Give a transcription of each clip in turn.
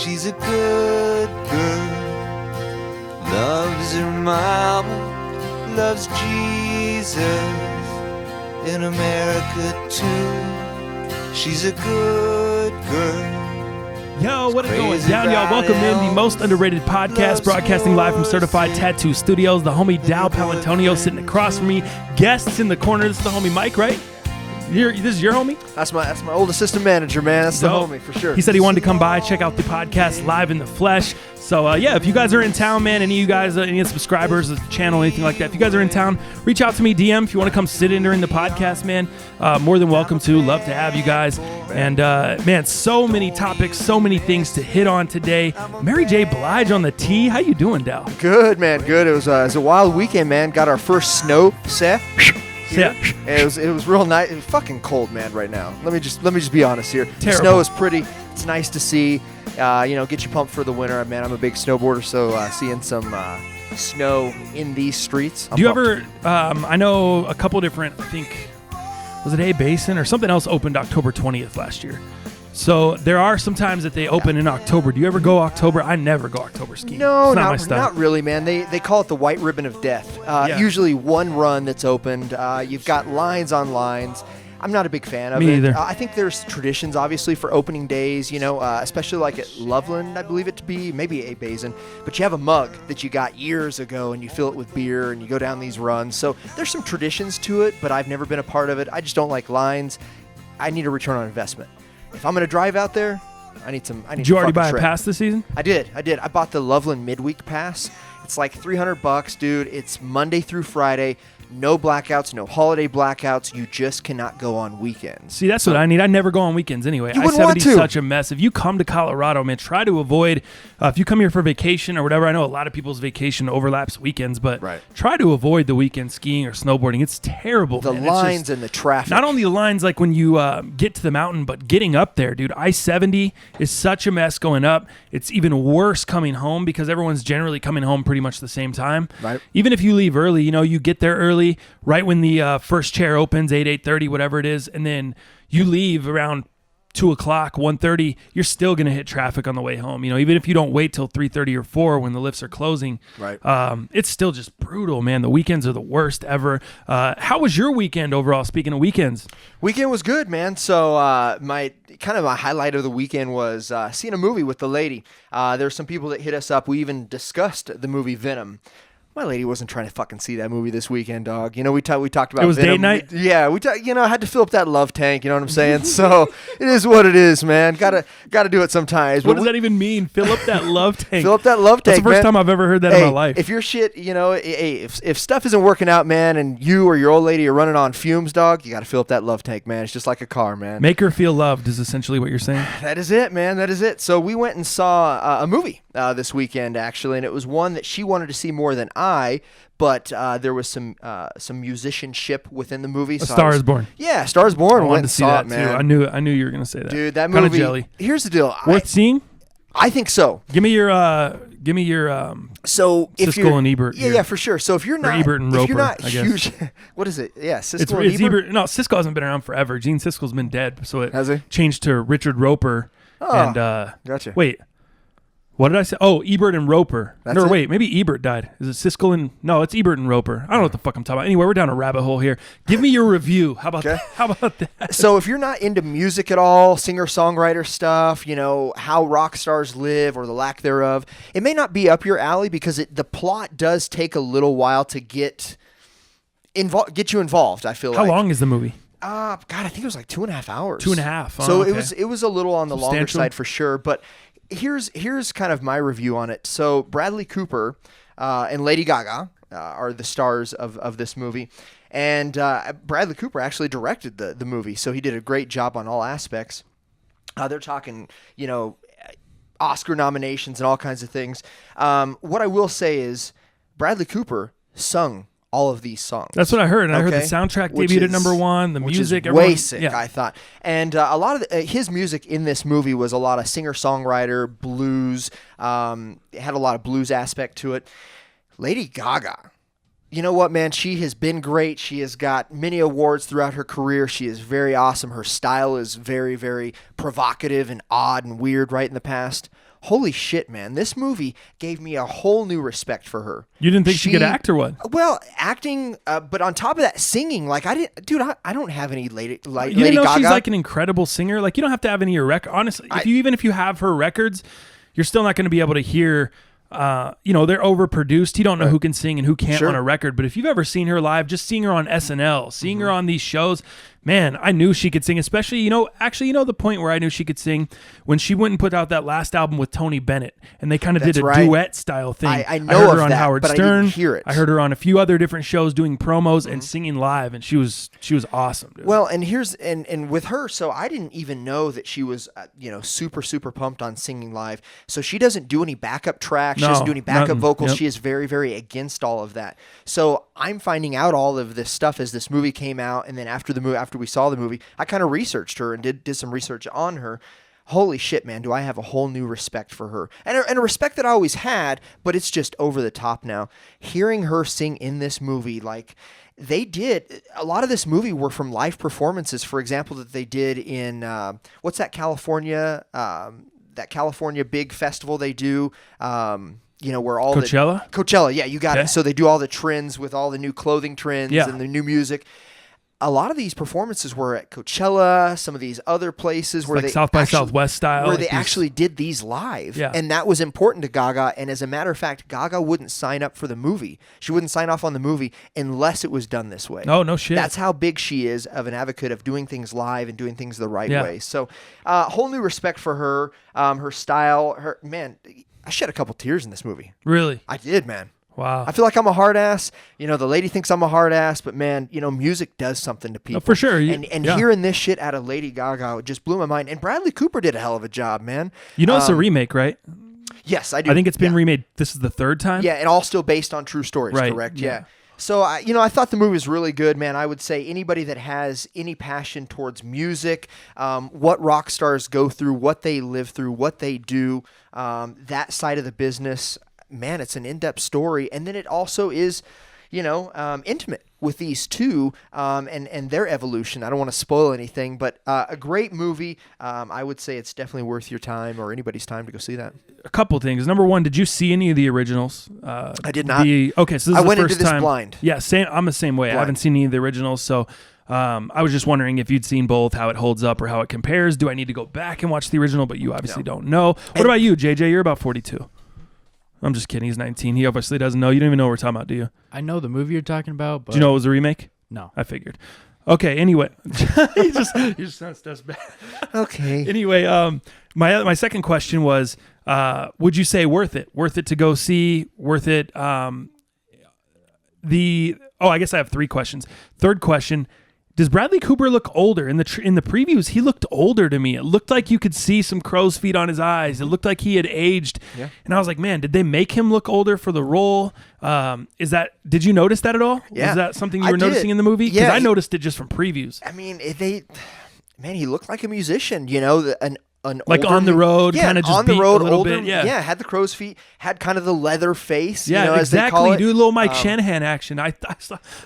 She's a good girl, loves her mama, loves Jesus, in America too. She's a good girl. Yo, what is going down, y'all? Welcome in the most underrated podcast, broadcasting live from Certified Tattoo Studios. The homie Dow Palantonio sitting across from me. Guests in the corner. This is the homie Mike, right? This is your homie? That's my old assistant manager, man. That's Dope. the homie for sure. He said he wanted to come by, check out the podcast live in the flesh. So, yeah, if you guys are in town, man, any of you guys, any subscribers of the channel, anything like that, if you guys are in town, reach out to me, DM, if you want to come sit in during the podcast, man. More than welcome to. Love to have you guys. And, man, so many topics, so many things to hit on today. Mary J. Blige on the tee. How you doing, Dal? Good, man, good. It was a wild weekend, man. Got our first snow set. Yeah. It was real nice. It was fucking cold, man, right now. Let me just be honest here. Terrible. The snow is pretty. It's nice to see. Get you pumped for the winter, man. I'm a big snowboarder, so seeing some snow in these streets. Do you ever? I know a couple different. I think was it A Basin or something else opened October 20th last year. So there are some times that they open in October. Do you ever go October? I never go October skiing. No, it's not my style. Not really, man. They call it the white ribbon of death. Usually one run that's opened. You've got lines on lines. I'm not a big fan of Me it. either. I think there's traditions, obviously, for opening days, especially like at Loveland, I believe it to be, maybe A Basin. But you have a mug that you got years ago, and you fill it with beer, and you go down these runs. So there's some traditions to it, but I've never been a part of it. I just don't like lines. I need a return on investment. If I'm going to drive out there, I need Did you already buy a pass this season? I did. I bought the Loveland midweek pass. It's like $300, dude. It's Monday through Friday. No blackouts, no holiday blackouts. You just cannot go on weekends. See, that's what I need. I never go on weekends anyway. You wouldn't want I-70 to. is such a mess. If you come to Colorado, man, try to avoid, if you come here for vacation or whatever, I know a lot of people's vacation overlaps weekends, but try to avoid the weekend skiing or snowboarding. It's terrible, The man. lines and the traffic. Not only the lines like when you get to the mountain, but getting up there, dude. I-70 is such a mess going up. It's even worse coming home because everyone's generally coming home pretty much the same time. Right. Even if you leave early, you get there early, right when the first chair opens, 8:30, whatever it is, and then you leave around 2 o'clock, 1:30, you're still going to hit traffic on the way home. Even if you don't wait till 3:30 or 4 when the lifts are closing, it's still just brutal, man. The weekends are the worst ever. How was your weekend overall, speaking of weekends? Weekend was good, man. So my highlight of the weekend was seeing a movie with the lady. There's some people that hit us up. We even discussed the movie Venom. My lady wasn't trying to fucking see that movie this weekend, dog. We talked about it was Venom. date night? Yeah, I had to fill up that love tank, you know what I'm saying? So it is what it is, man. Gotta do it sometimes. What does that even mean? Fill up that love tank. Fill up that love tank, That's the first time I've ever heard that in my life. If your shit, if stuff isn't working out, man, and you or your old lady are running on fumes, dog, you got to fill up that love tank, man. It's just like a car, man. Make her feel loved is essentially what you're saying. That is it, man. That is it. So we went and saw a movie this weekend, actually, and it was one that she wanted to see more than I. But there was some musicianship within the movie. So Star is Born. Yeah, Star is Born. I wanted to see that too. I knew you were gonna say that. Dude, that movie. Kind of jelly. Here's the deal. Worth seeing? I think so. Give me your So if Siskel and Ebert. Yeah, for sure. So if you're not Ebert and Roper, if you're not I guess. huge, what is it? Yeah, Siskel it's and Ebert. No, Siskel hasn't been around forever. Gene Siskel's been dead, so it Has he? changed to Richard Roper. Oh, and gotcha. Wait. What did I say? Oh, Ebert and Roper. Wait, maybe Ebert died. Is it Siskel and... No, it's Ebert and Roper. I don't know what the fuck I'm talking about. Anyway, we're down a rabbit hole here. Give me your review. How about that? How about that? So if you're not into music at all, singer-songwriter stuff, how rock stars live or the lack thereof, it may not be up your alley because the plot does take a little while to get you involved, I feel like. How long is the movie? God, I think it was like 2.5 hours. 2.5. Oh, so okay. it was a little on the longer side for sure, but here's kind of my review on it. So Bradley Cooper and Lady Gaga are the stars of this movie, and Bradley Cooper actually directed the movie, so he did a great job on all aspects. They're talking, Oscar nominations and all kinds of things. What I will say is Bradley Cooper sung all of these songs. That's what I heard, and I heard the soundtrack debuted at number one. The music, way sick, I thought. And a lot of his music in this movie was a lot of singer-songwriter, blues. It had a lot of blues aspect to it. Lady Gaga, you know what, man? She has been great. She has got many awards throughout her career. She is very awesome. Her style is very, very provocative and odd and weird right in the past. holy shit, man, this movie gave me a whole new respect for her. You didn't think she could act or what? Well, acting, but on top of that, singing. Like I don't have any Lady You didn't know Gaga. she's like an incredible singer. Like you don't have to have any of your record. Honestly, even if you have her records, you're still not going to be able to hear. They're overproduced. You don't know who can sing and who can't on a record. But if you've ever seen her live, just seeing her on SNL, seeing her on these shows, man, I knew she could sing. Especially, the point where I knew she could sing when she went and put out that last album with Tony Bennett, and they kind of did a duet style thing. I know heard of her on that, Howard but Stern. I didn't hear it. I heard her on a few other different shows doing promos and singing live, and she was awesome. Dude. Well, and here's and with her, so I didn't even know that she was super super pumped on singing live. So she doesn't do any backup tracks. She doesn't do any backup vocals. Yep. She is very very against all of that. So I'm finding out all of this stuff as this movie came out, and then after we saw the movie, I kind of researched her and did some research on her. Holy shit, man, do I have a whole new respect for her. And a respect that I always had, but it's just over the top now. Hearing her sing in this movie, like they did, a lot of this movie were from live performances, for example, that they did in, what's that California big festival they do, where all Coachella? Yeah, you got it. So they do all the trends with all the new clothing trends and the new music. A lot of these performances were at Coachella, some of these other places where like South by Southwest style, where they actually did these live, and that was important to Gaga. And as a matter of fact, Gaga wouldn't sign up for the movie. She wouldn't sign off on the movie unless it was done this way. Oh, no shit. That's how big she is of an advocate of doing things live and doing things the right way. So, whole new respect for her, her style. I shed a couple tears in this movie. Really? I did, man. Wow. I feel like I'm a hard ass. The lady thinks I'm a hard ass, but man, music does something to people. Oh, for sure. And hearing this shit out of Lady Gaga just blew my mind. And Bradley Cooper did a hell of a job, man. It's a remake, right? Yes, I do. I think it's been remade. This is the third time. Yeah, and all still based on true stories, correct? Yeah. So, I thought the movie was really good, man. I would say anybody that has any passion towards music, what rock stars go through, what they live through, what they do, that side of the business, man, it's an in-depth story. And then it also is, intimate with these two and their evolution. I don't want to spoil anything, but a great movie. I would say it's definitely worth your time or anybody's time to go see that. A couple things. Number one, did you see any of the originals? I did not. So this is the went first into this time. blind. Yeah, same. I'm the same way. Blind. I haven't seen any of the originals, so I was just wondering if you'd seen both, how it holds up or how it compares. Do I need to go back and watch the original? But you obviously don't know. What about you, JJ? You're about 42. I'm just kidding. He's 19. He obviously doesn't know. You don't even know what we're talking about, do you? I know the movie you're talking about, but... Do you know it was a remake? No. I figured. Okay, anyway. you just sensed us back. Okay. Anyway, my second question was, would you say worth it? Worth it to go see? Worth it? I guess I have three questions. Third question, does Bradley Cooper look older? In the previews, he looked older to me. It looked like you could see some crow's feet on his eyes. It looked like he had aged. Yeah. And I was like, man, did they make him look older for the role? Did you notice that at all? Yeah. Was that something you were noticing in the movie? Because I noticed it just from previews. I mean, he looked like a musician, an like older, on the road, kind of just on the road, a little older, bit, yeah, had the crow's feet, had kind of the leather face, yeah, as they call it. Do a little Mike Shanahan action. I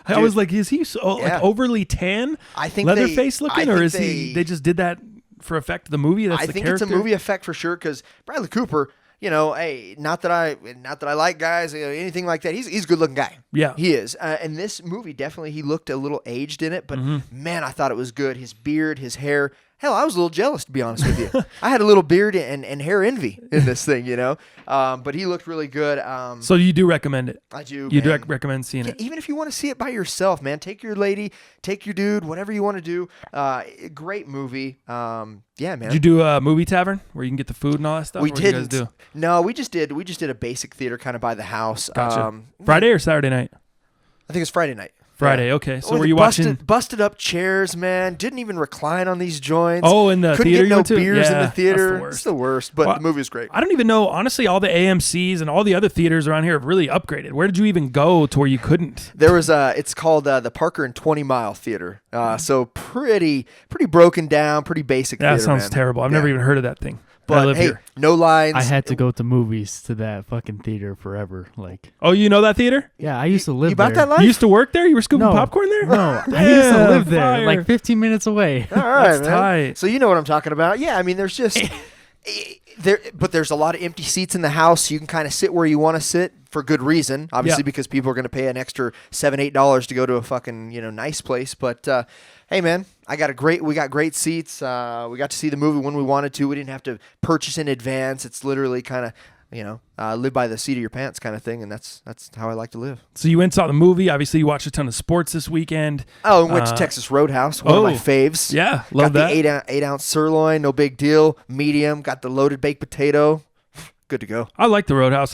was like, is he overly tan? I think Leatherface looking, or is he? They just did that for effect of the movie. That's I the think character? it's a movie effect for sure. Because Bradley Cooper, hey, not that I like guys, anything like that. He's a good looking guy. Yeah, he is. And this movie definitely, he looked a little aged in it, but man, I thought it was good. His beard, his hair. Hell, I was a little jealous, to be honest with you. I had a little beard and hair envy in this thing, But he looked really good. So you do recommend it? I do. You do recommend seeing it? Even if you want to see it by yourself, man. Take your lady, take your dude, whatever you want to do. Great movie. Yeah, man. Did you do a movie tavern where you can get the food and all that stuff? We didn't. You guys do? No, we just did a basic theater kind of by the house. Gotcha. Friday or Saturday night? I think it's Friday night. Friday, okay. So were you watching? Busted up chairs, man. Didn't even recline on these joints. Oh, in the Couldn't theater get you no went to? beers in the theater. That's the worst. It's the worst, but the movie was great. I don't even know. Honestly, all the AMCs and all the other theaters around here have really upgraded. Where did you even go to where you couldn't? There was it's called the Parker and 20 Mile Theater. So pretty broken down, pretty basic theater, that sounds man. terrible. I've never even heard of that thing. But hey, no lines. I had to go to movies to that fucking theater forever. Oh, you know that theater? Yeah, I used to live you there. bought that life? You used to work there? You were scooping No. popcorn there? No, I used to live there, fire. like 15 minutes away. All right, That's man. tight. So you know what I'm talking about. Yeah, I mean, there's just But there's a lot of empty seats in the house. You can kind of sit where you want to sit for good reason, obviously, because people are going to pay an extra $7-8 to go to a fucking nice place. But hey, man, we got great seats. We got to see the movie when we wanted to. We didn't have to purchase in advance. It's literally kind of live by the seat of your pants kind of thing, and that's how I like to live. So you went and saw the movie. Obviously, you watched a ton of sports this weekend. Oh, and went to Texas Roadhouse, one of my faves. Yeah, love got that. The 8-ounce sirloin, no big deal. Medium, got the loaded baked potato. Good to go. I like the Roadhouse.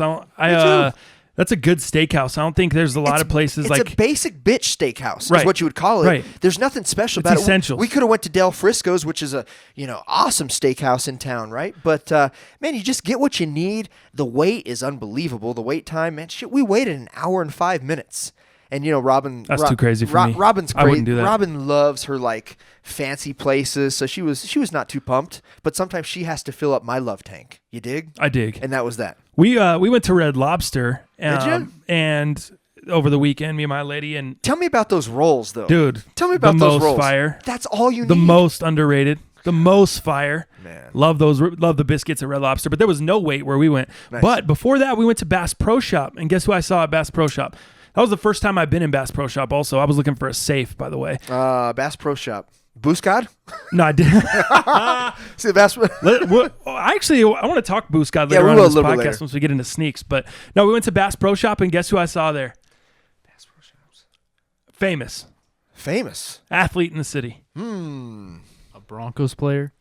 That's a good steakhouse. I don't think there's a lot of places it's like... It's a basic bitch steakhouse Right. is what you would call it. Right. There's nothing special It's about essentials. it. We could have went to Del Frisco's, which is a awesome steakhouse in town, right? But man, you just get what you need. The wait is unbelievable. The wait time, man, shit, we waited an hour and 5 minutes. And Robin, That's too crazy for me. Robin's great. I wouldn't do that. Robin loves her like fancy places, so she was not too pumped. But sometimes she has to fill up my love tank. You dig? I dig. And that was that. We went to Red Lobster. Did you? And over the weekend, me and my lady, and Tell me about those rolls, though. dude, Tell me about the those most rolls. fire. That's all you need. The most underrated. The most fire. Man. Love the biscuits at Red Lobster, but there was no wait where we went. Nice. But before that, we went to Bass Pro Shop, and guess who I saw at Bass Pro Shop? That was the first time I've been in Bass Pro Shop also. I was looking for a safe, by the way. Bass Pro Shop. Boostgod? No, I didn't. See the Bass Actually, I want to talk Boostgod later we on will in this a little bit podcast later. once we get into sneaks. But no, we went to Bass Pro Shop, and guess who I saw there? Bass Pro Shops. Famous. Famous. Athlete in the city. A Broncos player.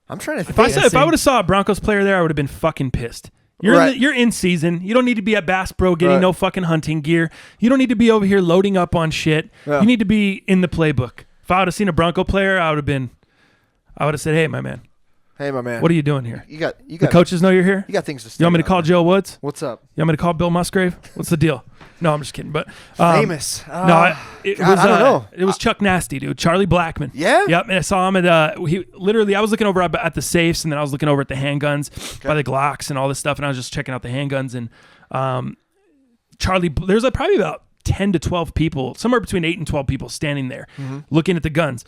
I'm trying to think. If I would have saw a Broncos player there, I would have been fucking pissed. You're in season. You don't need to be at Bass Pro getting no fucking hunting gear. You don't need to be over here loading up on shit. Yeah. You need to be in the playbook. If I would have seen a Bronco player, I would have said, "Hey, my man, Hey, my man. what are you doing here? You got The coaches know you're here. You got things to say. You want me to call Joe Woods? What's up? You want me to call Bill Musgrave? What's the deal?" No, I'm just kidding. But Famous. I don't know. It was Chuck Nasty, dude. Charlie Blackman. Yeah? Yep. And I saw him at I was looking over at the safes, and then I was looking over at the handguns by the Glocks and all this stuff, and I was just checking out the handguns. And there's probably about 10 to 12 people, somewhere between 8 and 12 people standing there looking at the guns.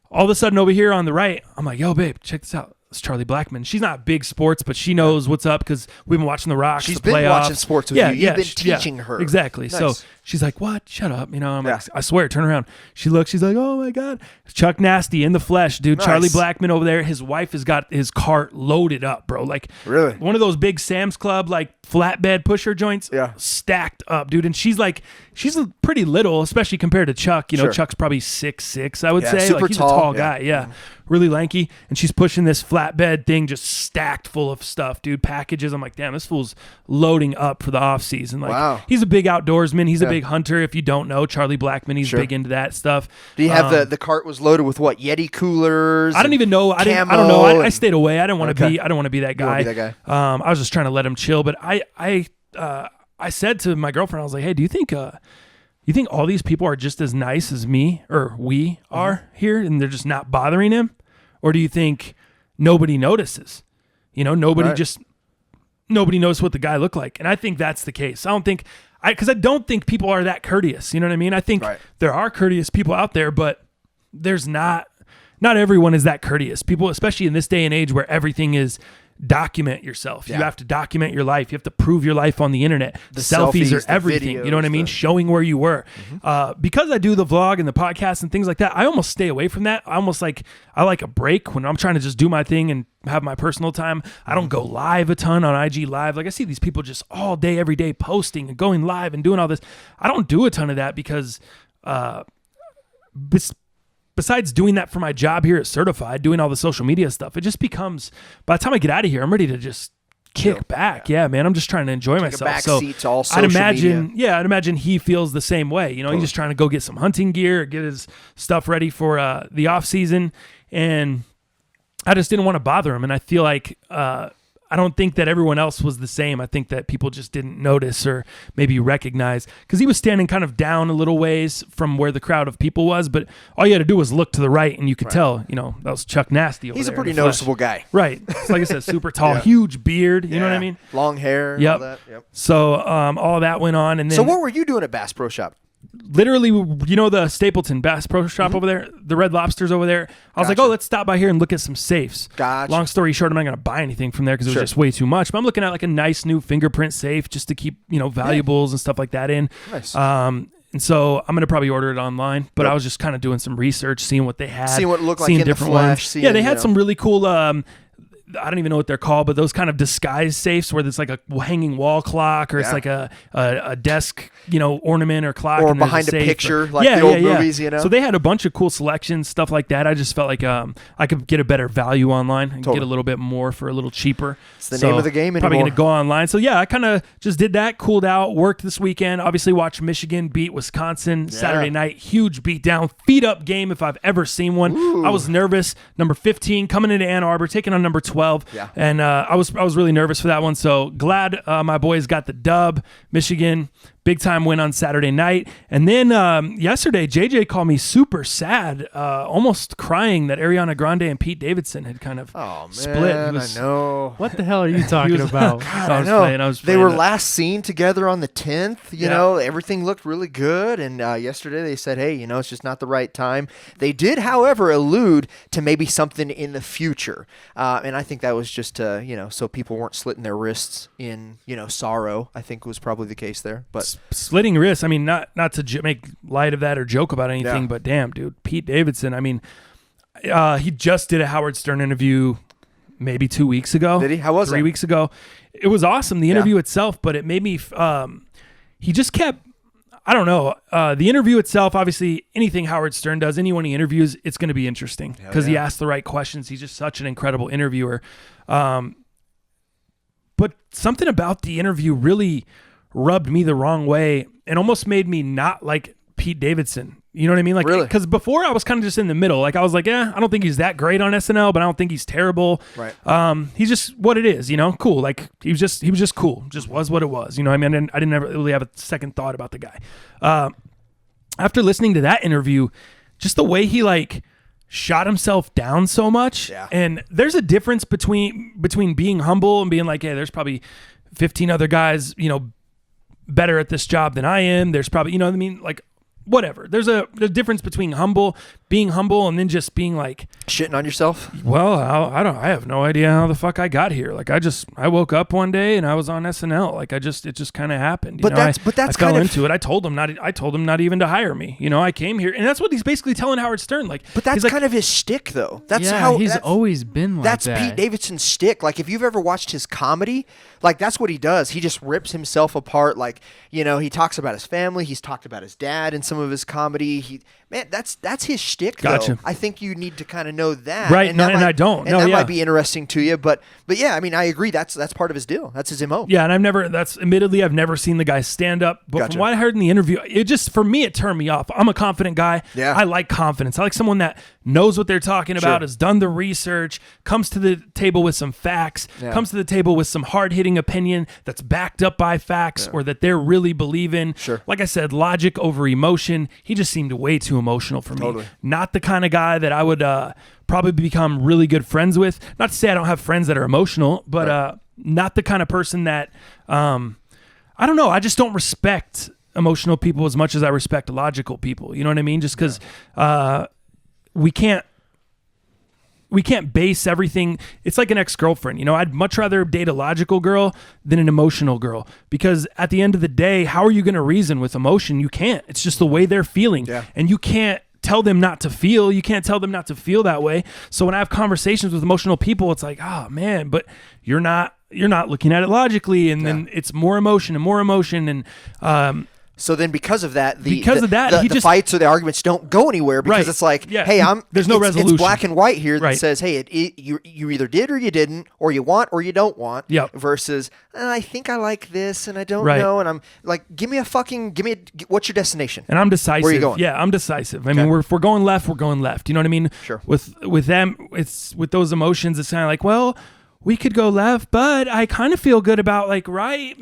All of a sudden over here on the right, I'm like, "Yo, babe, check this out. It's Charlie Blackman." She's not big sports, but she knows what's up because we've been watching the Rocks. She's the been playoffs. watching sports with you. You've been teaching her. Exactly. Nice. So she's like, "What? Shut up." I'm like, I swear, turn around. She looks, she's like, "Oh my God. Chuck Nasty in the flesh, dude." Nice. Charlie Blackman over there. His wife has got his cart loaded up, bro. Like Really? one of those big Sam's Club, like flatbed pusher joints. Yeah. Stacked up, dude. And she's pretty little, especially compared to Chuck. Sure. Chuck's probably 6'6", I would say. super Like he's tall. a tall guy. Yeah. Really lanky. And she's pushing this flatbed thing just stacked full of stuff, dude. Packages. I'm like, damn, this fool's loading up for the off season. Like, wow. He's a big outdoorsman. He's a big hunter. If you don't know Charlie Blackman, he's big into that stuff. Do you have the cart was loaded with what? Yeti coolers? I don't even know. I don't know. I stayed away. I didn't want to be. I don't want to be that guy. You wanna be that guy? I was just trying to let him chill. But I said to my girlfriend, I was like, "Hey, do you think all these people are just as nice as me or we are here, and they're just not bothering him, or do you think nobody notices? Nobody knows what the guy looked like." And I think that's the case. I don't think people are that courteous. You know what I mean? I think there are courteous people out there, but there's not everyone is that courteous. People, especially in this day and age where everything is document yourself. Yeah. You have to document your life. You have to prove your life on the internet. The selfies are the everything. videos, You know what I mean? Showing where you were. Because I do the vlog and the podcast and things like that, I almost stay away from that. I like a break when I'm trying to just do my thing and have my personal time. I don't go live a ton on IG Live. Like I see these people just all day, every day posting and going live and doing all this. I don't do a ton of that because besides doing that for my job here at Certified, doing all the social media stuff, it just becomes, by the time I get out of here, I'm ready to just kick back. Yeah, man. I'm just trying to enjoy myself. Back so seat to all social media. I'd imagine he feels the same way. He's just trying to go get some hunting gear, get his stuff ready for the off season. And I just didn't want to bother him. And I feel like, I don't think that everyone else was the same. I think that people just didn't notice or maybe recognize, because he was standing kind of down a little ways from where the crowd of people was, but all you had to do was look to the right and you could tell, that was Chuck Nasty over there. He's a pretty in the flesh. noticeable guy. Right. So like I said, super tall, huge beard. You know what I mean? Long hair. Yep. All that. Yep. So all that went on. And then, So what were you doing at Bass Pro Shop? literally, the Stapleton Bass Pro Shop over there, the Red Lobster's over there. I was like, Gotcha. let's stop by here and look at some safes. Gotcha. Long story short, I'm not going to buy anything from there because it was just way too much. But I'm looking at like a nice new fingerprint safe just to keep, valuables and stuff like that in. Nice. And so I'm going to probably order it online, but I was just kind of doing some research, seeing what they had. Seeing what it looked like in the flesh. Yeah, they had some really cool, I don't even know what they're called, but those kind of disguise safes where there's like a hanging wall clock or it's like a desk, ornament or clock. Or and there's behind a safe. picture, like the old movies, So they had a bunch of cool selections, stuff like that. I just felt like I could get a better value online and get a little bit more for a little cheaper. It's the name of the game anymore. Probably going to go online. So yeah, I kind of just did that, cooled out, worked this weekend. Obviously watched Michigan beat Wisconsin Saturday night. Huge beatdown, feet up game if I've ever seen one. Ooh. I was nervous. Number 15 coming into Ann Arbor, taking on number 12. Yeah. And I was really nervous for that one. So glad my boys got the dub. Michigan, big time win on Saturday night. And then yesterday, JJ called me super sad, almost crying that Ariana Grande and Pete Davidson had kind of split. I know. What the hell are you talking about? God, I know. They were last seen together on the 10th. You know, everything looked really good. And yesterday they said, hey, it's just not the right time. They did, however, allude to maybe something in the future. And I think that was just to, so people weren't slitting their wrists in, sorrow, I think was probably the case there. But slitting wrists, I mean, not to make light of that or joke about anything, but damn, dude, Pete Davidson, I mean, he just did a Howard Stern interview maybe 2 weeks ago. Did he? How was it? 3 weeks ago. It was awesome, the interview itself, but it made me, he just kept, I don't know, the interview itself, obviously anything Howard Stern does, anyone he interviews, it's going to be interesting because he asks the right questions. He's just such an incredible interviewer. But something about the interview really rubbed me the wrong way and almost made me not like Pete Davidson. You know what I mean? Like, really? Because before I was kind of just in the middle. Like I was like, I don't think he's that great on SNL, but I don't think he's terrible. Right. He's just what it is, cool. Like he was just cool. Just was what it was. I mean, I didn't ever really have a second thought about the guy. After listening to that interview, just the way he shot himself down so much. Yeah. And there's a difference between being humble and being like, hey, there's probably 15 other guys, better at this job than I am. There's probably, like whatever. There's a difference between being humble and then just being like shitting on yourself. Well, I have no idea how the fuck I got here. Like I woke up one day and I was on SNL. Like it just kind of happened. I fell into it. I told him not even to hire me. I came here and that's what he's basically telling Howard Stern. Like, but that's kind of his shtick though. That's how he's always been like that. That's Pete Davidson's shtick. Like if you've ever watched his comedy, like that's what he does. He just rips himself apart. Like, he talks about his family. He's talked about his dad in some of his comedy. That's his shtick. Gotcha. Though. I think you need to kind of know that. Right. And I don't. And that might be interesting to you. But yeah, I mean, I agree. That's part of his deal. That's his MO. Yeah. And I've never seen the guy stand up. But from what I heard in the interview, for me, it turned me off. I'm a confident guy. Yeah. I like confidence. I like someone that knows what they're talking about, has done the research, comes to the table with some facts, comes to the table with some hard-hitting opinion that's backed up by facts or that they're really believing. Sure. Like I said, logic over emotion. He just seemed way too emotional for me. Not the kind of guy that I would probably become really good friends with. Not to say I don't have friends that are emotional, but not the kind of person that, I don't know, I just don't respect emotional people as much as I respect logical people. You know what I mean? Just because we can't base everything. It's like an ex-girlfriend. I'd much rather date a logical girl than an emotional girl because at the end of the day, how are you going to reason with emotion? You can't. It's just the way they're feeling. Yeah. And you can't tell them not to feel. You can't tell them not to feel that way. So when I have conversations with emotional people, it's like, oh man, but you're not looking at it logically. And then it's more emotion and more emotion. And, so then because of that, the fights or the arguments don't go anywhere because it's like, hey, there's no resolution. It's black and white here that says, hey, you either did or you didn't, or you want or you don't want. Yep. Versus, I think I like this and I don't know, and I'm like, what's your destination? And I'm decisive. Where are you going? Yeah, I'm decisive. I mean, if we're going left, we're going left. You know what I mean? Sure. With them, it's with those emotions. It's kind of like, well, we could go left, but I kind of feel good about like right,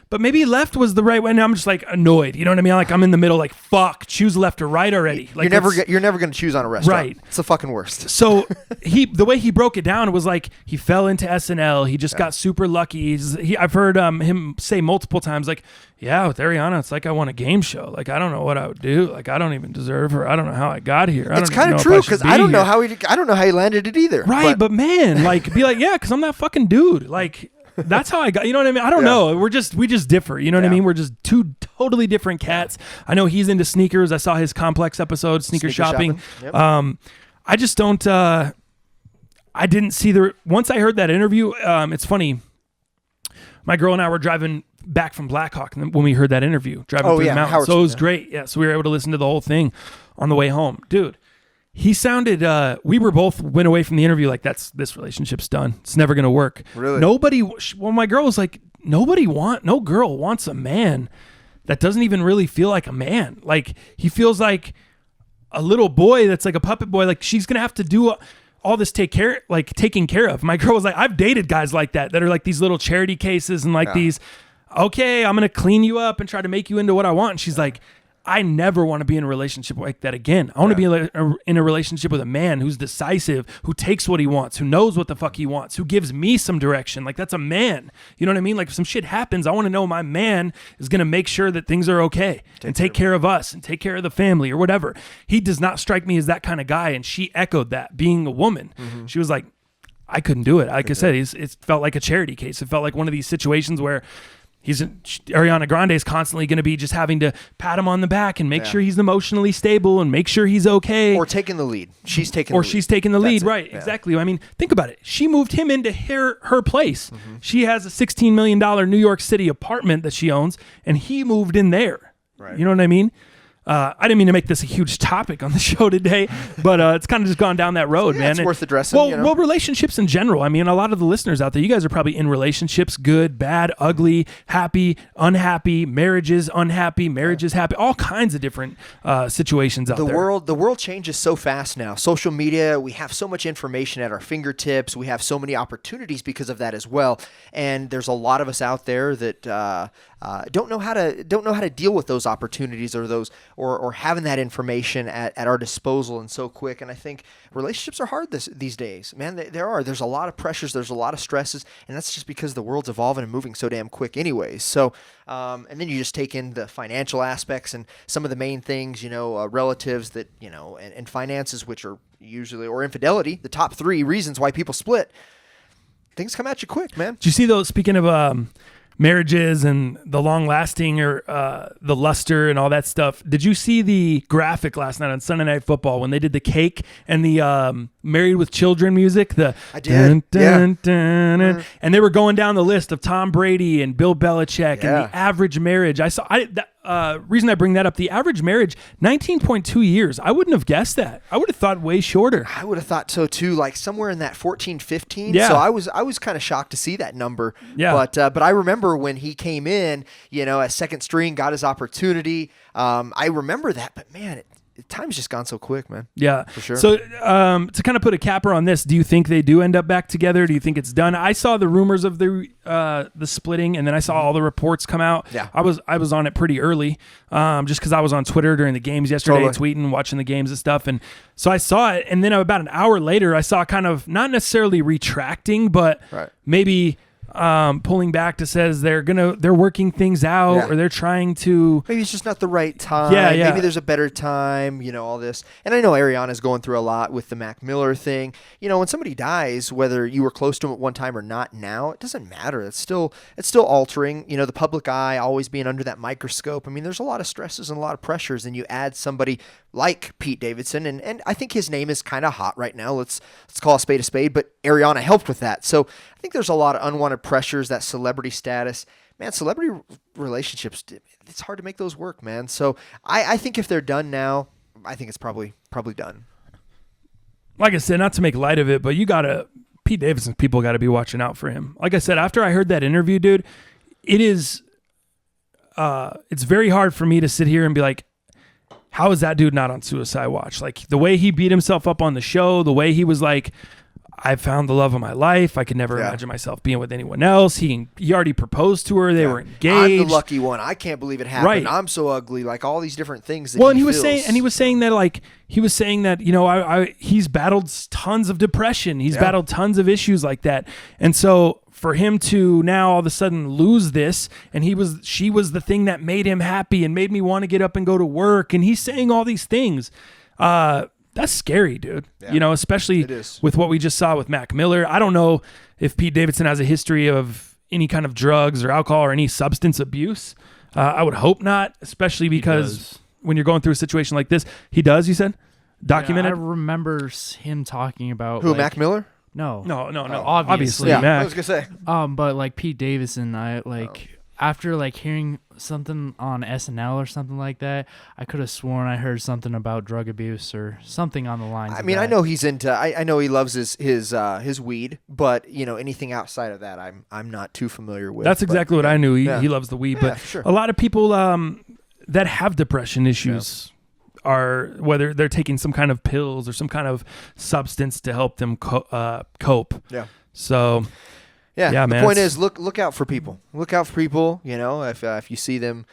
but maybe left was the right way. And I'm just like annoyed. You know what I mean? Like I'm in the middle, like fuck, choose left or right already. Like you're never going to choose on a restaurant. Right. It's the fucking worst. So the way he broke it down was like he fell into SNL. He just got super lucky. I've heard him say multiple times like, yeah, with Ariana, it's like I won a game show. Like I don't know what I would do. Like I don't even deserve her. I don't know how I got here. It's kind of true because I don't know how he landed it either. Right, but man, like be like, yeah, because I'm that fucking dude. Like that's how I got. You know what I mean? I don't know. We just differ. You know what I mean? We're just two totally different cats. I know he's into sneakers. I saw his Complex episode, sneaker shopping. Yep. I just don't. I didn't see once I heard that interview. It's funny. My girl and I were driving back from Blackhawk when we heard that interview, driving through the mountains. So it was great. Yeah, so we were able to listen to the whole thing on the way home. Dude, he sounded, we went away from the interview like, this relationship's done. It's never going to work. Really? My girl was like, no girl wants a man that doesn't even really feel like a man. Like he feels like a little boy that's like a puppet boy. Like she's going to have to do all this taking care of. My girl was like, I've dated guys like that are like these little charity cases and like these, okay, I'm going to clean you up and try to make you into what I want. And she's like, I never want to be in a relationship like that again. I want to be in a relationship with a man who's decisive, who takes what he wants, who knows what the fuck he wants, who gives me some direction. Like that's a man. You know what I mean? Like if some shit happens, I want to know my man is going to make sure that things are okay and take care of us and take care of the family or whatever. He does not strike me as that kind of guy. And she echoed that being a woman. Mm-hmm. She was like, I couldn't do it. Like I said, it felt like a charity case. It felt like one of these situations where Ariana Grande is constantly going to be just having to pat him on the back and make sure he's emotionally stable and make sure he's okay. Or taking the lead. She's taking the lead. Right, exactly. I mean, think about it. She moved him into her place. Mm-hmm. She has a $16 million New York City apartment that she owns, and he moved in there. Right. You know what I mean? I didn't mean to make this a huge topic on the show today, but it's kind of just gone down that road, man. It's worth addressing. Well, relationships in general. I mean, a lot of the listeners out there, you guys are probably in relationships, good, bad, ugly, happy, unhappy, marriages, unhappy, marriages, happy, all kinds of different situations out there. The world changes so fast now. Social media, we have so much information at our fingertips. We have so many opportunities because of that as well. And there's a lot of us out there that don't know how to deal with those opportunities or having that information at our disposal and so quick. And I think relationships are hard these days, man. There's a lot of pressures, there's a lot of stresses, and that's just because the world's evolving and moving so damn quick anyways. So and then you just take in the financial aspects and some of the main things, relatives that, and finances, which are usually, or infidelity, the top 3 reasons why people split. Things come at you quick, man. Did you see those, speaking of marriages and the long lasting or the luster and all that stuff, did you see the graphic last night on Sunday Night Football when they did the cake and the Married with Children music? I did. Dun, and they were going down the list of Tom Brady and Bill Belichick and the average marriage. Reason I bring that up, the average marriage, 19.2 years. I wouldn't have guessed that. I would have thought way shorter. I would have thought so too, like somewhere in that 14, 15. Yeah. So I was kind of shocked to see that number. Yeah. But I remember when he came in, as second string, got his opportunity. I remember that, but man, time's just gone so quick, man. Yeah, for sure. So to kind of put a capper on this, do you think they do end up back together? Do you think it's done? I saw the rumors of the splitting, and then I saw all the reports come out. Yeah, I was on it pretty early, just because I was on Twitter during the games yesterday, tweeting, watching the games and stuff, and so I saw it, and then about an hour later, I saw kind of not necessarily retracting, but maybe pulling back to says they're working things out or they're trying to, maybe it's just not the right time. Maybe there's a better time, all this. And I know Ariana's going through a lot with the Mac Miller thing. When somebody dies, whether you were close to him at one time or not now, it doesn't matter. It's still altering, the public eye, always being under that microscope. I mean, there's a lot of stresses and a lot of pressures, and you add somebody like Pete Davidson, and I think his name is kind of hot right now. Let's call a spade, but Ariana helped with that. So I think there's a lot of unwanted pressures, that celebrity status. Man, celebrity relationships, it's hard to make those work, man. So I think if they're done now, I think it's probably done. Like I said, not to make light of it, but Pete Davidson, people got to be watching out for him. Like I said, after I heard that interview, dude, it's very hard for me to sit here and be like, how is that dude not on suicide watch? Like the way he beat himself up on the show, the way he was like, I found the love of my life. I could never imagine myself being with anyone else. He already proposed to her. They were engaged. I'm the lucky one. I can't believe it happened. Right. I'm so ugly. Like all these different things. That And he was saying that he's battled tons of depression. He's battled tons of issues like that. And so for him to now all of a sudden lose this, and she was the thing that made him happy and made me want to get up and go to work. And he's saying all these things. That's scary, dude. Yeah. Especially with what we just saw with Mac Miller. I don't know if Pete Davidson has a history of any kind of drugs or alcohol or any substance abuse. I would hope not, especially because when you're going through a situation like this, he does, you said? Documented? Yeah, I remember him talking about... Who, Mac Miller? No. Obviously Yeah, Mac. I was going to say. But like Pete Davidson, after like hearing something on SNL or something like that, I could have sworn I heard something about drug abuse or something on the lines. I mean, I know he's into. I know he loves his weed, but anything outside of that, I'm not too familiar with. That's exactly what I knew. He loves the weed, but sure. a lot of people that have depression issues are whether they're taking some kind of pills or some kind of substance to help them cope. Yeah. So. Yeah, man. The point is, look out for people. Look out for people. If you see them,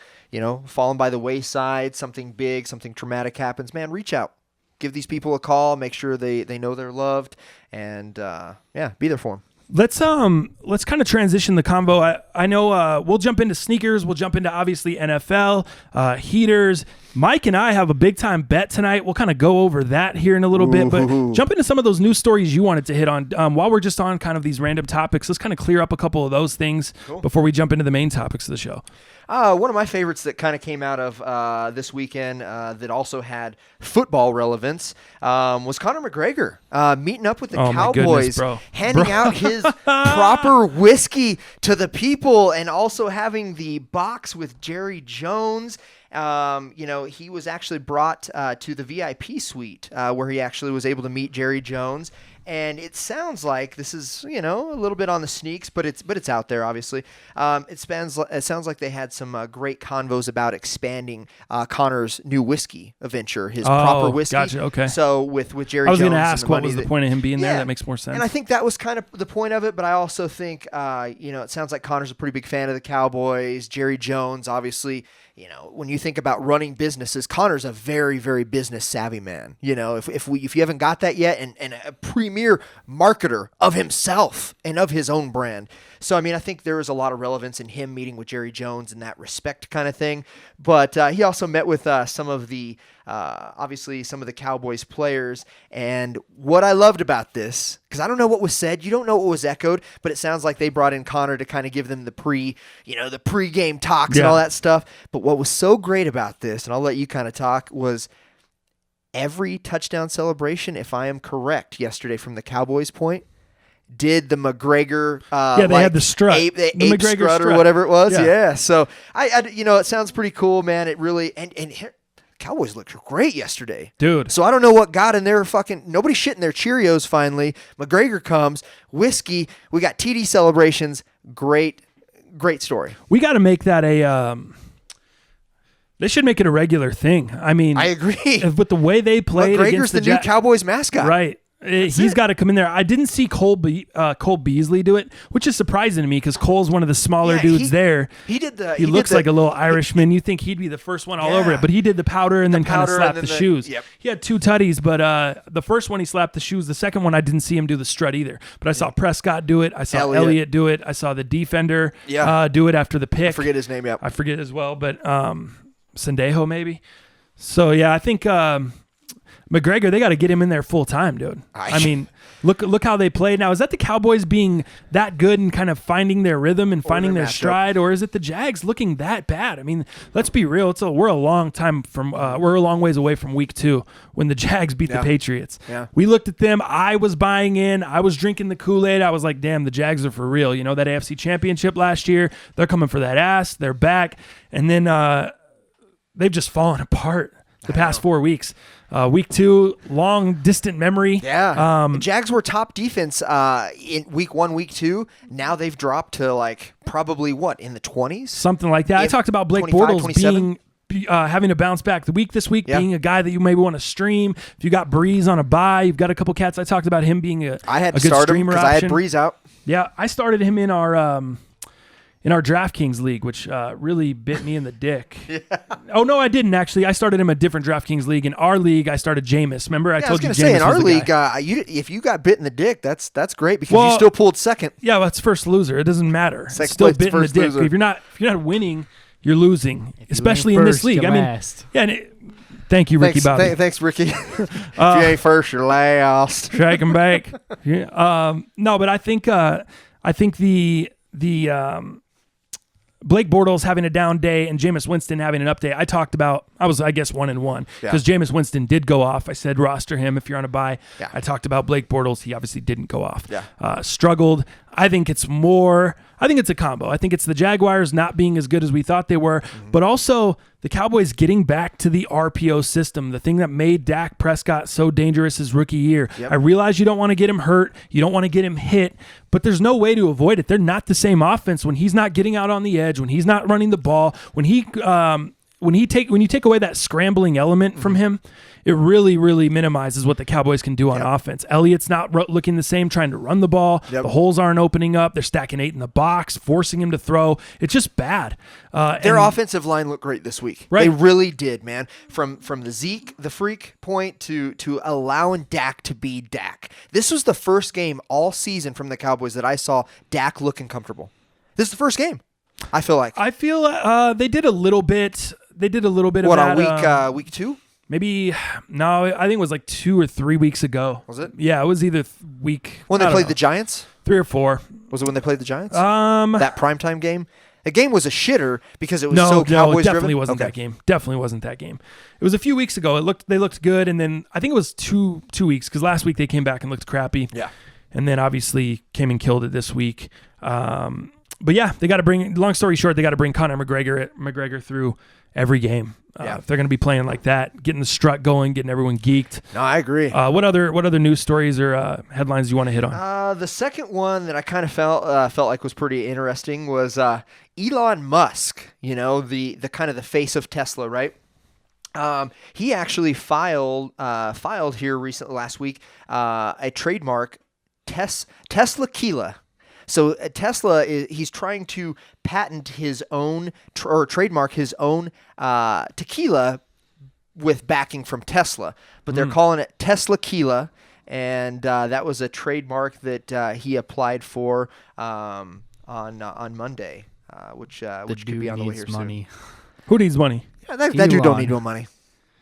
falling by the wayside, something big, something traumatic happens, man, reach out. Give these people a call. Make sure they know they're loved, and be there for them. Let's kind of transition the convo. I know we'll jump into sneakers. We'll jump into obviously NFL, heaters. Mike and I have a big time bet tonight. We'll kind of go over that here in a little bit, but jump into some of those news stories you wanted to hit on. While we're just on kind of these random topics, let's kind of clear up a couple of those things before we jump into the main topics of the show. One of my favorites that kind of came out of this weekend that also had football relevance was Conor McGregor meeting up with the Cowboys, handing out his proper whiskey to the people, and also having the box with Jerry Jones. He was actually brought to the VIP suite where he actually was able to meet Jerry Jones. And it sounds like this is, a little bit on the sneaks, but it's out there, obviously. It sounds like they had some great convos about expanding Conor's new whiskey venture, his proper whiskey. Gotcha, okay. So with Jerry Jones, I was going to ask what was the point of him being there. That makes more sense. And I think that was kind of the point of it, but I also think, it sounds like Conor's a pretty big fan of the Cowboys. Jerry Jones, obviously, when you think about running businesses, Conor's a very, very business savvy man. If you haven't got that yet, and a premier marketer of himself and of his own brand. So, I think there is a lot of relevance in him meeting with Jerry Jones and that respect kind of thing. But he also met with some of the Cowboys players. And what I loved about this, because I don't know what was said, you don't know what was echoed, but it sounds like they brought in Conor to kind of give them the pre-game talks and all that stuff. But what was so great about this, and I'll let you kind of talk, was every touchdown celebration, if I am correct, yesterday from the Cowboys' point, did the McGregor they had the strut, the ape McGregor strut or whatever it was. Yeah. So I it sounds pretty cool, man. It really and here, Cowboys looked great yesterday, dude. So I don't know what got in there. Nobody shitting their Cheerios. Finally, McGregor comes, whiskey. We got TD celebrations. Great story. We got to make that they should make it a regular thing. I agree with the way they played. McGregor's the new Cowboys mascot, right? He's got to come in there. I didn't see Cole Beasley do it, which is surprising to me because Cole's one of the smaller dudes there. He looks like a little Irishman. You think he'd be the first one all over it, but he did the powder and then kind of slapped the shoes. Yep. He had 2 tutties, but the first one he slapped the shoes. The second one I didn't see him do the strut either. But I saw Prescott do it. I saw Elliott do it. I saw the defender do it after the pick. I forget his name. Yep. I forget as well, but Sendejo maybe. So yeah, I think. McGregor, they got to get him in there full time, dude. Look how they played. Now, is that the Cowboys being that good and kind of finding their rhythm and finding their stride, or is it the Jags looking that bad? Let's be real. We're a long ways away from week 2 when the Jags beat the Patriots. Yeah. We looked at them. I was buying in. I was drinking the Kool-Aid. I was like, damn, the Jags are for real. That AFC Championship last year, they're coming for that ass. They're back. And then they've just fallen apart the past 4 weeks. Week 2, long distant memory. Yeah. The Jags were top defense in week 1, week 2. Now they've dropped to probably in the 20s? Something like that. I talked about Blake Bortles being having to bounce back the week this week, Yeah. being a guy that you maybe want to stream. If you got Breeze on a bye, you've got a couple cats. I talked about him being I had a to good start him streamer because I option. had Breeze out. Yeah, I started him in our DraftKings league, which really bit me in the dick. Oh no, I didn't actually. I started him a different DraftKings league. In our league, I started Jameis. Remember, I told you was Jameis going to say, in was our the league, guy. if you got bit in the dick, that's great because you Well, still pulled second. Yeah, well, that's first loser. It doesn't matter. Second It's still place, bit in the first dick. loser. If you're not winning, you're losing, If you especially ain't in this first, league. you're I mean, last. yeah. Thank you, Ricky Bobby. Thanks, Ricky. If you ain't first, you're last. Shake him back. Yeah. No, but I think the Blake Bortles having a down day and Jameis Winston having an up day. I was 1-1 because Jameis Winston did go off. I said roster him if you're on a bye. Yeah. I talked about Blake Bortles. He obviously didn't go off. Yeah. Struggled. I think it's a combo. I think it's the Jaguars not being as good as we thought they were, but also the Cowboys getting back to the RPO system, the thing that made Dak Prescott so dangerous his rookie year. Yep. I realize you don't want to get him hurt. You don't want to get him hit, but there's no way to avoid it. They're not the same offense when he's not getting out on the edge, when he's not running the ball, when you take away that scrambling element from him, it really, really minimizes what the Cowboys can do on offense. Elliott's not looking the same, trying to run the ball. Yep. The holes aren't opening up. They're stacking 8 in the box, forcing him to throw. It's just bad. Their offensive line looked great this week. Right. They really did, man. From the Zeke, the freak point to allowing Dak to be Dak. This was the first game all season from the Cowboys that I saw Dak looking comfortable. This is the first game. I feel like. I feel they did a little bit. They did a little bit what, of that. on week 2? Maybe no. I think it was like 2 or 3 weeks ago. Was it? Yeah, it was either week when they played the Giants. 3 or 4. Was it when they played the Giants? That primetime game. The game was a shitter because it was so Cowboys No, it definitely driven? wasn't that game. Definitely wasn't that game. It was a few weeks ago. They looked good, and then I think it was two weeks because last week they came back and looked crappy. Yeah. And then obviously came and killed it this week. But yeah, they got to bring. Long story short, they got to bring Conor McGregor through every game. If they're going to be playing like that, getting the strut going, getting everyone geeked. No, I agree. What other news stories or headlines do you want to hit on? The second one that I kind of felt like was pretty interesting was Elon Musk. You know, the kind of the face of Tesla, right? He actually filed here last week a trademark Tesla Kila. So Tesla he's trying to patent his own or trademark his own tequila with backing from Tesla, but they're calling it Tesla Kila, and that was a trademark that he applied for on Monday, which could be on the way here money. soon. Who needs money? Yeah, that dude don't need no money.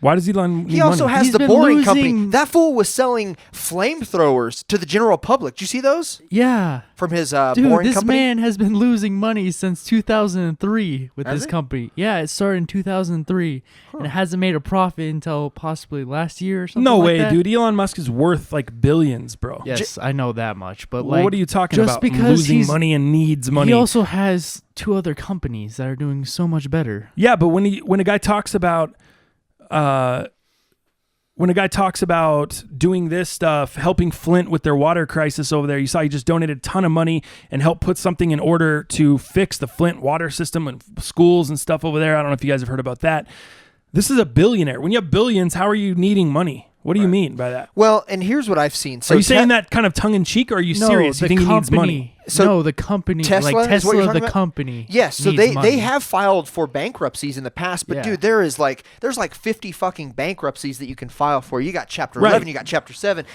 Why does Elon need He also money? has He's the been Boring Company. losing- That fool was selling flamethrowers to the general public. Did you see those Yeah. from his Dude, Boring this Company? man has been losing money since 2003 with Has this he? company. Yeah, it started in 2003, and it hasn't made a profit until possibly last year or something No like way, that. dude. Elon Musk is worth like billions, bro. Yes, I know that much, but What are you talking just about? because Losing he's- money and needs money. He also has 2 other companies that are doing so much better. Yeah, but when a guy talks about doing this stuff, helping Flint with their water crisis over there, you saw he just donated a ton of money and helped put something in order to fix the Flint water system and schools and stuff over there. I don't know if you guys have heard about that. This is a billionaire. When you have billions, how are you needing money? What do you mean by that? Well, and here's what I've seen. So Are you saying that kind of tongue-in-cheek, or are you serious? You think he needs money? So no, the company, Tesla like is what you're Tesla, talking the about? company. Yes, so needs money. they have filed for bankruptcies in the past, but Yeah. dude, there's like 50 fucking bankruptcies that you can file for. You got Chapter Right. 11, you got Chapter 7.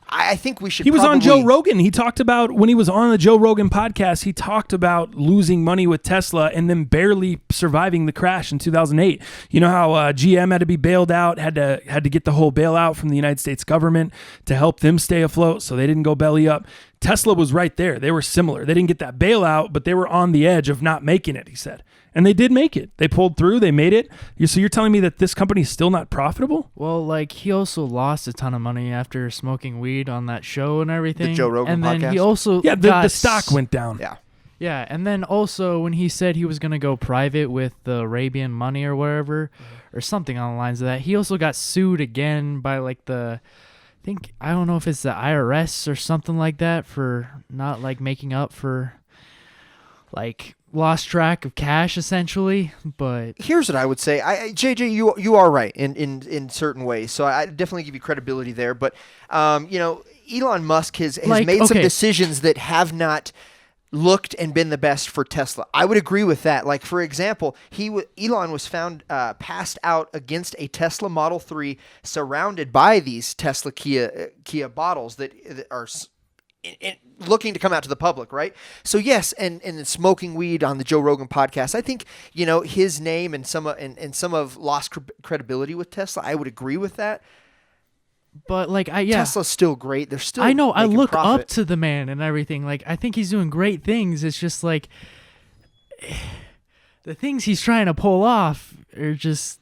I think we should. He was on probably- Joe Rogan. He talked about, when he was on the Joe Rogan podcast, he talked about losing money with Tesla and then barely surviving the crash in 2008. You know how GM had to be bailed out, had to get the whole bailout from the United States government to help them stay afloat so they didn't go belly up. Tesla was right there. They were similar. They didn't get that bailout, but they were on the edge of not making it, he said. And they did make it. They pulled through. They made it. So you're telling me that this company is still not profitable? Well, like, he also lost a ton of money after smoking weed on that show and everything. Joe Rogan and then podcast? he also Yeah, the got stock went down. Yeah. Yeah, and then also when he said he was going to go private with the Arabian money or whatever, or something on the lines of that, he also got sued again by like I don't know if it's the IRS or something like that for not like making up for like lost track of cash essentially. But here's what I would say. JJ, you are right in certain ways. So I definitely give you credibility there. But Elon Musk has made some decisions that have not looked and been the best for Tesla. I would agree with that. Like, for example, Elon was found passed out against a Tesla Model 3 surrounded by these Tesla Kia bottles that are looking to come out to the public, right? So yes, and smoking weed on the Joe Rogan podcast, I think his name and some of lost credibility with Tesla. I would agree with that. But Tesla's still great. They're still I know. I look profit. up to the man and everything. Like, I think he's doing great things. It's just like the things he's trying to pull off are just.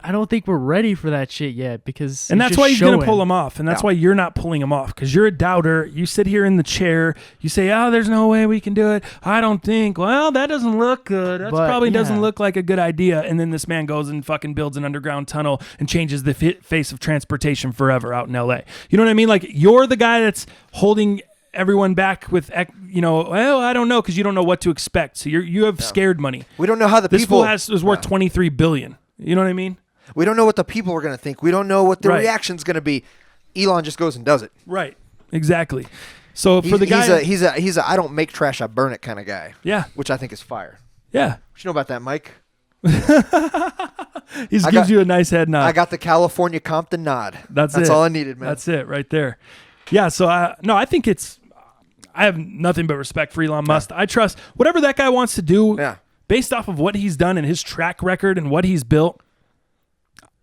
I don't think we're ready for that shit yet because. And that's why he's going to pull them off. And that's why you're not pulling them off because you're a doubter. You sit here in the chair. You say, oh, there's no way we can do it. I don't think. Well, that doesn't look good. That probably doesn't look like a good idea. And then this man goes and fucking builds an underground tunnel and changes the face of transportation forever out in L.A. You know what I mean? Like, you're the guy that's holding everyone back with, well, I don't know because you don't know what to expect. So you have scared money. We don't know how this fool is worth $23 billion. You know what I mean? We don't know what the people are going to think. We don't know what the reaction's going to be. Elon just goes and does it. Right. Exactly. So for the guy, he's a I don't make trash, I burn it kind of guy. Yeah. Which I think is fire. Yeah. What you know about that, Mike? He gives you a nice head nod. I got the California Compton nod. That's all I needed, man. That's it right there. Yeah. So I think I have nothing but respect for Elon Musk. I trust whatever that guy wants to do. Yeah. Based off of what he's done and his track record and what he's built.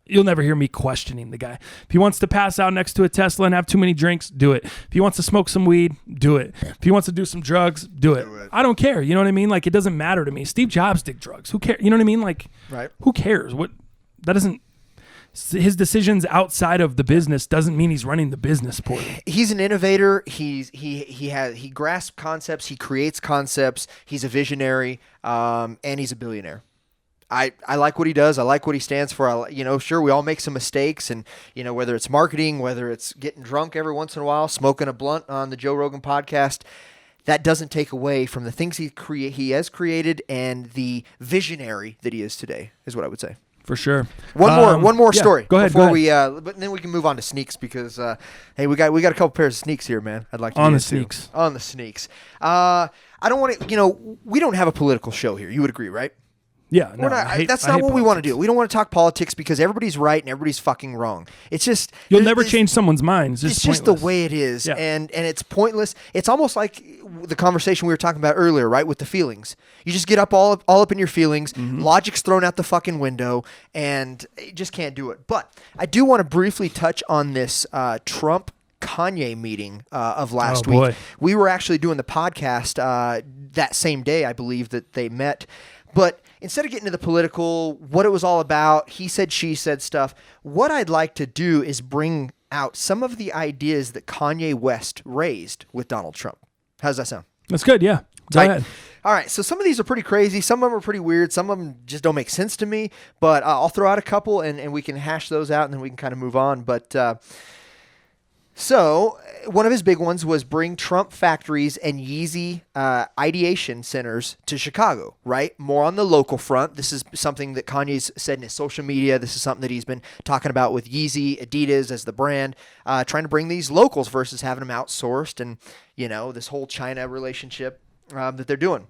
You'll never hear me questioning the guy. If he wants to pass out next to a Tesla and have too many drinks, do it. If he wants to smoke some weed, do it. If he wants to do some drugs, do it. I don't care. You know what I mean? Like, it doesn't matter to me. Steve Jobs did drugs. Who cares? You know what I mean? Like, who cares? His decisions outside of the business doesn't mean he's running the business poorly. He's an innovator. He grasps concepts. He creates concepts. He's a visionary, and he's a billionaire. I like what he does. I like what he stands for. Sure, we all make some mistakes, and whether it's marketing, whether it's getting drunk every once in a while, smoking a blunt on the Joe Rogan podcast, that doesn't take away from the things he has created and the visionary that he is today. Is what I would say. For sure. One more story. Go ahead. But then we can move on to sneaks because hey, we got a couple pairs of sneaks here, man. I'd like to on the sneaks. On the sneaks. I don't want to. We don't have a political show here. You would agree, right? Yeah, that's not what we want to do. We don't want to talk politics because everybody's right and everybody's fucking wrong. It's just you'll never change someone's mind. It's just the way it is, and it's pointless. It's almost like the conversation we were talking about earlier, right? With the feelings, you just get all up in your feelings. Mm-hmm. Logic's thrown out the fucking window, and you just can't do it. But I do want to briefly touch on this Trump Kanye meeting of last week. We were actually doing the podcast that same day, I believe, that they met, but. Instead of getting into the political, what it was all about, he said, she said stuff, what I'd like to do is bring out some of the ideas that Kanye West raised with Donald Trump. How does that sound? That's good, yeah. Go ahead. All right, so some of these are pretty crazy. Some of them are pretty weird. Some of them just don't make sense to me. But I'll throw out a couple, and we can hash those out, and then we can kind of move on. But so one of his big ones was bring Trump factories and Yeezy ideation centers to Chicago, right? More on the local front. This is something that Kanye's said in his social media. This is something that he's been talking about with Yeezy, Adidas as the brand, trying to bring these locals versus having them outsourced and, this whole China relationship that they're doing.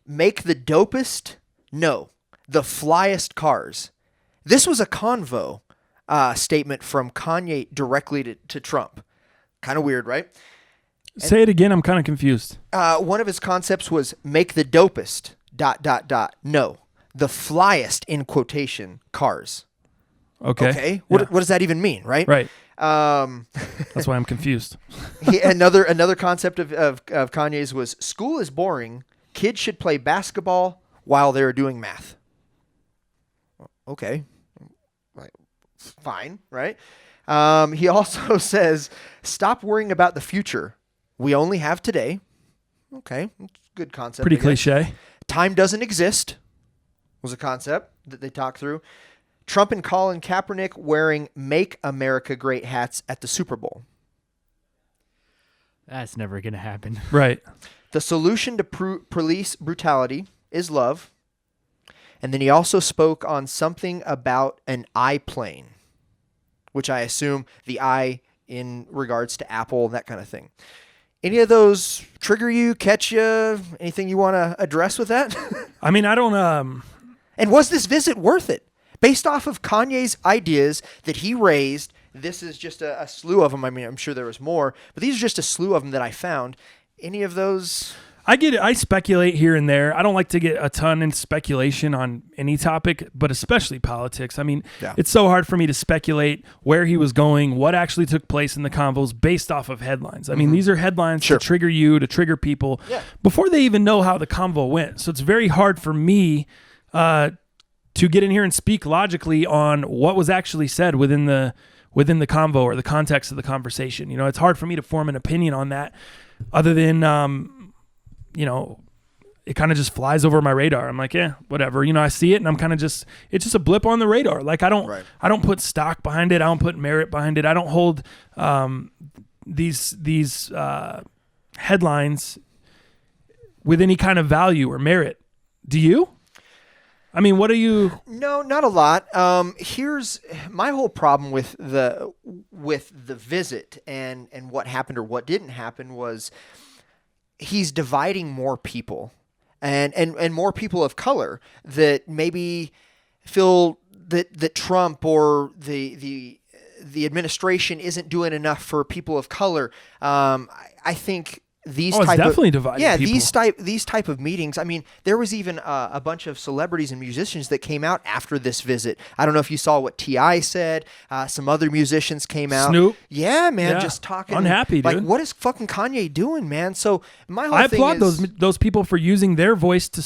Make the dopest, no, the flyest cars. This was a convo. Statement from Kanye directly to Trump. Kind of weird, right? Say it again. I'm kind of confused. One of his concepts was make the dopest, ... No, the flyest, in quotation, cars. Okay. What does that even mean, right? Right. That's why I'm confused. Another concept of Kanye's was school is boring. Kids should play basketball while they're doing math. Okay. Fine, right? He also says, stop worrying about the future. We only have today. Okay, good concept. Pretty cliche. Time doesn't exist was a concept that they talked through. Trump and Colin Kaepernick wearing Make America Great hats at the Super Bowl. That's never going to happen. Right. The solution to police brutality is love. And then he also spoke on something about an I-plane, which I assume the I in regards to Apple, that kind of thing. Any of those trigger you, catch you? Anything you want to address with that? I mean, I don't... And was this visit worth it? Based off of Kanye's ideas that he raised, this is just a slew of them. I mean, I'm sure there was more, but these are just a slew of them that I found. Any of those? I get it. I speculate here and there. I don't like to get a ton in speculation on any topic, but especially politics. I mean, It's so hard for me to speculate where he was going, what actually took place in the convos based off of headlines. I mean, these are headlines to trigger you, to trigger people before they even know how the convo went. So it's very hard for me to get in here and speak logically on what was actually said within the convo or the context of the conversation. You know, it's hard for me to form an opinion on that other than, it kind of just flies over my radar. I'm like, yeah, whatever. You know, I see it and I'm kind of it's just a blip on the radar. Like I don't put stock behind it. I don't put merit behind it. I don't hold these headlines with any kind of value or merit. Do you? I mean, what are you? No, not a lot. Here's my whole problem with the visit and what happened or what didn't happen was he's dividing more people and more people of color that maybe feel that Trump or the administration isn't doing enough for people of color. I think these it's type definitely of dividing people. these type of meetings. I mean, there was even a bunch of celebrities and musicians that came out after this visit. I don't know if you saw what T.I. said. Some other musicians came out. Snoop. Yeah, man, just talking. Unhappy, dude. Like, what is fucking Kanye doing, man? So my whole I thing applaud is, those people for using their voice to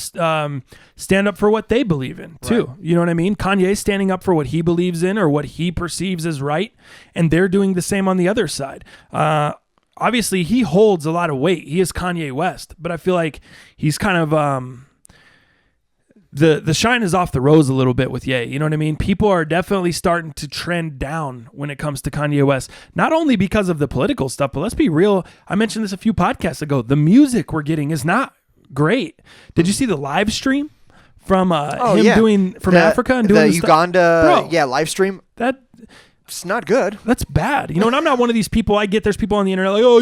stand up for what they believe in too. Right. You know what I mean? Kanye's standing up for what he believes in or what he perceives as right, and they're doing the same on the other side. Obviously, he holds a lot of weight. He is Kanye West, but I feel like he's kind of the shine is off the rose a little bit with Ye. You know what I mean? People are definitely starting to trend down when it comes to Kanye West, not only because of the political stuff, but let's be real. I mentioned this a few podcasts ago. The music we're getting is not great. Did you see the live stream from doing from Africa and doing the Uganda live stream? It's not good. That's bad. You know, and I'm not one of these people. I get there's people on the internet like, oh,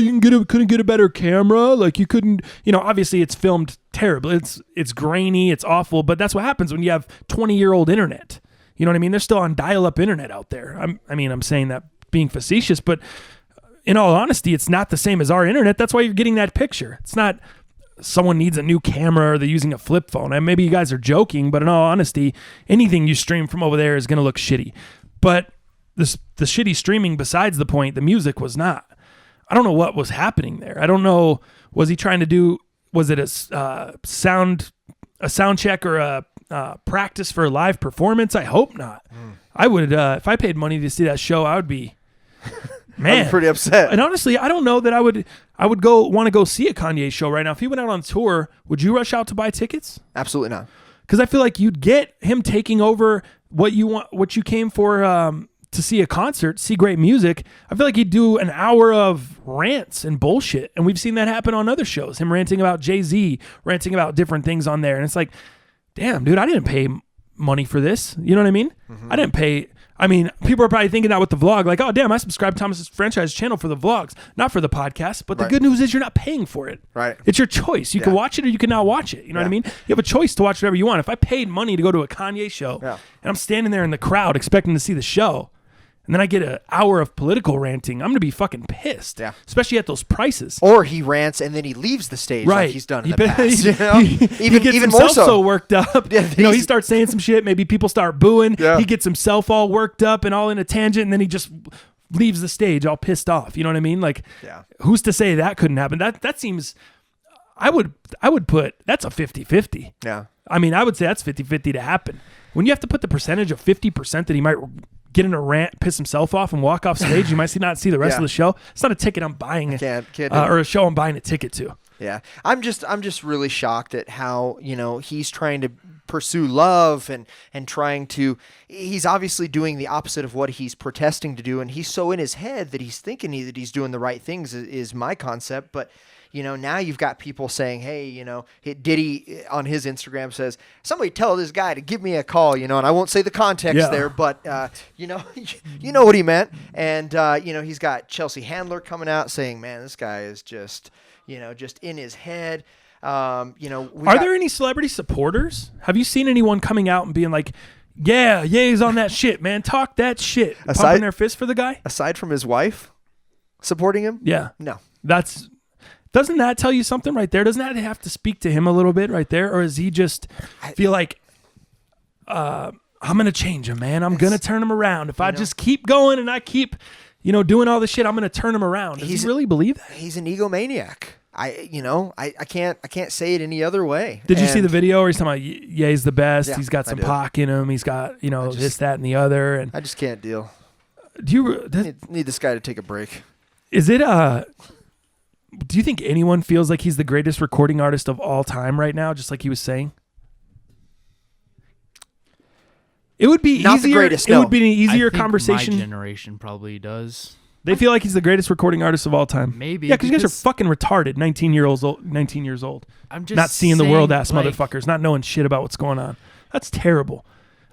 couldn't get a better camera. Like you couldn't, obviously it's filmed terribly. It's grainy. It's awful. But that's what happens when you have 20-year-old internet. You know what I mean? They're still on dial-up internet out there. I'm saying that being facetious, but in all honesty, it's not the same as our internet. That's why you're getting that picture. It's not someone needs a new camera or they're using a flip phone. And maybe you guys are joking, but in all honesty, anything you stream from over there is going to look shitty. But the shitty streaming besides the point, the music was not. I don't know what was happening there. I don't know. Was he trying to do, was it a sound check or a practice for a live performance? I hope not. I would, if I paid money to see that show, I would be, man. I'm pretty upset. And honestly, I don't know that I would want to go see a Kanye show right now. If he went out on tour, would you rush out to buy tickets? Absolutely not. Because I feel like you'd get him taking over what you came for, to see a concert, see great music. I feel like he'd do an hour of rants and bullshit. And we've seen that happen on other shows. Him ranting about Jay-Z, ranting about different things on there. And it's like, damn, dude, I didn't pay money for this. You know what I mean? Mm-hmm. I didn't pay. I mean, people are probably thinking that with the vlog, like, oh, damn, I subscribed to Thomas's franchise channel for the vlogs, not for the podcast. But the good news is you're not paying for it. Right. It's your choice. You can watch it or you can not watch it. You know what I mean? You have a choice to watch whatever you want. If I paid money to go to a Kanye show and I'm standing there in the crowd expecting to see the show, and then I get an hour of political ranting, I'm going to be fucking pissed. Yeah. Especially at those prices. Or he rants and then he leaves the stage like he's done in the past. He gets even himself more so worked up. He starts saying some shit. Maybe people start booing. Yeah. He gets himself all worked up and all in a tangent, and then he just leaves the stage all pissed off. You know what I mean? Like, who's to say that couldn't happen? That seems... I would put... That's a 50-50. Yeah. I mean, I would say that's 50-50 to happen. When you have to put the percentage of 50% that he might... get in a rant, piss himself off, and walk off stage, you might not see the rest of the show. It's not a ticket I'm buying, or a show I'm buying a ticket to. Yeah, I'm just really shocked at how he's trying to pursue love and trying to. He's obviously doing the opposite of what he's protesting to do, and he's so in his head that he's thinking that he's doing the right things. Is my concept, but. Now you've got people saying, hey, Diddy on his Instagram says, somebody tell this guy to give me a call, and I won't say the context there, but, you know what he meant. And, he's got Chelsea Handler coming out saying, man, this guy is just in his head. Are there any celebrity supporters? Have you seen anyone coming out and being like, yeah, he's on that shit, man. Talk that shit. Pumping their fist for the guy? Aside from his wife supporting him? Yeah. No. Doesn't that tell you something right there? Doesn't that have to speak to him a little bit right there? Or does he just feel like, I'm going to change him, man. I'm going to turn him around. If I just keep going and I keep, doing all this shit, I'm going to turn him around. Does he really believe that? He's an egomaniac. I can't say it any other way. Did you see the video where he's talking about, he's the best. Yeah, he's got some Pac in him. He's got, this, that, and the other. And I just can't deal. Do you need this guy to take a break? Is it, do you think anyone feels like he's the greatest recording artist of all time right now, just like he was saying? It would be not easier. The greatest, it would be an easier I think conversation. My generation probably does. They feel like he's the greatest recording artist of all time. Maybe. Yeah, because you guys are fucking retarded. 19 years old. I'm just not seeing the world, ass like, motherfuckers. Not knowing shit about what's going on. That's terrible.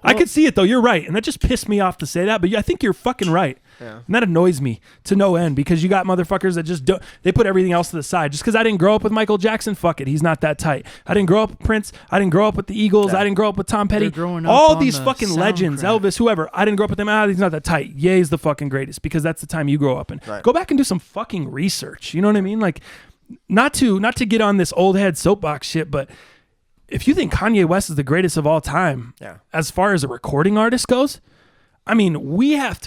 Well, I could see it though. You're right, and that just pissed me off to say that. But I think you're fucking right. Yeah. And that annoys me to no end because you got motherfuckers that just don't. They put everything else to the side. Just because I didn't grow up with Michael Jackson, fuck it, he's not that tight. I didn't grow up with Prince. I didn't grow up with the Eagles. I didn't grow up with Tom Petty. All these fucking legends, Elvis, whoever. I didn't grow up with them. He's not that tight. He's the fucking greatest because that's the time you grow up in. Right. Go back and do some fucking research. You know what I mean? Like, not to get on this old head soapbox shit, but. If you think Kanye West is the greatest of all time, as far as a recording artist goes, I mean, we don't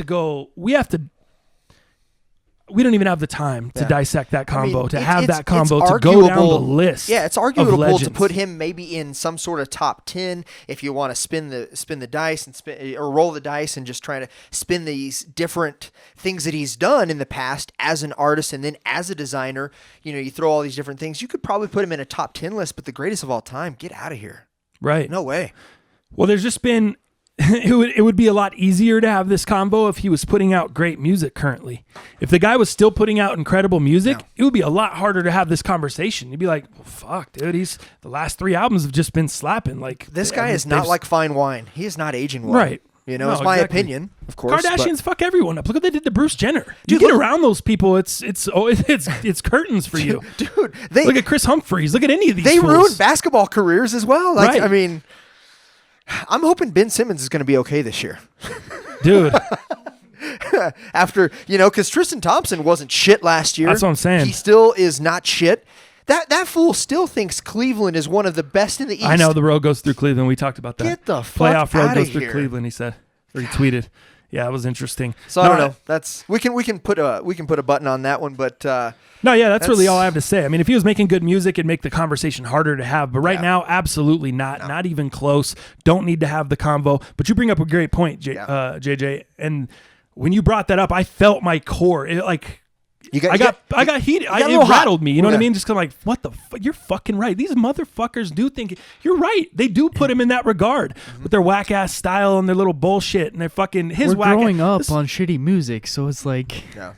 even have the time to dissect that combo, to have that combo, to go down the list. Yeah, it's arguable to put him maybe in some sort of top 10 if you want to spin the dice and or roll the dice and just try to spin these different things that he's done in the past as an artist and then as a designer. You throw all these different things. You could probably put him in a top 10 list, but the greatest of all time, get out of here. Right. No way. Well, there's just been... It would be a lot easier to have this combo if he was putting out great music currently. If the guy was still putting out incredible music, it would be a lot harder to have this conversation. You'd be like, well, fuck, dude, the last 3 albums have just been slapping. Like this guy is not like fine wine. He is not aging well. Right. It's my opinion, of course. Kardashians fuck everyone up. Look what they did to Bruce Jenner. You get around those people, it's curtains for you. Dude, look at Chris Humphries. Look at any of these They fools. ruined basketball careers as well. Right. I mean... I'm hoping Ben Simmons is going to be okay this year. Dude. After, because Tristan Thompson wasn't shit last year. That's what I'm saying. He still is not shit. That fool still thinks Cleveland is one of the best in the East. I know the road goes through Cleveland. We talked about that. Get the fuck Playoff road goes through here. Cleveland, he said. Or he tweeted. Yeah, it was interesting. So I don't know. That's we can put a button on that one, but that's really all I have to say. I mean, if he was making good music, it'd make the conversation harder to have. But right now, absolutely not. No. Not even close. Don't need to have the convo. But you bring up a great point, JJ. And when you brought that up, I felt my core. I got heated. It rattled me. You know what I mean? Just kind of like, what the fuck? You're fucking right. These motherfuckers do think you're right. They do put him in that regard with their whack ass style and their little bullshit and their fucking We're growing up on shitty music, so it's like. Yeah.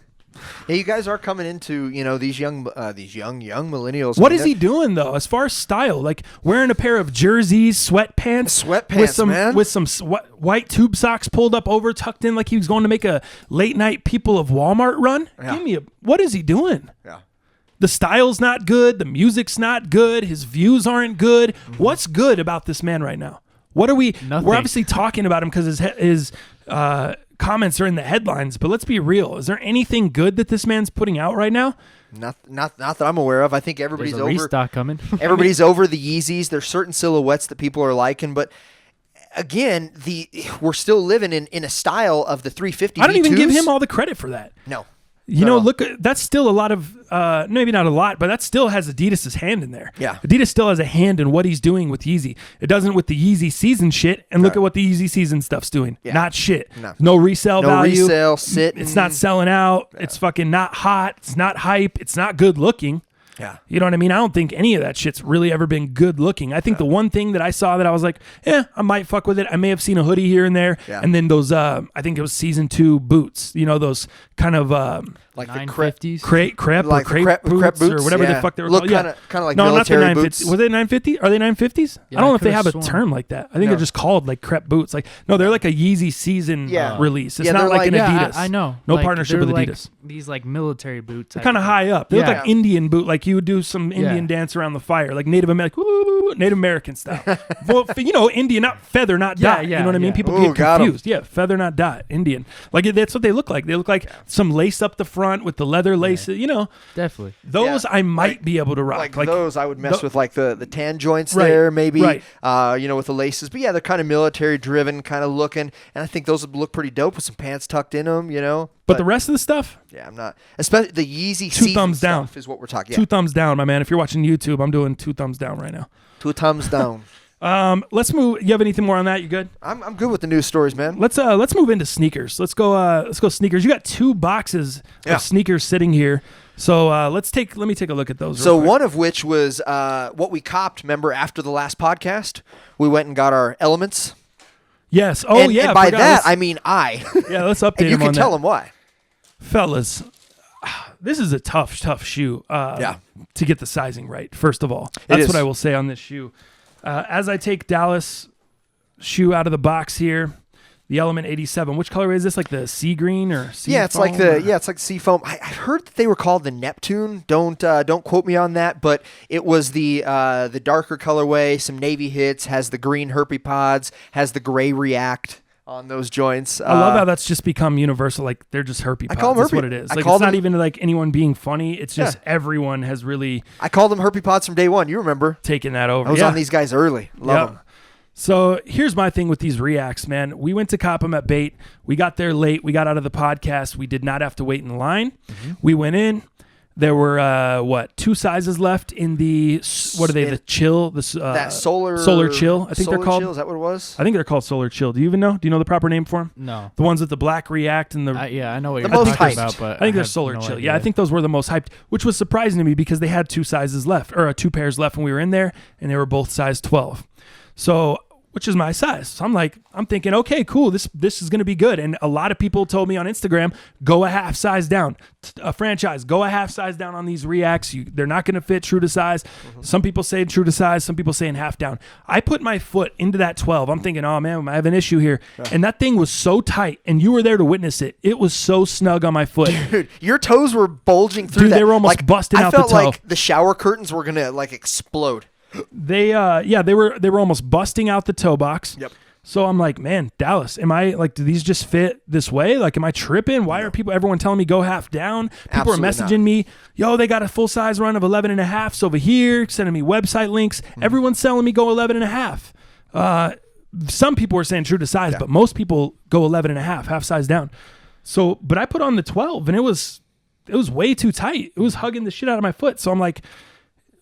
Yeah, you guys are coming into these young millennials. What is he doing though, as far as style? Like wearing a pair of jerseys, sweatpants with some white tube socks pulled up over, tucked in, like he was going to make a late night People of Walmart run. Yeah. What is he doing? Yeah. The style's not good. The music's not good. His views aren't good. Mm-hmm. What's good about this man right now? What are we? Nothing. We're obviously talking about him because his comments are in the headlines, but let's be real. Is there anything good that this man's putting out right now? Not that I'm aware of. I think everybody's There's a restock coming. Everybody's over the Yeezys. There's certain silhouettes that people are liking, but again, we're still living in a style of the 350 I don't V2s. even give him all the credit for that. No. Look, that's still a lot of, maybe not a lot, but that still has Adidas' hand in there. Yeah. Adidas still has a hand in what he's doing with Yeezy. It doesn't with the Yeezy season shit, and look at what the Yeezy season stuff's doing. Yeah. Not shit. No resale value. No resale, sitting. It's not selling out. Yeah. It's fucking not hot. It's not hype. It's not good looking. Yeah. You know what I mean? I don't think any of that shit's really ever been good looking. I think the one thing that I saw that I was like, I might fuck with it. I may have seen a hoodie here and there. Yeah. And then those, I think it was season 2 boots, those kind of, like the 950s. crepe Like or the crepe boots or whatever the fuck they were Look called. kind of like No, not the military 950s. boots. Was it 950? Are they 950s? Yeah, I don't know I if they could've have a sworn. term like that. I think No. they're just called like crepe boots. Like, no, they're like a Yeezy season release. It's Yeah, not they're like like- an Adidas. I know. No Like, partnership they're with like Adidas. these like military boots. They're kind of high up. They look Yeah. like Indian boot, like you would do some Indian dance around the fire, like Native American style. Well, Indian, not feather, not dot. You know what I mean? yeah. People Ooh, get got 'em. confused. Yeah, feather, not dot. Indian. Like that's what they look like. They look like some lace up the front with the leather lace. Definitely. Those Yeah. I might be able to rock. Like those, I would mess with like the tan joints Right, there, maybe. right. With the laces. But yeah, they're kind of military driven, kind of looking, and I think those would look pretty dope with some pants tucked in them. But the rest of the stuff, yeah, I'm not. Especially the Yeezy Two season thumbs down. stuff is what we're talking. 2 Yeah. thumbs down, my man. If you're watching YouTube, I'm doing 2 thumbs down right now. 2 thumbs down. Let's move. You have anything more on that? You good? I'm good with the news stories, man. Let's move into sneakers. Let's go sneakers. You got 2 boxes of sneakers sitting here. So let me take a look at those. So real quick. one of which was what we copped. Remember after the last podcast, we went and got our elements. Yes. Oh and, yeah. And by forgot. that Let's- I mean I. yeah. Let's update and you him can on tell that. them why. Fellas, this is a tough shoe. To get the sizing right. First of all, that's what I will say on this shoe. As I take Dallas shoe out of the box here, the Element 87. Which color is this? Like the sea green or sea Yeah, it's foam like it's like sea foam. I heard that they were called the Neptune. Don't quote me on that, but it was the darker colorway, some navy hits, has the green herpy pods, has the gray React on those joints. I love how that's just become universal. Like they're just herpy pods. call 'em That's herpy- what it is. I Like call it's not them- even like anyone being funny. It's just everyone has really I called them herpy pods from day one. You remember? taken that over. I was Yeah. on these guys early. Love them. So here's my thing with these Reacts, man. We went to cop them at Bait. We got there late. We got out of the podcast. We did not have to wait in line. Mm-hmm. We went in. There were 2 sizes left in the what are they? The chill, That solar chill. I think they're Solar called. Chill, is that what it was? I think they're called solar chill. Do you even know? Do you know the proper name for them? No. The ones with the black React and the I know what The you're most talking hyped. about, but I think they're have solar no chill. idea. Yeah, I think those were the most hyped, which was surprising to me because they had 2 sizes left or 2 pairs left when we were in there, and they were both size 12. So, which is my size. So I'm thinking, okay, cool. This is going to be good. And a lot of people told me on Instagram, go a half size down. A franchise, go a half size down on these Reacts. They're not going to fit true to size. Some people say true to size. Some people saying half down. I put my foot into that 12. I'm thinking, oh man, I have an issue here. And that thing was so tight, and you were there to witness it. It was so snug on my foot. Dude, your toes were bulging through Dude, that. they were almost like, busting I out the felt toe. like the shower curtains were gonna like explode. They were almost busting out the toe box. Yep. So I'm like, man, Dallas, am I like, do these just fit this way? Like, am I tripping? Why are everyone telling me go half down? People Absolutely are messaging me, yo, they got a full size run of 11 and a halfs over here, sending me website links. Everyone's selling me go 11 and a half. Some people are saying true to size, but most people go 11 and a half size down. So, but I put on the 12 and it was way too tight. It was hugging the shit out of my foot. So I'm like,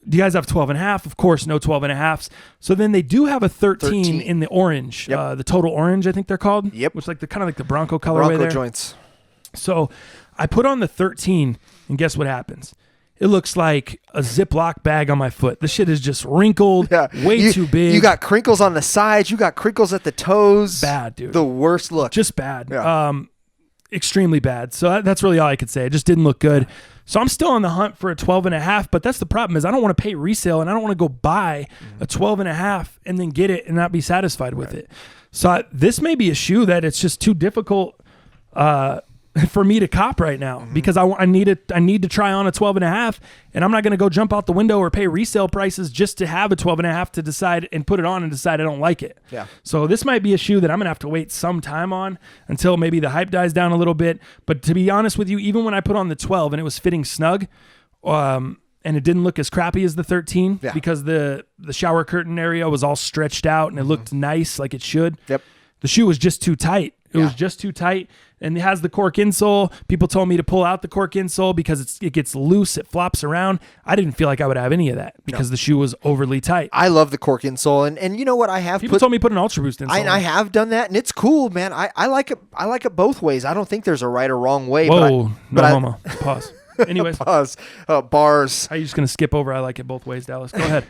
do you guys have 12 and a half? Of course, no 12 and a halves. So then they do have a 13 in the orange, the total orange, I think they're called. Yep. Which like the kind of like the Bronco colorway Bronco there. joints. So I put on the 13 and guess what happens? It looks like a Ziploc bag on my foot. The shit is just wrinkled, way too big. You got crinkles on the sides. You got crinkles at the toes. Bad, dude. The worst look. Just bad. Yeah. Extremely bad. So that's really all I could say. It just didn't look good. So I'm still on the hunt for a 12 and a half, but that's the problem is I don't want to pay resale and I don't want to go buy a 12 and a half and then get it and not be satisfied with it. So this may be a shoe that it's just too difficult for me to cop right now because I need to try on a 12 and a half and I'm not going to go jump out the window or pay resale prices just to have a 12 and a half to decide and put it on and decide I don't like it. Yeah. So this might be a shoe that I'm going to have to wait some time on until maybe the hype dies down a little bit. But to be honest with you, even when I put on the 12 and it was fitting snug, and it didn't look as crappy as the 13 because the shower curtain area was all stretched out and it looked nice like it should. Yep. The shoe was just too tight. It was just too tight. And it has the cork insole. People told me to pull out the cork insole because it gets loose. It flops around. I didn't feel like I would have any of that because the shoe was overly tight. I love the cork insole, and you know what? I have People told me put an Ultra Boost insole. I have done that, and it's cool, man. I like it. I like it both ways. I don't think there's a right or wrong way. Whoa, but no homo. Pause. Anyways, Pause. Bars. how are you just gonna skip over? I like it both ways, Dallas. Go ahead.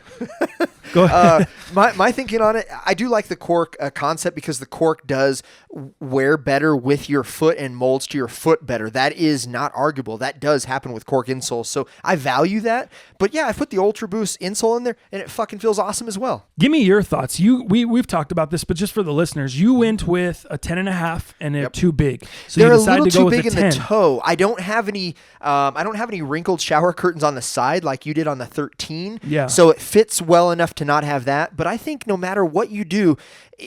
Go ahead. My thinking on it, I do like the cork concept because the cork does wear better with your foot and molds to your foot better. That is not arguable. That does happen with cork insoles. So I value that. But yeah, I put the Ultra Boost insole in there and it fucking feels awesome as well. Give me your thoughts. We've talked about this, but just for the listeners, you went with a 10.5 and they're too big. So They're you a decided little to go too with big a in 10. the toe. I don't have any wrinkled shower curtains on the side like you did on the 13. Yeah. So it fits well enough to not have that. But I think no matter what you do,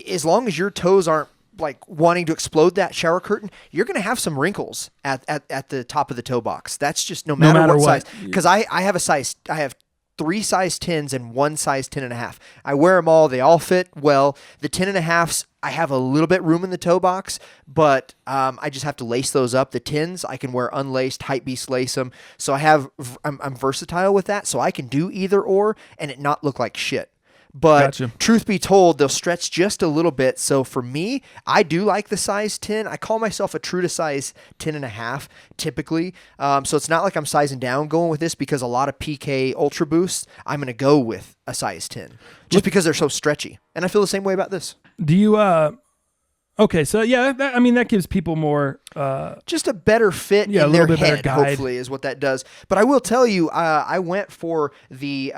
as long as your toes aren't like wanting to explode that shower curtain, you're going to have some wrinkles at the top of the toe box. That's just no matter what size. Because I have 3 size 10s and 1 size 10.5. I wear them all. They all fit well. The 10.5s, I have a little bit room in the toe box, but I just have to lace those up. The 10s, I can wear unlaced, hype beast lace them. So I'm versatile with that. So I can do either or and it not look like shit. But Gotcha. Truth be told, they'll stretch just a little bit. So for me, I do like the size 10. I call myself a true to size 10.5 typically. So it's not like I'm sizing down going with this because a lot of PK Ultra Boosts, I'm going to go with a size 10 just because they're so stretchy. And I feel the same way about this. Do you okay, so yeah, that gives people more just a better fit a in little their bit better head, guide. hopefully, is what that does. But I will tell you, I went for the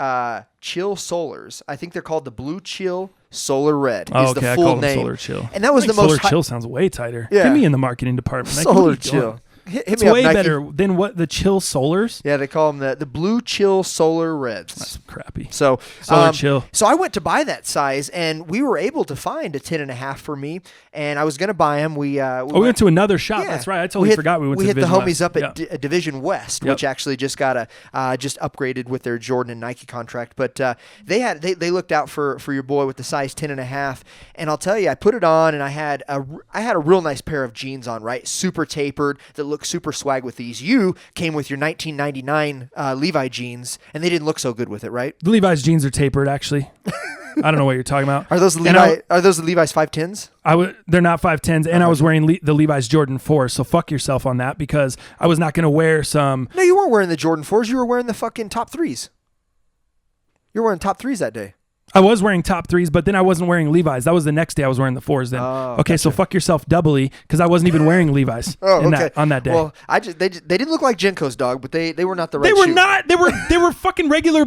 Chill Solars. I think they're called the Blue Chill Solar Red. Oh, is okay, the I full call them name. Solar Chill. And that was the Solar most Chill sounds way tighter. Yeah. Get me in the marketing department. Like, Solar what are you doing? Chill. Hit It's me up, way Nike. better than what the Chill Solars. Yeah, they call them the Blue Chill Solar Reds. That's crappy. So Solar Chill. So I went to buy that size, and we were able to find a 10.5 for me. And I was going to buy them. We went to another shop. Yeah. That's right. I totally forgot we went to hit the Division homies West. up at Yeah. Division West, Yep. which actually just got just upgraded with their Jordan and Nike contract. But they looked out for your boy with the size 10.5. And I'll tell you, I put it on, and I had a real nice pair of jeans on, right? Super tapered that look super swag with these. You came with your 1999 Levi jeans, and they didn't look so good with it, right? The Levi's jeans are tapered, actually. I don't know what you're talking about. Are those the Levi's 510s? They're not 510s, and I was wearing the Levi's Jordan 4s, so fuck yourself on that because I was not going to wear some. No, you weren't wearing the Jordan 4s. You were wearing the fucking top 3s. You were wearing top 3s that day. I was wearing top 3s, but then I wasn't wearing Levi's. That was the next day I was wearing the 4s then. Oh, okay, so gotcha. fuck yourself doubly because I wasn't even wearing Levi's on that day. Well, they didn't look like Jenko's, dog, but they were not the right They were shoe. not. They were fucking regular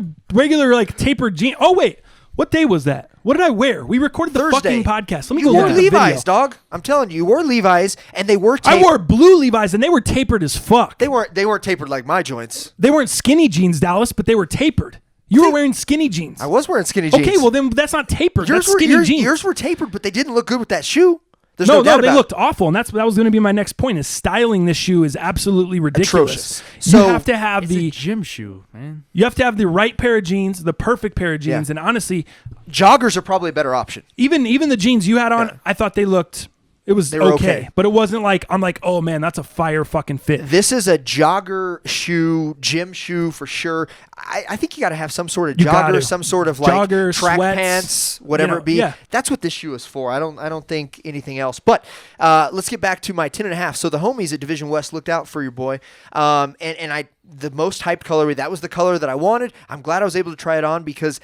like tapered jeans. Oh wait, what day was that? What did I wear? We recorded the Thursday. fucking podcast. Let me You go wore look at the Levi's, video. dog. I'm telling you wore Levi's, and they were I tapered. wore blue Levi's and they were tapered as fuck. They weren't tapered like my joints. They weren't skinny jeans, Dallas, but they were tapered. You were wearing skinny jeans. I was wearing skinny jeans. Okay, well then that's not tapered. That's skinny jeans. Yours were tapered, but they didn't look good with that shoe. There's No, doubt they about looked awful, and that was going to be my next point. Is styling this shoe is absolutely ridiculous. Atrocious. You So- have to have It's a the gym shoe, man. you have to have the right pair of jeans, the perfect pair of jeans, Yeah. and honestly, it. Joggers are probably a better option. even the jeans you had on, Yeah. I thought they looked. It was They were okay, okay. but it wasn't like I'm like, oh man, that's a fire fucking fit. This is a jogger shoe, gym shoe for sure. I think you got to have some sort of You gotta. jogger, some sort of like Jogger, track sweats, pants, whatever you know, it be. yeah. That's what this shoe is for. I don't think anything else. But let's get back to my 10.5. So the homies at Division West looked out for your boy, and the most hyped colorway. That was the color that I wanted. I'm glad I was able to try it on because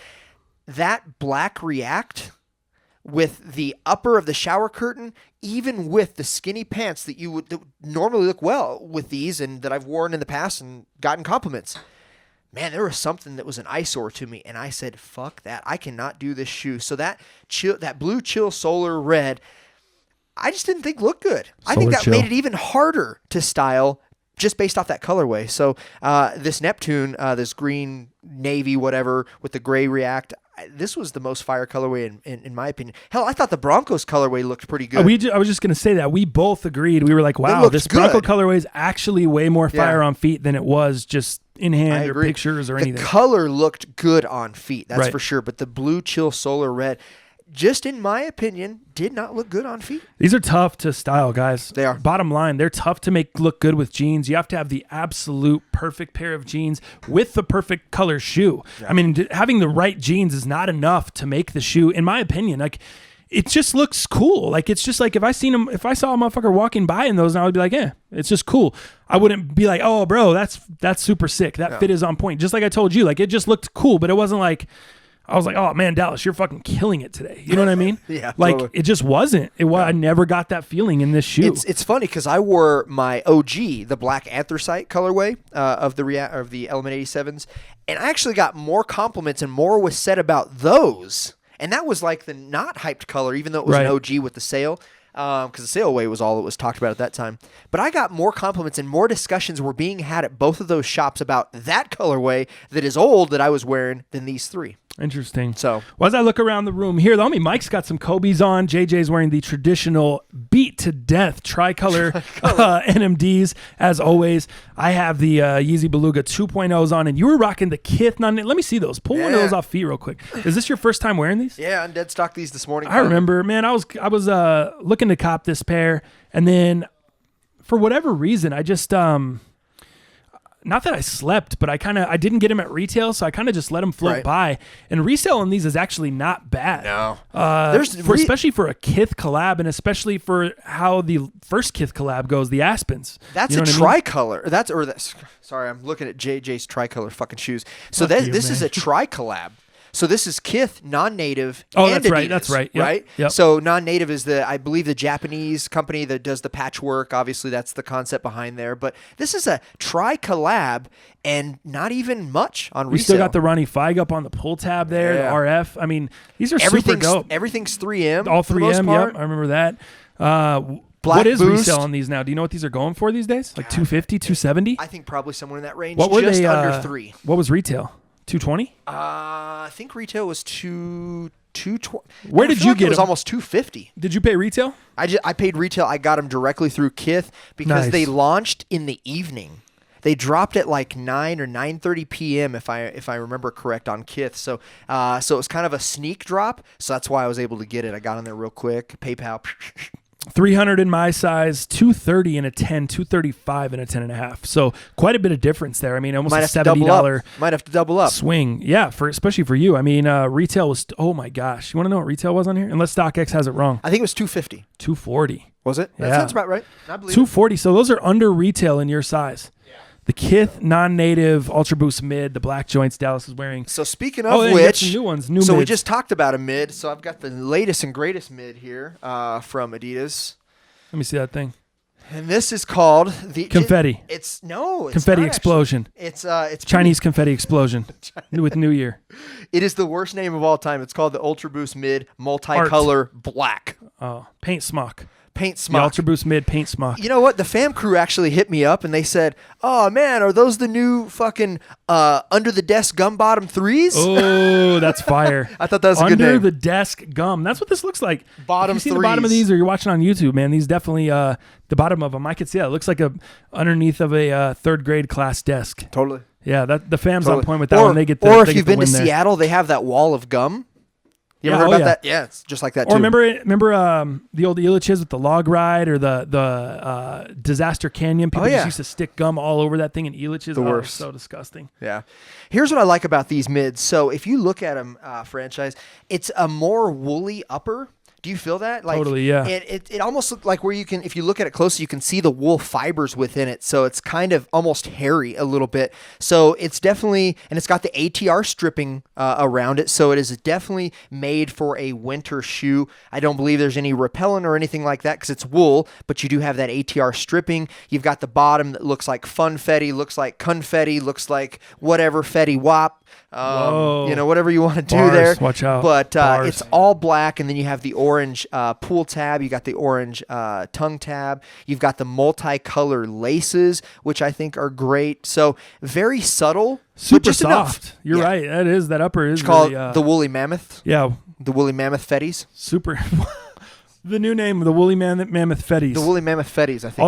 that black React with the upper of the shower curtain, even with the skinny pants that would normally look well with these and that I've worn in the past and gotten compliments. Man, there was something that was an eyesore to me, and I said, fuck that. I cannot do this shoe. So that Blue Chill Solar Red, I just didn't think looked good. I think Solar that Chill. made it even harder to style just based off that colorway. So this Neptune, this green, navy, whatever, with the gray React, this was the most fire colorway in my opinion. Hell, I thought the Broncos colorway looked pretty good. I was just gonna say that we both agreed. We were like, wow, looked this Bronco good. colorway is actually way more fire Yeah. on feet than it was just in I hand or agree. pictures or the anything. color looked good on feet, that's Right. for sure. But the Blue Chill Solar Red, just in my opinion, did not look good on feet. These are tough to style, guys. They are. Bottom line, they're tough to make look good with jeans. You have to have the absolute perfect pair of jeans with the perfect color shoe. I mean, having the right jeans is not enough to make the shoe, in my opinion. Like, it just looks cool. Like, it's just like if I saw a motherfucker walking by in those, I would be like, it's just cool. I wouldn't be like, oh, bro, that's super sick. That fit is on point. Just like I told you, like, it just looked cool, but it wasn't like, I was like, oh man, Dallas, you're fucking killing it today. You know what I mean? Yeah. Like, totally. it just wasn't. I never got that feeling in this shoe. It's funny because I wore my OG, the black anthracite colorway of the Element 87s, and I actually got more compliments and more was said about those. And that was like the not hyped color, even though it was an OG with the sail, because the sailaway was all that was talked about at that time. But I got more compliments and more discussions were being had at both of those shops about that colorway that is old that I was wearing than these three. Interesting. So, as I look around the room here, Mike's got some Kobe's on. JJ's wearing the traditional beat to death tricolor NMDs as always. I have the Yeezy Beluga 2.0s on, and you were rocking the Kith. Let me see those. Pull one of those off feet real quick. Is this your first time wearing these? Yeah, on dead stock these this morning. I remember, man. I was looking to cop this pair, and then for whatever reason, I just not that I slept, but I didn't get them at retail, so I kind of just let them float by. And resale on these is actually not bad. No, especially for a Kith collab, and especially for how the first Kith collab goes, the Aspens. That's a tricolor. Sorry, I'm looking at JJ's tricolor fucking shoes. So this is a tri-collab. So this is Kith, non-native, and Adidas, That's right. Yep. Right? Yep. So non-native is I believe the Japanese company that does the patchwork. Obviously, that's the concept behind there. But this is a tri-collab and not even much on resale. We still got the Ronnie Feig up on the pull tab there, the RF. I mean, these are super dope. Everything's 3M. All 3M, for the most part. Yep. I remember that. Black what is Boost. resale on these now? Do you know what these are going for these days? Like 250, 270? I think probably somewhere in that range. What were just they, under 3. What was retail? 220? I think retail was 220. Where did you get it? Was them? almost 250. Did you pay retail? I paid retail. I got them directly through Kith because they launched in the evening. They dropped at like 9 or 9:30 p.m. if I remember correct on Kith. So it was kind of a sneak drop. So that's why I was able to get it. I got in there real quick. PayPal. 300 in my size, 230 in a 10, 235 in a 10.5. So quite a bit of difference there. I mean, almost a $70 might have to double up swing. Yeah, especially for you. I mean, retail was, oh my gosh. You want to know what retail was on here? Unless StockX has it wrong. I think it was 250. 240. Was it? Yeah. That sounds about right. I believe 240. So those are under retail in your size. The Kith non-native Ultra Boost mid, the black joints Dallas is wearing. So speaking of which, some new ones, so mids. we just talked about a mid. So I've got the latest and greatest mid here from Adidas. Let me see that thing. And this is called the confetti. It's confetti not explosion. Actually. It's Chinese confetti explosion with New Year. It is the worst name of all time. It's called the Ultra Boost Mid Multicolor Black. Oh, paint smock. Paint smock. The Ultra Boost Mid paint smock. You know what? The fam crew actually hit me up and they said, "Oh man, are those the new fucking under the desk gum bottom 3s?" Oh, that's fire! I thought that was a good name. Under the desk gum. That's what this looks like. Bottom if you see 3s. the bottom of these, or you're watching on YouTube, man, these definitely the bottom of them. I could see that. It looks like a underneath of a third grade class desk. Totally. Yeah, the fam's on point with that one. They get the, or they if you've been to Seattle, they have that wall of gum. You ever heard about that? Yeah, it's just like that too. Or remember the old Elitches with the log ride or the Disaster Canyon? People just used to stick gum all over that thing in Elitches. The worst. So disgusting. Yeah. Here's what I like about these mids. So if you look at them, franchise, it's a more woolly upper. Do you feel that? Like, totally, yeah. It almost looks like where you can, if you look at it closely, you can see the wool fibers within it. So it's kind of almost hairy a little bit. So it's definitely, and it's got the ATR stripping around it. So it is definitely made for a winter shoe. I don't believe there's any repellent or anything like that because it's wool, but you do have that ATR stripping. You've got the bottom that looks like funfetti, looks like confetti, looks like whatever fetty wop. Whatever you want to do there. Watch out. But it's all black, and then you have the orange pool tab. You got the orange tongue tab. You've got the multicolor laces, which I think are great. So very subtle, super but just soft. enough. You're right. That upper is it's called really, the woolly mammoth. Yeah, the woolly mammoth fetties. Super. The new name, the Woolly Mammoth Fetties. The Woolly Mammoth Fetties, I think.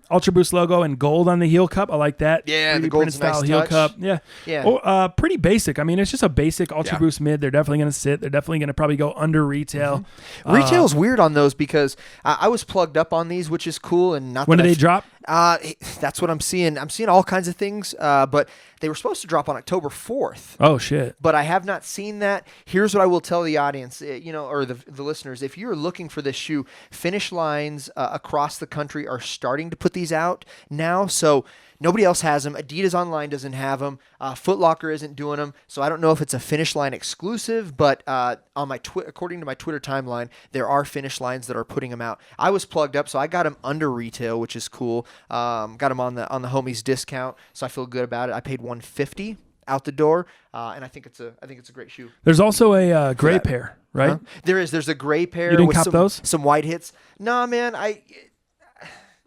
Ultra Boost logo and gold on the heel cup. I like that. Yeah, the gold style nice heel touch. cup. Yeah. Yeah. Pretty basic. I mean, it's just a basic Ultra Boost mid. They're definitely going to sit. They're definitely going to probably go under retail. Mm-hmm. Retail's weird on those because I was plugged up on these, which is cool and not. When did they drop? That's what I'm seeing. I'm seeing all kinds of things, but they were supposed to drop on October 4th. Oh, shit. But I have not seen that. Here's what I will tell the audience, or the listeners. If you're looking for this shoe, Finish Lines across the country are starting to put these out now. So nobody else has them. Adidas Online doesn't have them. Foot Locker isn't doing them. So I don't know if it's a Finish Line exclusive, but on my according to my Twitter timeline, there are Finish Lines that are putting them out. I was plugged up, so I got them under retail, which is cool. Got them on the homies discount, so I feel good about it. I paid $150 out the door, and I think it's a great shoe. There's also a gray pair, right? Huh? There's a gray pair. You didn't with cop those? Some white hits. Nah, man,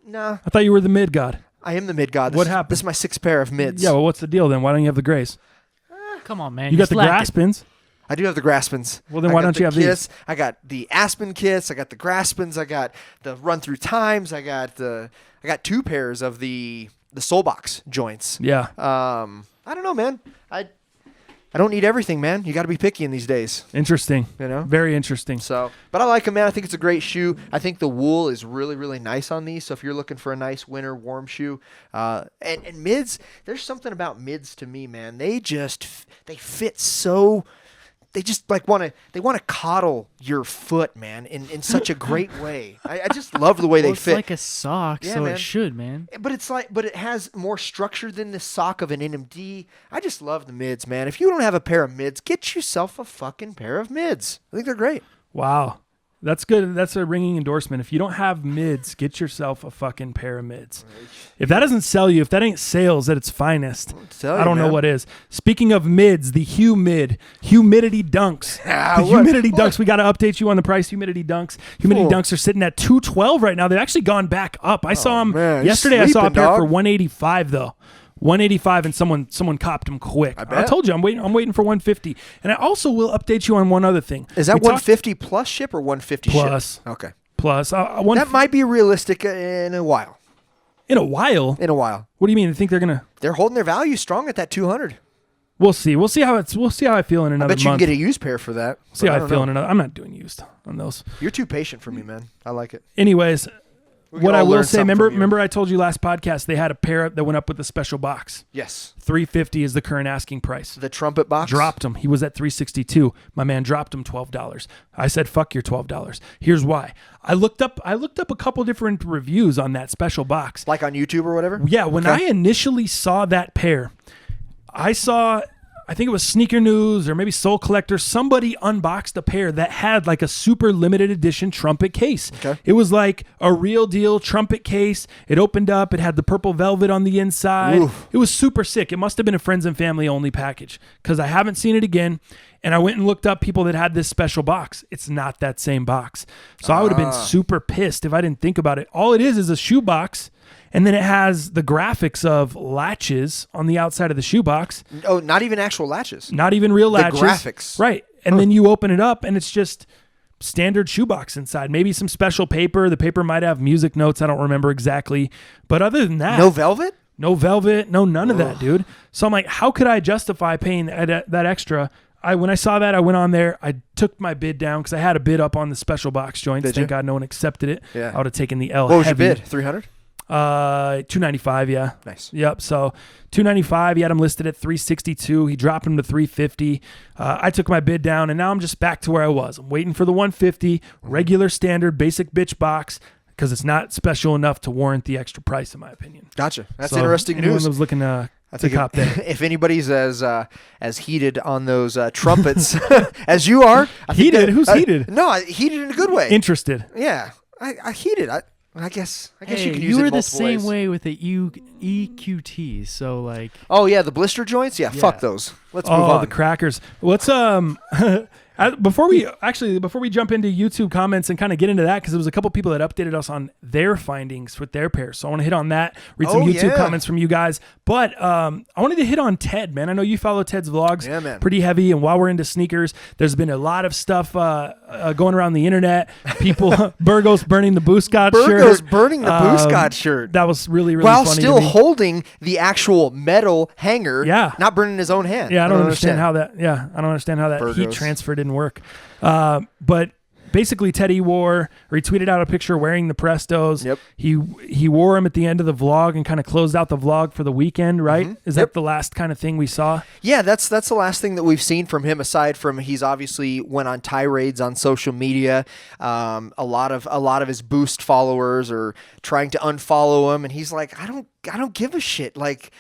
nah. I thought you were the mid god. I am the mid god. What happened? This is my 6th pair of mids. Yeah, well, what's the deal then? Why don't you have the grays? Come on, man. You got the slacking. Graspins. I do have the Graspins. Well, then I why got don't the you have Kiss. these? I got the Aspen kits. I got the Graspins. I got the Run Through Times. I got 2 pairs of the Soul Box joints. Yeah. I don't know, man. I don't need everything, man. You got to be picky in these days. Interesting. Very interesting. So, but I like them, man. I think it's a great shoe. I think the wool is really, really nice on these. So if you're looking for a nice winter warm shoe, and mids, there's something about mids to me, man. They fit so. They just like want to coddle your foot, man, in such a great way. I just love the way they it's fit. like a sock, Yeah, so man. it should, man. But it has more structure than the sock of an NMD. I just love the mids, man. If you don't have a pair of mids, get yourself a fucking pair of mids. I think they're great. Wow. That's good. That's a ringing endorsement. If you don't have mids, get yourself a fucking pair of mids. If that doesn't sell you, if that ain't sales at its finest, I don't know what is. Speaking of mids, the humidity dunks. Humidity dunks. We got to update you on the price. Humidity dunks. Humidity dunks are sitting at $212 right now. They've actually gone back up. I saw them yesterday. I saw a pair for $185 though. $185 and someone copped them quick. I told you I'm waiting for $150. And I also will update you on one other thing. Is that $150 plus ship or $150 plus ship? Okay. Plus. That might be realistic in a while. In a while? In a while. What do you mean? You think they're gonna? They're holding their value strong at that $200. We'll see. We'll see how I feel in another month. I bet you can get a used pair for that. See how I feel in another. I'm not doing used on those. You're too patient for me, man. I like it. Anyways. What I will say, remember I told you last podcast they had a pair that went up with a special box. Yes. $350 is the current asking price. The trumpet box? Dropped him. He was at $362. My man dropped him $12. I said, fuck your $12. Here's why. I looked up a couple different reviews on that special box. Like on YouTube or whatever? Yeah, when I initially saw that pair, I think it was Sneaker News or maybe Soul Collector. Somebody unboxed a pair that had like a super limited edition trumpet case. Okay. It was like a real deal trumpet case. It opened up. It had the purple velvet on the inside. Oof. It was super sick. It must have been a friends and family only package because I haven't seen it again. And I went and looked up people that had this special box. It's not that same box. So I would have been super pissed if I didn't think about it. All it is a shoe box. And then it has the graphics of latches on the outside of the shoebox. Oh, not even actual latches. Not even real latches. The graphics. Right. And then you open it up and it's just standard shoebox inside. Maybe some special paper. The paper might have music notes. I don't remember exactly. But other than that. No velvet? No velvet. No, none of that, dude. So I'm like, how could I justify paying that extra? When I saw that, I went on there. I took my bid down because I had a bid up on the special box joints. Did Thank you? God no one accepted it. Yeah. I would have taken the L. What was heavy. your bid? $300? $295, yeah. Nice. Yep. So $295. He had him listed at $362. He dropped him to $350. I took my bid down, and now I'm just back to where I was. I'm waiting for the $150 regular standard basic bitch box because it's not special enough to warrant the extra price, in my opinion. Gotty. That's So interesting anyone news. that was looking to cop that. If anybody's as heated on those trumpets as you are, Heated? Who's heated? No, heated in a good way. Interested. Yeah, I heated. I guess you Hey, can use you it were in the multiple same ways. way with the EQT, so like. Oh yeah, the blister joints. Yeah, fuck those. Let's move on. The crackers. What's before we jump into YouTube comments and kind of get into that, because there was a couple people that updated us on their findings with their pairs. So I want to hit on that, read some YouTube comments from you guys. But I wanted to hit on Ted, man. I know you follow Ted's vlogs pretty heavy. And while we're into sneakers, there's been a lot of stuff going around the internet. People, Burgo's burning the Boostgod shirt. Burgo's burning the Boostgod shirt. That was really, really While funny still to me. holding the actual metal hanger. Yeah. Not burning his own hand. Yeah, I don't understand how that. Yeah, I don't understand how that heat Burgos. transfer didn't work. But basically Teddy he tweeted out a picture wearing the Prestos. Yep. He wore them at the end of the vlog and kind of closed out the vlog for the weekend, right? Mm-hmm. Is that the last kind of thing we saw? Yeah, that's the last thing that we've seen from him, aside from he's obviously went on tirades on social media. A lot of his Boost followers are trying to unfollow him, and he's like, I don't give a shit. Like,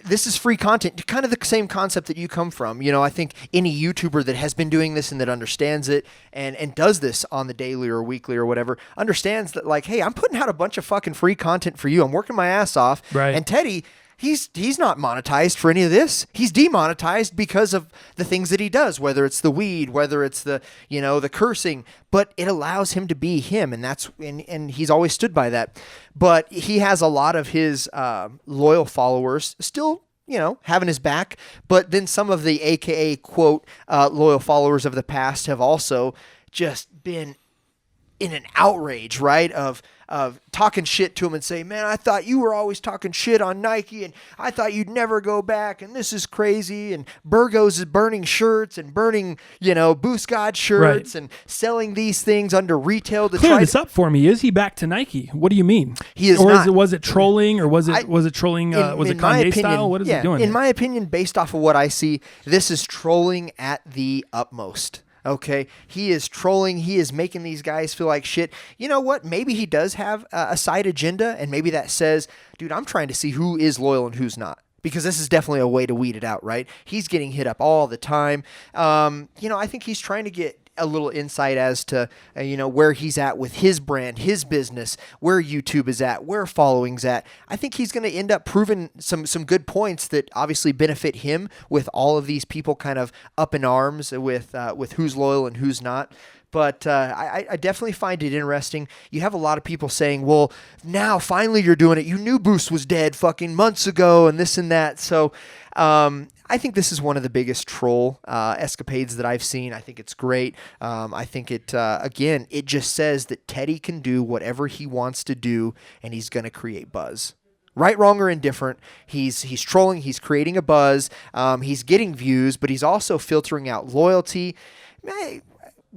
this is free content, kind of the same concept that you come from. I think any YouTuber that has been doing this and that understands it and does this on the daily or weekly or whatever, understands that, like, hey, I'm putting out a bunch of fucking free content for you. I'm working my ass off. Right. And Teddy, he's not monetized for any of this. He's demonetized because of the things that he does, whether it's the weed, whether it's the cursing, but it allows him to be him, and he's always stood by that. But he has a lot of his loyal followers still, having his back, but then some of the AKA quote loyal followers of the past have also just been in an outrage, right, of talking shit to him and saying, man, I thought you were always talking shit on Nike, and I thought you'd never go back, and this is crazy, and Burgos is burning shirts and burning, Boostgod shirts, right, and selling these things under retail to Clear this up for me. Is he back to Nike? What do you mean? He is or not. Was it trolling, or was it trolling? Was it Kanye style? What is he doing? In my opinion, based off of what I see, this is trolling at the utmost. Okay, he is trolling. He is making these guys feel like shit. You know what? Maybe he does have a side agenda, and maybe that says, dude, I'm trying to see who is loyal and who's not. Because this is definitely a way to weed it out, right? He's getting hit up all the time. I think he's trying to get a little insight as to, where he's at with his brand, his business, where YouTube is at, where following's at. I think he's going to end up proving some good points that obviously benefit him with all of these people kind of up in arms with who's loyal and who's not. But I definitely find it interesting. You have a lot of people saying, well, now finally you're doing it. You knew Boost was dead fucking months ago and this and that. So I think this is one of the biggest troll escapades that I've seen. I think it's great. I think it just says that Teddy can do whatever he wants to do, and he's going to create buzz. Right, wrong, or indifferent, he's trolling, he's creating a buzz, he's getting views, but he's also filtering out loyalty.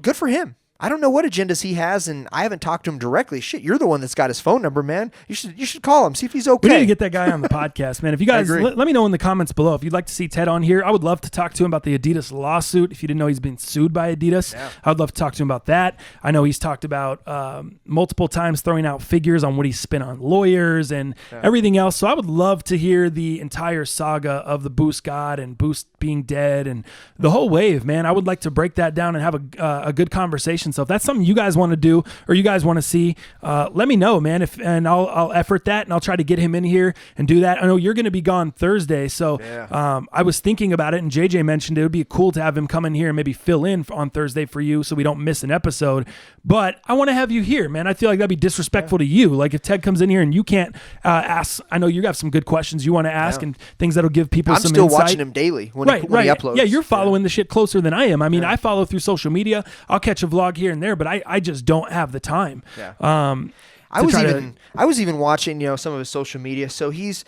Good for him. I don't know what agendas he has, and I haven't talked to him directly. Shit, you're the one that's got his phone number, man. You should call him, see if he's okay. We need to get that guy on the podcast, man. If you guys, let me know in the comments below if you'd like to see Ted on here. I would love to talk to him about the Adidas lawsuit. If you didn't know he's been sued by Adidas, I would love to talk to him about that. I know he's talked about multiple times throwing out figures on what he spent on lawyers and everything else. So I would love to hear the entire saga of the Boostgod and Boost being dead and the whole wave, man. I would like to break that down and have a good conversation. So if that's something you guys want to do or you guys want to see, let me know, man. And I'll effort that, and I'll try to get him in here and do that. I know you're going to be gone Thursday, so I was thinking about it, and JJ mentioned it would be cool to have him come in here and maybe fill in on Thursday for you so we don't miss an episode. But I want to have you here, man. I feel like that'd be disrespectful to you. Like if Ted comes in here and you can't ask, I know you have some good questions you want to ask and things that'll give people some insight. I'm still watching him daily when he uploads. Yeah, you're following the shit closer than I am. I mean, I follow through social media. I'll catch a vlog here and there, but I just don't have the time. I was even watching, some of his social media. So he's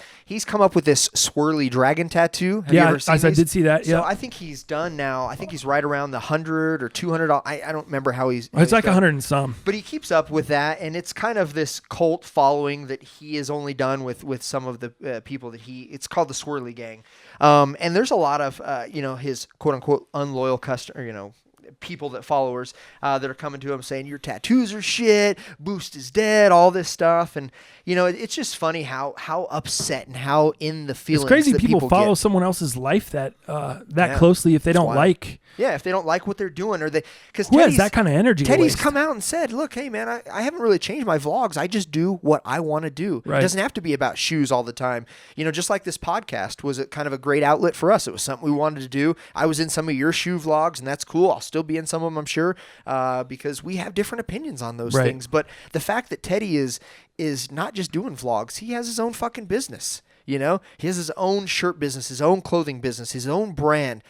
come up with this swirly dragon tattoo. Have you ever seen I did see that. Yeah. So I think he's done now. I think he's right around the $100 or $200. I don't remember how he's. It's like 100 and some. But he keeps up with that, and it's kind of this cult following that he has only done with some of the people that it's called the Swirly Gang. And there's a lot of his quote unquote unloyal customer, people followers that are coming to him saying your tattoos are shit, Boost is dead, all this stuff. And it's just funny how upset and how in the feelings. It's crazy that people follow get. someone else's life that closely if they don't like. Yeah, if they don't like what they're doing, or because who has that kind of energy. Teddy's come out and said, "Look, hey man, I haven't really changed my vlogs. I just do what I want to do. Right. It doesn't have to be about shoes all the time. Just like this podcast was kind of a great outlet for us. It was something we wanted to do. I was in some of your shoe vlogs, and that's cool. I'll still be in some of them, I'm sure, because we have different opinions on those things. But the fact that Teddy is not just doing vlogs, he has his own fucking business. He has his own shirt business, his own clothing business, his own brand.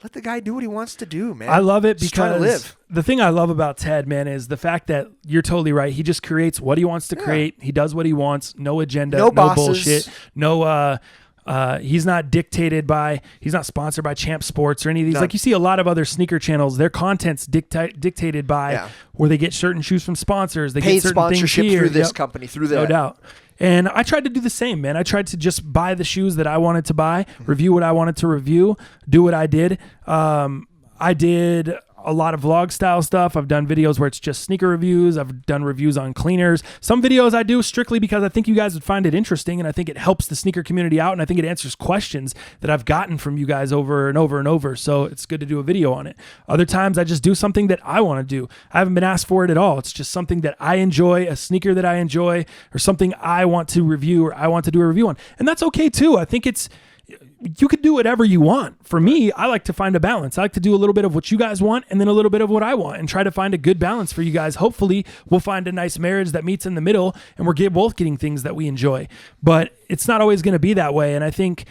Let the guy do what he wants to do, man. I love it Just trying to live. The thing I love about Ted, man, is the fact that you're totally right. He just creates what he wants to create. He does what he wants. No agenda. No bosses. Bullshit. No He's not he's not sponsored by Champ Sports or any of these. None. Like you see a lot of other sneaker channels, their content's dictated by where they get certain shoes from sponsors. They Paid get certain sponsorship things here. through this company, through that. No doubt. And I tried to do the same, man. I tried to just buy the shoes that I wanted to buy, review what I wanted to review, do what I did. I did a lot of vlog style stuff. I've done videos where it's just sneaker reviews. I've done reviews on cleaners. Some videos I do strictly because I think you guys would find it interesting, and I think it helps the sneaker community out, and I think it answers questions that I've gotten from you guys over and over and over. So it's good to do a video on it. Other times I just do something that I want to do. I haven't been asked for it at all. It's just something that I enjoy, a sneaker that I enjoy, or something I want to review or I want to do a review on. And that's okay too. I think you could do whatever you want. For me, I like to find a balance. I like to do a little bit of what you guys want and then a little bit of what I want and try to find a good balance for you guys. Hopefully, we'll find a nice marriage that meets in the middle and we're both getting things that we enjoy. But it's not always going to be that way. And I think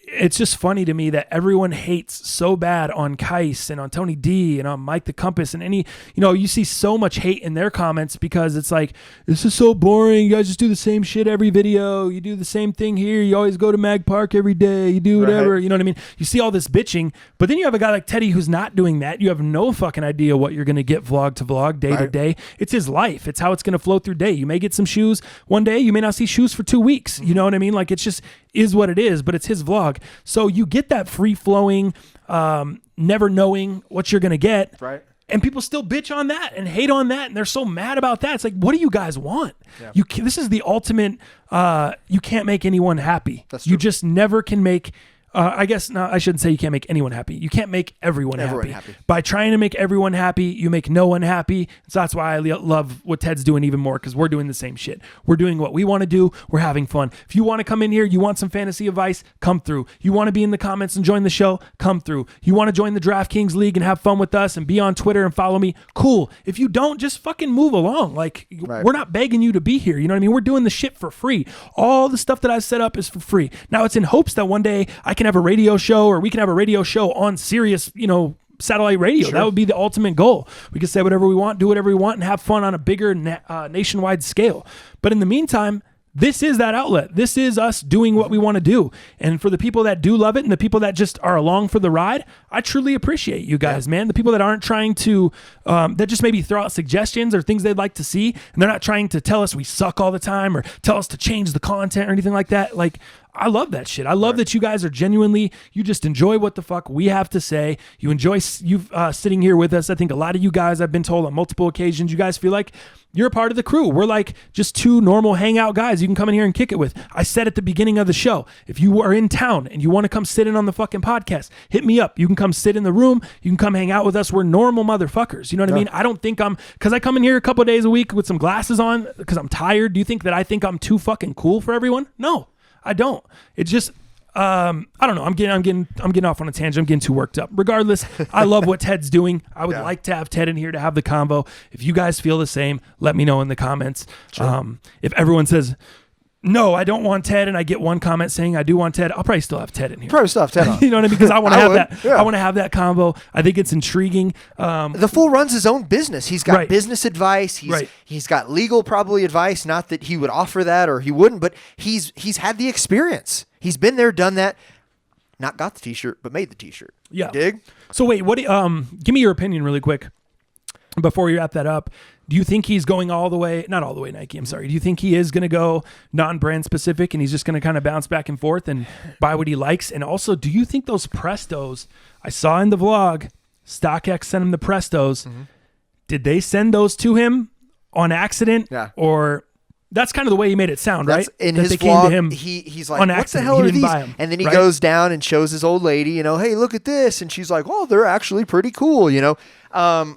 it's just funny to me that everyone hates so bad on Kais and on Tony D and on Mike the Compass and you see so much hate in their comments because it's like, this is so boring. You guys just do the same shit every video. You do the same thing here. You always go to Mag Park every day. You do whatever. Right. You know what I mean? You see all this bitching, but then you have a guy like Teddy who's not doing that. You have no fucking idea what you're going to get vlog to vlog, day to day. It's his life. It's how it's going to flow through day. You may get some shoes one day. You may not see shoes for 2 weeks. You know what I mean? Like it's just is what it is, but it's his vlog. So you get that free-flowing, never knowing what you're going to get. Right. And people still bitch on that and hate on that, and they're so mad about that. It's like, what do you guys want? Yeah. This is the ultimate, you can't make anyone happy. That's true. You just never can make... I guess no, I shouldn't say you can't make anyone happy. You can't make everyone happy. By trying to make everyone happy, you make no one happy. So that's why I love what Ted's doing even more, because we're doing the same shit. We're doing what we want to do. We're having fun. If you want to come in here, you want some fantasy advice, come through. You want to be in the comments and join the show, come through. You want to join the DraftKings League and have fun with us and be on Twitter and follow me, cool. If you don't, just fucking move along. Like, we're not begging you to be here. You know what I mean? We're doing the shit for free. All the stuff that I set up is for free. Now, it's in hopes that one day I can have a radio show, or we can have a radio show on Sirius, satellite radio. Sure. That would be the ultimate goal. We can say whatever we want, do whatever we want, and have fun on a bigger nationwide scale. But in the meantime, this is that outlet. This is us doing what we want to do. And for the people that do love it and the people that just are along for the ride, I truly appreciate you guys, man. The people that aren't trying to, that just maybe throw out suggestions or things they'd like to see, and they're not trying to tell us we suck all the time or tell us to change the content or anything like that. Like, I love that shit. I love that you guys are genuinely, you just enjoy what the fuck we have to say. You enjoy sitting here with us. I think a lot of you guys, I've been told on multiple occasions, you guys feel like you're a part of the crew. We're like just two normal hangout guys you can come in here and kick it with. I said at the beginning of the show, if you are in town and you want to come sit in on the fucking podcast, hit me up. You can come sit in the room. You can come hang out with us. We're normal motherfuckers. You know what I mean? I don't think because I come in here a couple of days a week with some glasses on because I'm tired. Do you think that I think I'm too fucking cool for everyone? No. I don't. It's just, I don't know. I'm getting off on a tangent. I'm getting too worked up. Regardless, I love what Ted's doing. I would like to have Ted in here to have the convo. If you guys feel the same, let me know in the comments. Sure. If everyone says, no, I don't want Ted, and I get one comment saying I do want Ted, I'll probably still have Ted in here. Probably still have Ted on. You know what I mean? Because I want to have that. Yeah. I want to have that convo. I think it's intriguing. The fool runs his own business. He's got business advice. He's got legal probably advice. Not that he would offer that or he wouldn't, but he's had the experience. He's been there, done that. Not got the T-shirt, but made the T-shirt. Yeah. Dig? So wait, what? Give me your opinion really quick before you wrap that up. Do you think he's going all the way, not all the way Nike, I'm sorry. Do you think he is going to go non-brand specific and he's just going to kind of bounce back and forth and buy what he likes? And also, do you think those Prestos, I saw in the vlog, StockX sent him the Prestos. Mm-hmm. Did they send those to him on accident? Yeah. Or that's kind of the way he made it sound, right? In that his they vlog, came to him he's like, what the hell are these? And then he goes down and shows his old lady, hey, look at this. And she's like, oh, they're actually pretty cool,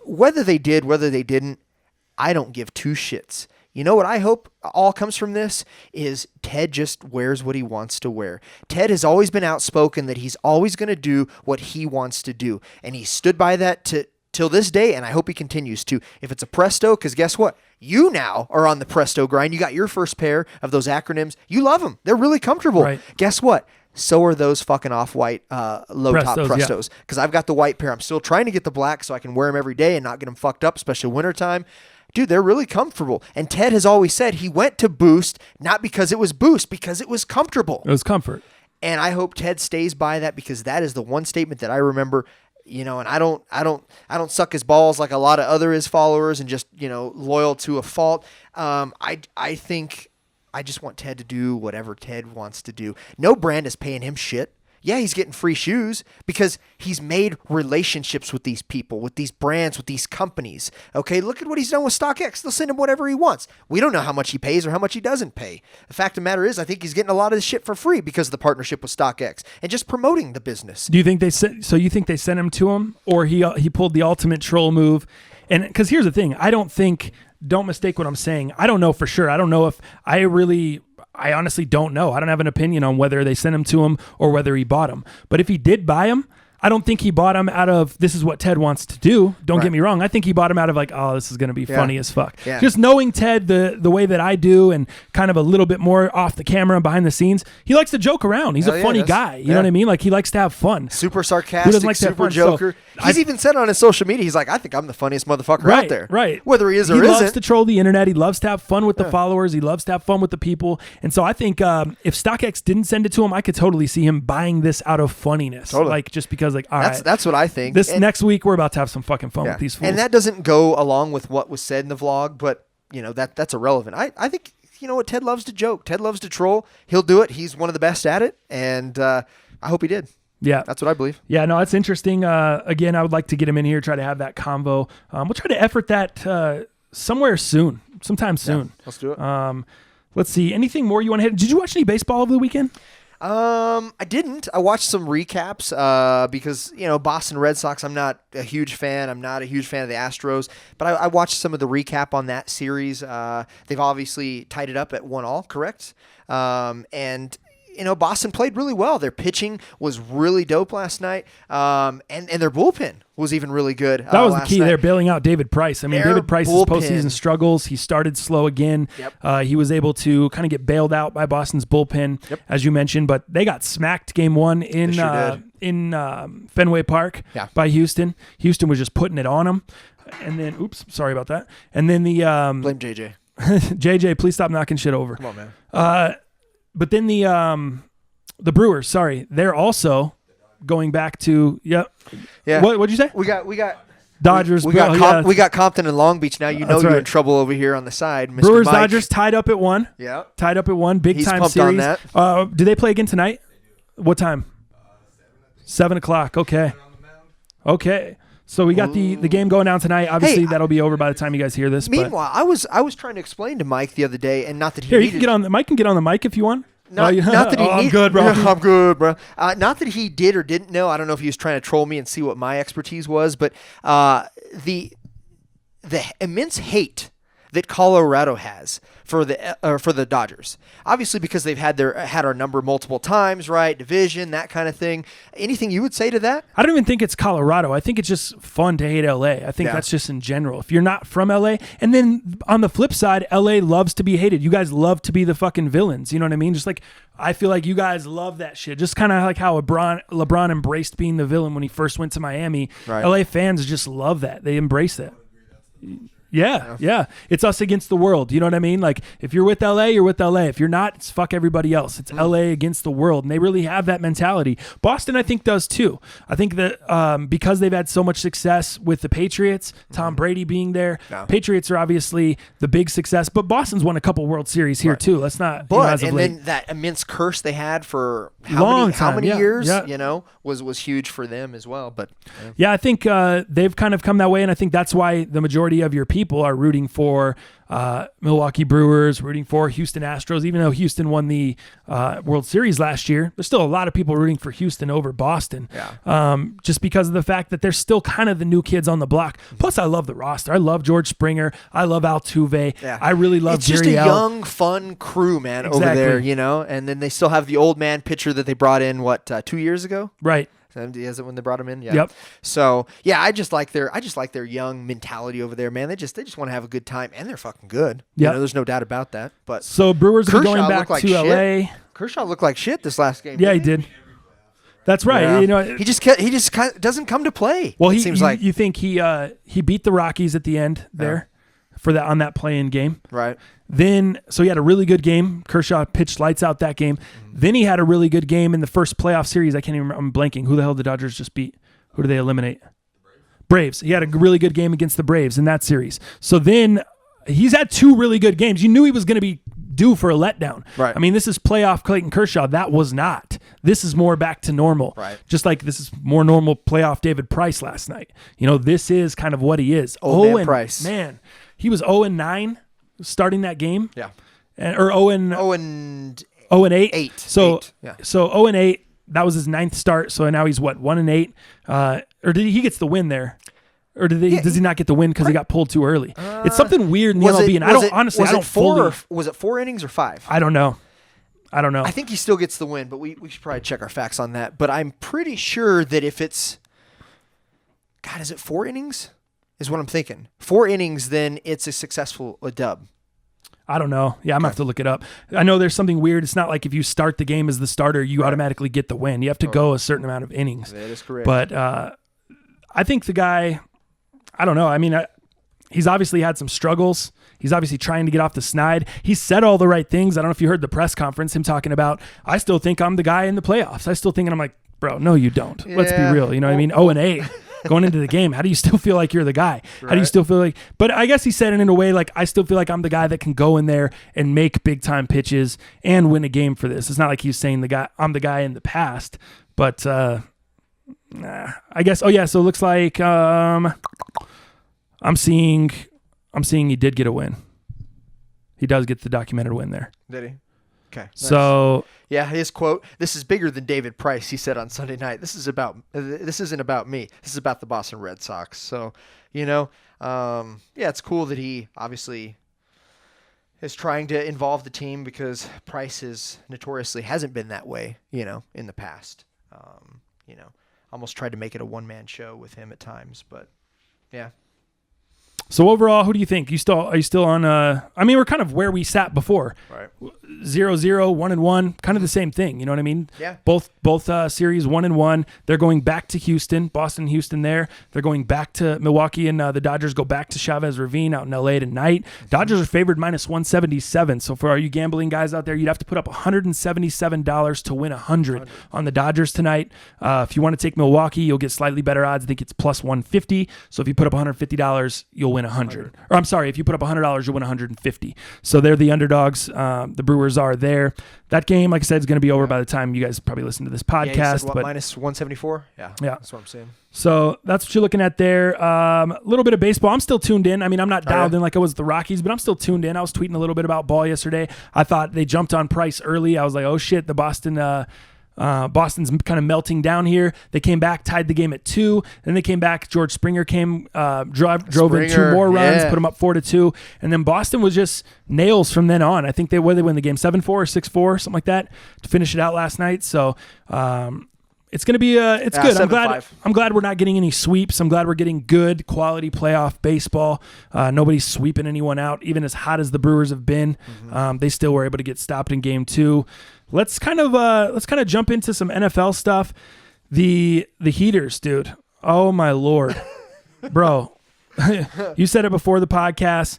Whether they did, whether they didn't, I don't give two shits. You know what I hope all comes from this is Ted just wears what he wants to wear. Ted has always been outspoken that he's always going to do what he wants to do. And he stood by that till this day, and I hope he continues to. If it's a Presto, because guess what? You now are on the Presto grind. You got your first pair of those acronyms. You love them. They're really comfortable. Right. Guess what? So are those fucking off-white low-top Prestos. Because I've got the white pair. I'm still trying to get the black so I can wear them every day and not get them fucked up, especially wintertime. Dude, they're really comfortable. And Ted has always said he went to Boost, not because it was Boost, because it was comfortable. It was comfort. And I hope Ted stays by that, because that is the one statement that I remember. And I don't suck his balls like a lot of his followers and just, loyal to a fault. I think I just want Ted to do whatever Ted wants to do. No brand is paying him shit. Yeah, he's getting free shoes because he's made relationships with these people, with these brands, with these companies. Okay, look at what he's done with StockX. They'll send him whatever he wants. We don't know how much he pays or how much he doesn't pay. The fact of the matter is, I think he's getting a lot of this shit for free because of the partnership with StockX and just promoting the business. Do you think you think they sent him to him, or he pulled the ultimate troll move? And because here's the thing, don't mistake what I'm saying. I don't know for sure. I don't know if I honestly don't know. I don't have an opinion on whether they sent him to him or whether he bought him. But if he did buy him, I don't think he bought him out of, this is what Ted wants to do. Don't get me wrong. I think he bought him out of like, oh, this is going to be funny as fuck. Yeah. Just knowing Ted the way that I do, and kind of a little bit more off the camera and behind the scenes, he likes to joke around. He's a funny guy. You know what I mean? Like, he likes to have fun. Super sarcastic, like super joker. So he's even said on his social media, he's like, I think I'm the funniest motherfucker out there. Right. Whether he is or isn't. He loves to troll the internet. He loves to have fun with the followers. He loves to have fun with the people. And so I think if StockX didn't send it to him, I could totally see him buying this out of funniness. Totally. Like, just because, like, all right. That's what I think. Next week, we're about to have some fucking fun with these fools. And that doesn't go along with what was said in the vlog, but, that's irrelevant. I think, what, Ted loves to joke. Ted loves to troll. He'll do it. He's one of the best at it, and I hope he did. Yeah. That's what I believe. Yeah, no, it's interesting. Again, I would like to get him in here, try to have that convo. We'll try to effort that sometime soon. Yeah, let's do it. Let's see. Anything more you want to hit? Did you watch any baseball over the weekend? I didn't. I watched some recaps because, Boston Red Sox, I'm not a huge fan. I'm not a huge fan of the Astros, but I watched some of the recap on that series. They've obviously tied it up at 1-1, correct? And Boston played really well. Their pitching was really dope last night, and their bullpen was even really good. That was the key. They're bailing out David Price. I mean, David Price's postseason struggles. He started slow again. Yep. He was able to kind of get bailed out by Boston's bullpen, as you mentioned, but they got smacked game one in Fenway Park by Houston. Houston was just putting it on them. And then, oops, sorry about that. And then the blame JJ. JJ, please stop knocking shit over. Come on, man. But then the Brewers, they're also going back to yeah. What'd you say? We got Dodgers. We got Compton and Long Beach now. You're in trouble over here on the side. Mr. Brewers Mike. Dodgers tied up at 1. Yeah, tied up at 1. Big time pumped series. on that. Do they play again tonight? What time? 7 o'clock. Okay. Okay. So we got the game going down tonight. Obviously, that'll be over by the time you guys hear this. Meanwhile, I was trying to explain to Mike the other day, and not that he you can get on. Mike can get on the mic if you want. Not that he I'm good, bro. I'm good, bro. Not that he did or didn't know. I don't know if he was trying to troll me and see what my expertise was, but the immense hate that Colorado has for the Dodgers, obviously because they've had our number multiple times, right? Division, that kind of thing. Anything you would say to that? I don't even think it's Colorado. I think it's just fun to hate LA. I think that's just in general. If you're not from LA, and then on the flip side, LA loves to be hated. You guys love to be the fucking villains. You know what I mean? Just like I feel like you guys love that shit. Just kind of like how LeBron embraced being the villain when he first went to Miami. Right. LA fans just love that. They embrace that. Yeah. It's us against the world. You know what I mean? Like, if you're with LA, you're with LA. If you're not, it's fuck everybody else. It's LA against the world. And they really have that mentality. Boston, I think, does too. I think that because they've had so much success with the Patriots, Tom Brady being there, Patriots are obviously the big success, but Boston's won a couple World Series here too. Let's not. Then that immense curse they had for how many years, was huge for them as well. But I think they've kind of come that way, and I think that's why the majority of your people are rooting for Milwaukee Brewers, rooting for Houston Astros. Even though Houston won the World Series last year, there's still a lot of people rooting for Houston over Boston. Just because of the fact that they're still kind of the new kids on the block. Plus, I love the roster. I love George Springer. I love Altuve. I really love It's just Gary a L. young, fun crew, man, over there, And then they still have the old man pitcher that they brought in, 2 years ago? Right. Is it when they brought him in? Yeah. Yep. So I just like their young mentality over there, man. They just want to have a good time, and they're fucking good. Yeah. There's no doubt about that. But so Brewers are going back to LA. Kershaw looked like shit this last game. Yeah, he did. That's right. He just kind of doesn't come to play. Well, it seems like you think he beat the Rockies at the end there. for that on that play-in game. Right. Then, so he had a really good game. Kershaw pitched lights out that game. Then he had a really good game in the first playoff series. I can't even remember. I'm blanking. Who the hell did the Dodgers just beat? Who did they eliminate? Braves. He had a really good game against the Braves in that series. So then he's had 2 really good games. You knew he was going to be due for a letdown. Right. I mean, this is playoff Clayton Kershaw. That was not. This is more back to normal. Right. Just like this is more normal playoff David Price last night. You know, this is kind of what he is. Old man Price. Man, he was 0-9 starting that game. Yeah. Or 0-8. 8. So 8. Yeah. So 0-8. That was his 9th start. So now he's what, 1-8? Or did he gets the win there? Or does he not get the win because he got pulled too early? It's something weird in the MLB, and I don't fully. Was it 4 innings or 5? I don't know. I think he still gets the win, but we should probably check our facts on that. But I'm pretty sure that if it's, God, is it 4 innings? Is what I'm thinking. 4 innings, then it's a dub. I don't know. Yeah, I'm going to have to look it up. I know there's something weird. It's not like if you start the game as the starter, you automatically get the win. You have to go a certain amount of innings. That is correct. But I think the guy, I don't know. I mean, he's obviously had some struggles. He's obviously trying to get off the snide. He said all the right things. I don't know if you heard the press conference, him talking about, I still think I'm the guy in the playoffs. I still think, and I'm like, bro, no, you don't. Yeah. Let's be real. You know what I mean? 0-8 going into the game. How do you still feel like you're the guy? Right. How do you still feel like, but I guess he said it in a way like, I still feel like I'm the guy that can go in there and make big time pitches and win a game for this. It's not like he's saying I'm the guy in the past, but I guess, so it looks like I'm seeing he did get a win. He does get the documented win there. Did he? Okay. Nice. So yeah, his quote, "This is bigger than David Price," he said on Sunday night. This isn't about me. This is about the Boston Red Sox. So, it's cool that he obviously is trying to involve the team because Price notoriously hasn't been that way, in the past. Almost tried to make it a one-man show with him at times, but yeah. So overall, who do you think? Are you still on? I mean, we're kind of where we sat before. Right. 0-0, 1-1, kind of the same thing. You know what I mean? Yeah. Both series 1-1. They're going back to Houston, Boston, Houston. There, they're going back to Milwaukee, and the Dodgers go back to Chavez Ravine out in LA tonight. Dodgers are favored -177. So for all you gambling guys out there, you'd have to put up $177 to win 100 on the Dodgers tonight. If you want to take Milwaukee, you'll get slightly better odds. I think it's +150. So if you put up $150, you'll win 100. Or I'm sorry, if you put up $100, you'll win 150. So they're the underdogs. The Brewers are there. That game, like I said, is going to be over by the time you guys probably listen to this podcast. Yeah, said, -174? Yeah. That's what I'm saying. So that's what you're looking at there. A little bit of baseball. I'm still tuned in. I mean, I'm not dialed in like I was with the Rockies, but I'm still tuned in. I was tweeting a little bit about ball yesterday. I thought they jumped on Price early. I was like, oh shit, the Boston's kind of melting down here. They came back, tied the game at 2. Then they came back. George Springer drove in 2 more runs, put them up 4-2. And then Boston was just nails from then on. I think they win the game 7-4 or 6-4, something like that, to finish it out last night. So it's going to be it's good. I'm glad we're not getting any sweeps. I'm glad we're getting good quality playoff baseball. Nobody's sweeping anyone out, even as hot as the Brewers have been. They still were able to get stopped in game 2. Let's kind of jump into some NFL stuff. The heaters, dude. Oh my Lord, bro. You said it before the podcast.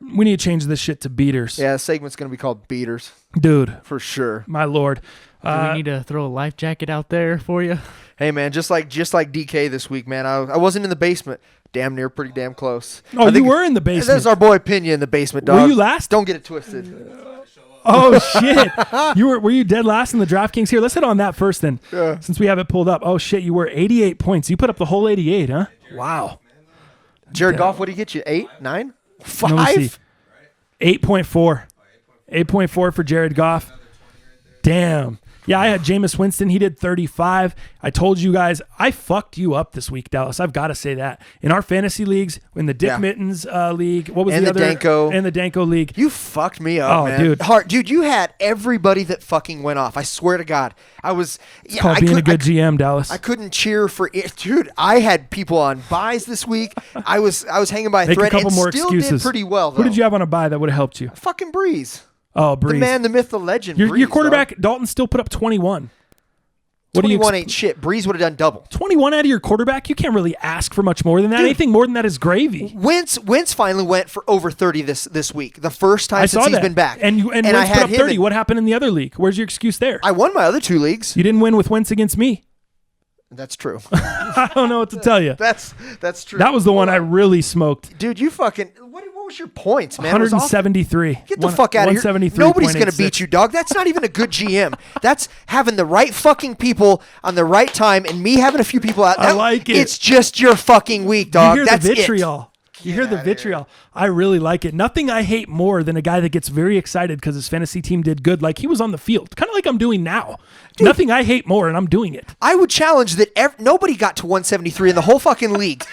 We need to change this shit to beaters. Yeah, the segment's gonna be called Beaters, dude, for sure. My Lord. Do we need to throw a life jacket out there for you? Hey man, just like DK this week, man. I wasn't in the basement. Damn near, pretty damn close. Oh, you were in the basement. There's our boy Pena in the basement, dog. Were you last? Don't get it twisted. Oh shit! Were you dead last in the DraftKings here? Let's hit on that first then, since we have it pulled up. Oh shit! You were 88 points. You put up the whole 88, huh? Wow. Jared Goff, what did he get you? 8, 9, 5? 8.4. 8.4 for Jared Goff. Damn. Yeah, I had Jameis Winston. He did 35. I told you guys, I fucked you up this week, Dallas. I've got to say that. In our fantasy leagues, in the Dick Mittens league, what was the other? And the Danko league. You fucked me up, man. Dude. Dude, you had everybody that fucking went off. I swear to God. It's called being a good GM, Dallas. I couldn't cheer for it. Dude, I had people on buys this week. I was hanging by a thread and still did pretty well, though. Who did you have on a buy that would have helped you? Fucking Breeze. Oh, Breeze. The man, the myth, the legend. Your quarterback, Dalton, still put up 21. What 21 ain't shit. Breeze would have done double. 21 out of your quarterback? You can't really ask for much more than that. Dude, anything more than that is gravy. Wentz finally went for over 30 this week. The first time since he's been back. And Wentz I had put up 30. him What happened in the other league? Where's your excuse there? I won my other 2 leagues. You didn't win with Wentz against me. That's true. I don't know what to tell you. That's true. That was the one I really smoked. Dude, you fucking... What was your points, man? 173. Get the fuck out of here. Nobody's going to beat you, dog. That's not even a good GM. That's having the right fucking people on the right time and me having a few people out. I like it. It's just your fucking week, dog. You hear That's the vitriol. You hear the vitriol. I really like it. Nothing I hate more than a guy that gets very excited because his fantasy team did good. Like he was on the field. Kind of like I'm doing now. Dude, nothing I hate more, and I'm doing it. I would challenge that nobody got to 173 in the whole fucking league.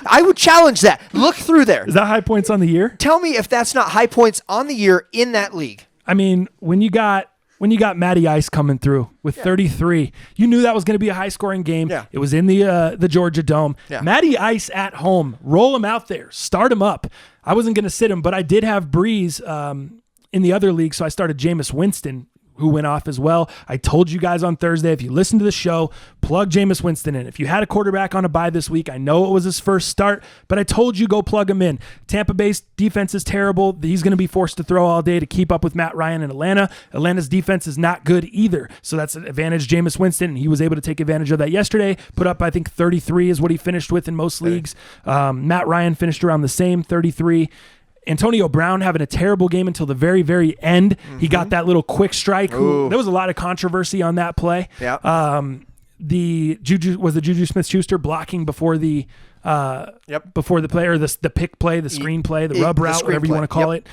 I would challenge that. Look through there. Is that high points on the year? Tell me if that's not high points on the year in that league. I mean, when you got Matty Ice coming through with 33, you knew that was going to be a high-scoring game. Yeah. It was in the Georgia Dome. Yeah. Matty Ice at home. Roll him out there. Start him up. I wasn't going to sit him, but I did have Breeze in the other league, so I started Jameis Winston, who went off as well. I told you guys on Thursday, if you listen to the show, plug Jameis Winston in. If you had a quarterback on a bye this week, I know it was his first start, but I told you go plug him in. Tampa Bay's defense is terrible. He's going to be forced to throw all day to keep up with Matt Ryan in Atlanta. Atlanta's defense is not good either, so that's an advantage Jameis Winston, and he was able to take advantage of that yesterday. Put up, I think, 33 is what he finished with in most leagues. Matt Ryan finished around the same, 33. Antonio Brown having a terrible game until the very, very end. Mm-hmm. He got that little quick strike. There was a lot of controversy on that play. Yeah. The Juju Smith-Schuster blocking before the before the play, or the pick play, the screen play, the rub route, whatever you want to call it.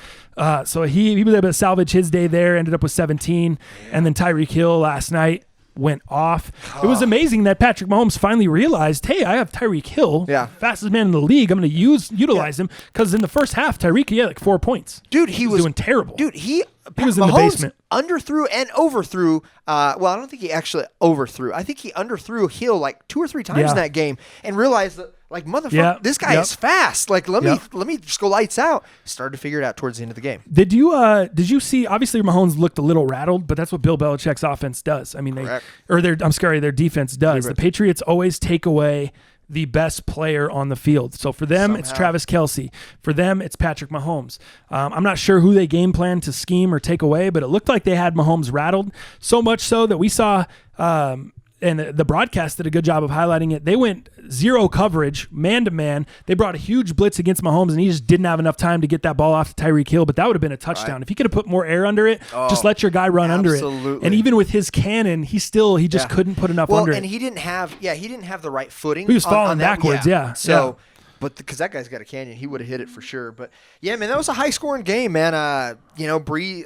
So he was able to salvage his day there. Ended up with 17, and then Tyreek Hill last night went off. It was amazing that Patrick Mahomes finally realized, hey, I have Tyreek Hill, fastest man in the league. I'm going to utilize him, because in the first half, Tyreek, he had like 4 points. Dude, he was doing terrible. Dude, he was in the Mahomes basement. Underthrew and overthrew. Well, I don't think he actually overthrew. I think he underthrew Hill like 2 or 3 times in that game, and realized that, like, motherfucker, this guy is fast. Like, let me just go lights out. Started to figure it out towards the end of the game. Did you see? Obviously, Mahomes looked a little rattled, but that's what Bill Belichick's offense does. I mean, their defense does. The Patriots always take away the best player on the field. So for them, it's Travis Kelce. For them, it's Patrick Mahomes. I'm not sure who they game plan to scheme or take away, but it looked like they had Mahomes rattled, so much so that we saw, and the broadcast did a good job of highlighting it. They went zero coverage, man-to-man. They brought a huge blitz against Mahomes, and he just didn't have enough time to get that ball off to Tyreek Hill, but that would have been a touchdown. If he could have put more air under it, just let your guy run under it. And even with his cannon, he just couldn't put enough under it. And he didn't have the right footing. He was falling backwards, So, but because that guy's got a canyon, he would have hit it for sure. But yeah, man, that was a high-scoring game, man. Brady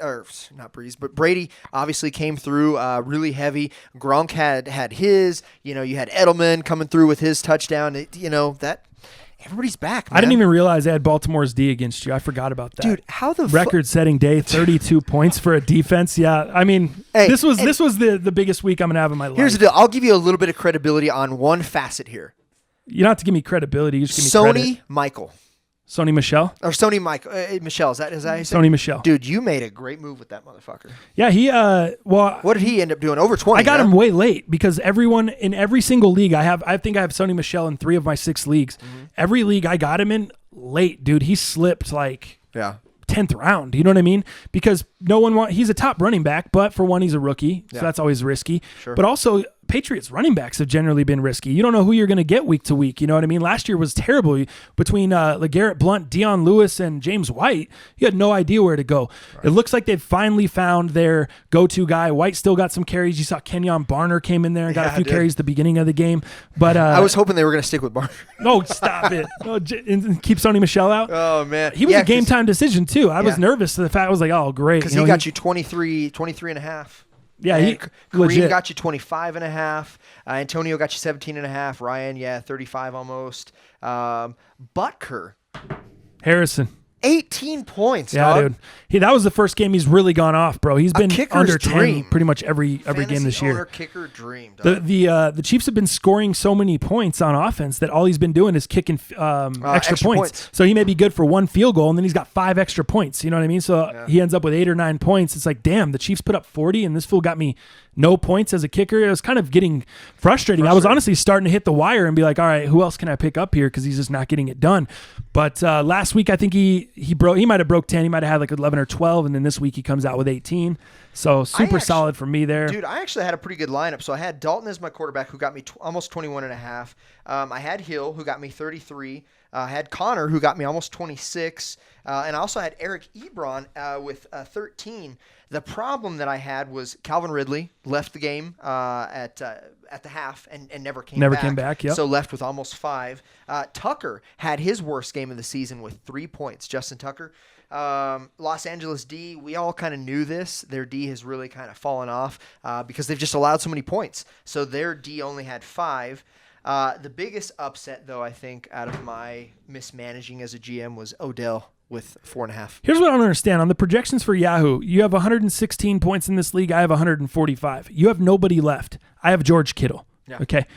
obviously came through really heavy. Gronk had his. You had Edelman coming through with his touchdown. That everybody's back, man. I didn't even realize they had Baltimore's D against you. I forgot about that. Dude, how the record-setting day, 32 points for a defense. Yeah, I mean, this was the biggest week I'm gonna have in my life. Here's the deal. I'll give you a little bit of credibility on one facet here. You don't have to give me credibility. You just give me credit. Sony Michel? Or Sony Michael. Michel, is that how you say it? Sony Michel. Dude, you made a great move with that motherfucker. Yeah, what did he end up doing? Over 20. I got him way late, because everyone in every single league I think I have Sony Michel in 3 of my 6 leagues. Mm-hmm. Every league I got him in late, dude. He slipped 10th round. You know what I mean? Because he's a top running back, but for one, he's a rookie, so that's always risky. Sure. But also, Patriots running backs have generally been risky. You don't know who you're going to get week to week. You know what I mean? Last year was terrible. Between LeGarrette Blount, Dion Lewis, and James White, you had no idea where to go. Right. It looks like they've finally found their go-to guy. White still got some carries. You saw Kenyon Barner came in there and got a few carries at the beginning of the game. But I was hoping they were going to stick with Barner. No, stop it. And keep Sony Michel out. Oh, man. He was a game-time decision, too. I was nervous. The fact I was like, oh, great. Because he got you 23 and a half. Yeah, Kareem got you 25 and a half. Antonio got you 17 and a half. Ryan, 35 almost. Butker. Harrison. 18 points, dog. Dude. That was the first game he's really gone off, bro. He's been under 10 pretty much every game this year. Kicker dream, dog. The Chiefs have been scoring so many points on offense that all he's been doing is kicking extra points. So he may be good for 1 field goal, and then he's got 5 extra points. You know what I mean? So he ends up with 8 or 9 points. It's like, damn, the Chiefs put up 40, and this fool got me no points as a kicker. It was kind of getting frustrating. I was honestly starting to hit the wire and be like, all right, who else can I pick up here? Because he's just not getting it done. But last week, I think he might have broke 10. He might have had like 11 or 12. And then this week he comes out with 18. So solid for me there. Dude, I actually had a pretty good lineup. So I had Dalton as my quarterback, who got me almost 21 and a half. I had Hill, who got me 33. I had Connor, who got me almost 26. And I also had Eric Ebron with 13. The problem that I had was Calvin Ridley left the game at the half and never came back. Never came back, yep. So left with almost 5. Tucker had his worst game of the season with 3 points. Justin Tucker. Los Angeles D, we all kind of knew this. Their D has really kind of fallen off because they've just allowed so many points. So their D only had 5. The biggest upset, though, I think, out of my mismanaging as a GM was Odell with 4.5. Here's what I don't understand. On the projections for Yahoo, you have 116 points in this league. I have 145. You have nobody left. I have George Kittle. Yeah. Okay.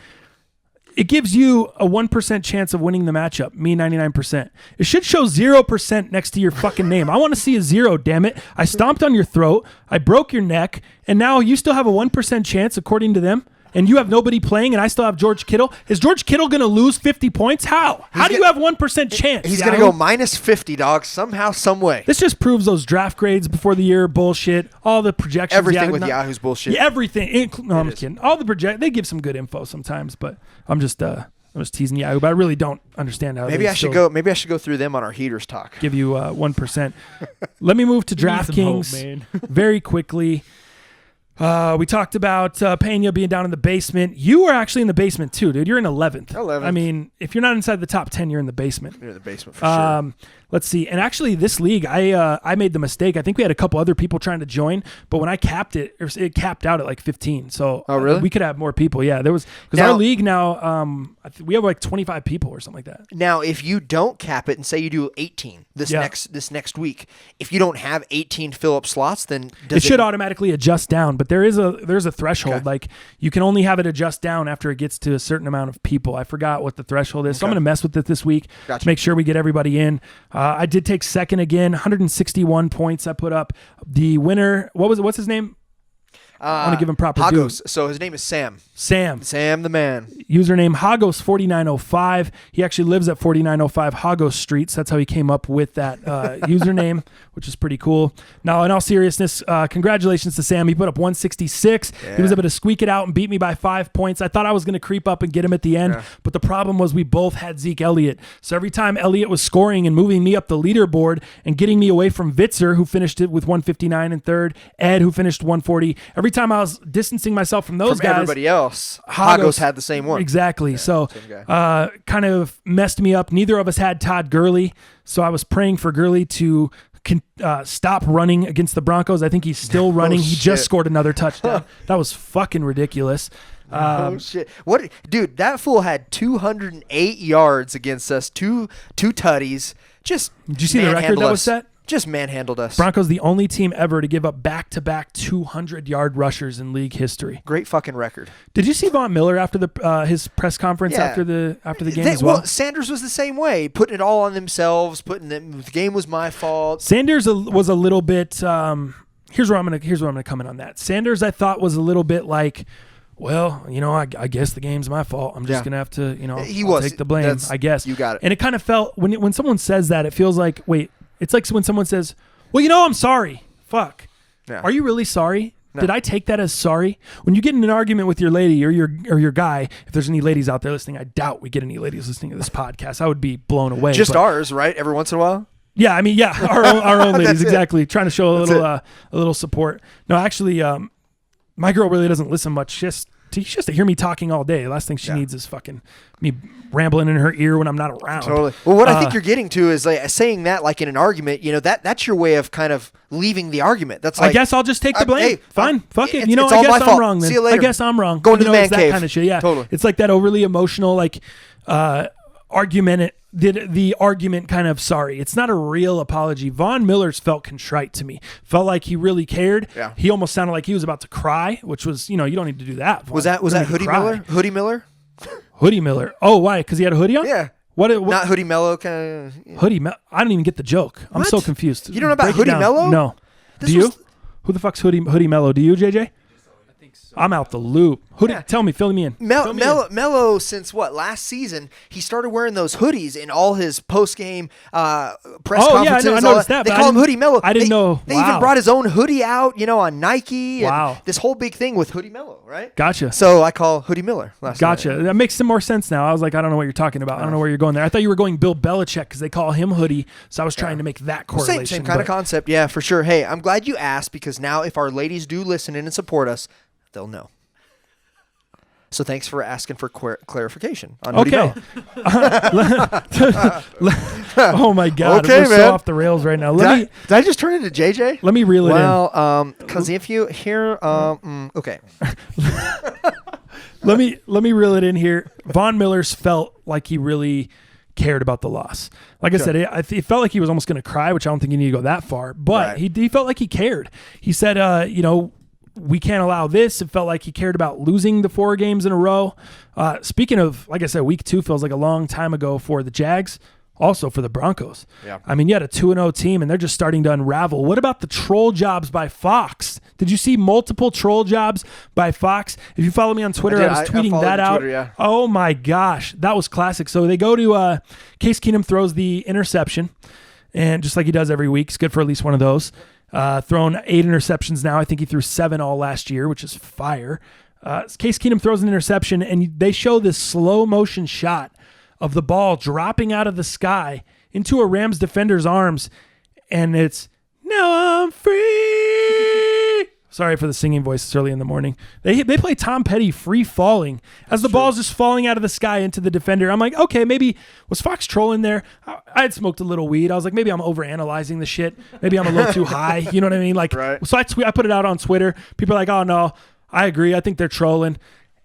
It gives you a 1% chance of winning the matchup, me 99%. It should show 0% next to your fucking name. I want to see a 0, damn it. I stomped on your throat. I broke your neck. And now you still have a 1% chance, according to them. And you have nobody playing, and I still have George Kittle. Is George Kittle going to lose 50 points? How? How do you have 1% chance? He's going to go minus 50, dog, somehow, some way. This just proves those draft grades before the year bullshit. All the projections. Everything with Yahoo's bullshit. Yeah, everything. No, I'm just kidding. All the they give some good info sometimes, but I'm just teasing Yahoo. But I really don't understand how. Maybe I should go through them on our heaters talk. Give you 1%. Let me move to DraftKings very quickly. We talked about Pena being down in the basement. You were actually in the basement too, dude. You're in 11th. 11th. I mean, if you're not inside the top 10, you're in the basement. You're in the basement for sure. Let's see. And actually, this league, I made the mistake. I think we had a couple other people trying to join, but when I capped it, it capped out at like 15. So really? We could have more people. Yeah, there was because our league now, we have like 25 people or something like that. Now, if you don't cap it and say you do 18 this next week, if you don't have 18 fill-up slots, then it should automatically adjust down. But there's a threshold. Okay. Like you can only have it adjust down after it gets to a certain amount of people. I forgot what the threshold is, so I'm going to mess with it this week to make sure we get everybody in. I did take second again, 161 points I put up. The winner, what's his name? I want to give him proper due. So his name is Sam. Sam the man. Username Hagos4905. He actually lives at 4905 Hagos Streets. That's how he came up with that username, which is pretty cool. Now, in all seriousness, congratulations to Sam. He put up 166. Yeah. He was able to squeak it out and beat me by 5 points. I thought I was going to creep up and get him at the end, but the problem was we both had Zeke Elliott. So every time Elliott was scoring and moving me up the leaderboard and getting me away from Vitzer, who finished it with 159 in third, Ed, who finished 140, every time I was distancing myself from those guys, everybody else, Hagos had the same one. Exactly. So kind of messed me up. Neither of us had Todd Gurley, so I was praying for Gurley to stop running against the Broncos. I think he's still running. He just scored another touchdown. That was fucking ridiculous. Oh shit! What, dude? That fool had 208 yards against us. Two tutties. Just did you see the record that was set? Just manhandled us. Broncos the only team ever to give up back-to-back 200-yard rushers in league history. Great fucking record. Did you see Von Miller after his press conference after the game as well? Sanders was the same way, putting it all on themselves, the game was my fault. Sanders was a little bit. Here's where I'm gonna come in on that. Sanders, I thought, was a little bit like, well, I guess the game's my fault. I'm just gonna have to, take the blame. I guess you got it. And it kind of felt when someone says that, it feels like, wait. It's like when someone says, well, I'm sorry. Fuck. Yeah. Are you really sorry? No. Did I take that as sorry? When you get in an argument with your lady or your guy, if there's any ladies out there listening, I doubt we get any ladies listening to this podcast. I would be blown away. Just ours, right? Every once in a while? Yeah, I mean, our own ladies, exactly. Trying to show a little support. No, actually, my girl really doesn't listen much. Just to hear me talking all day. The last thing she needs is fucking me rambling in her ear when I'm not around. Totally. Well, what I think you're getting to is like saying that like in an argument, that's your way of kind of leaving the argument. That's like, I guess I'll just take the blame. Hey, fine. Fuck it. It's I all guess my I'm fault. wrong then. See you later. I guess I'm wrong. Going to the man cave. That kind of shit. Yeah. Totally. It's like that overly emotional, argument. Did the argument kind of sorry. It's not a real apology. Von Miller's felt contrite to me. Felt like he really cared. Yeah. He almost sounded like he was about to cry, which was, you don't need to do that. Was that Hoodie Miller? Hoodie Miller? Hoodie Miller. Oh, why? Because he had a hoodie on? Yeah. What not Hoodie Mello kind of. Hoodie Mello? I don't even get the joke. I'm so confused. You don't know about Hoodie Mello? No. Do you? Who the fuck's Hoodie Mello? Do you, JJ? I think so. I'm out the loop. Tell me, fill me in. Melo, since last season, he started wearing those hoodies in all his post-game press conferences. I noticed that. They call him Hoodie Melo. I didn't know. They even brought his own hoodie out, on Nike. Wow. And this whole big thing with Hoodie Melo, right? Gotcha. So I call Hoodie Miller last Gotcha. night. That makes some more sense now. I was like, I don't know what you're talking about. I don't know where you're going there. I thought you were going Bill Belichick because they call him Hoodie. So I was trying to make that correlation. Same kind of concept. Yeah, for sure. Hey, I'm glad you asked because now if our ladies do listen in and support us, they'll know. So thanks for asking for clarification on Hoodie Melo. Oh my God, okay, we're man. so off the rails right now. Did I just turn into JJ? Let me reel it in. Well, because if you hear, okay. Let me reel it in here. Von Miller's felt like he really cared about the loss. Like I said, it felt like he was almost going to cry, which I don't think you need to go that far. But he felt like he cared. He said, we can't allow this. It felt like he cared about losing the 4 games in a row. Speaking of, like I said, week 2 feels like a long time ago for the Jags, also for the Broncos. Yeah. I mean, you had a 2-0 team, and they're just starting to unravel. What about the troll jobs by Fox? Did you see multiple troll jobs by Fox? If you follow me on Twitter, I was tweeting that out. Twitter, yeah. Oh, my gosh. That was classic. So they go to Case Keenum throws the interception, and just like he does every week, it's good for at least one of those. Thrown 8 interceptions now. I think he threw 7 all last year, which is fire. Case Keenum throws an interception, and they show this slow motion shot of the ball dropping out of the sky into a Rams defender's arms, and it's, now I'm free. Sorry for the singing voice. It's early in the morning. They play Tom Petty Free Falling as the ball's just falling out of the sky into the defender. I'm like, okay, maybe was Fox trolling there? I had smoked a little weed. I was like, maybe I'm overanalyzing the shit. Maybe I'm a little too high. You know what I mean? Like, So I put it out on Twitter. People are like, oh no, I agree. I think they're trolling.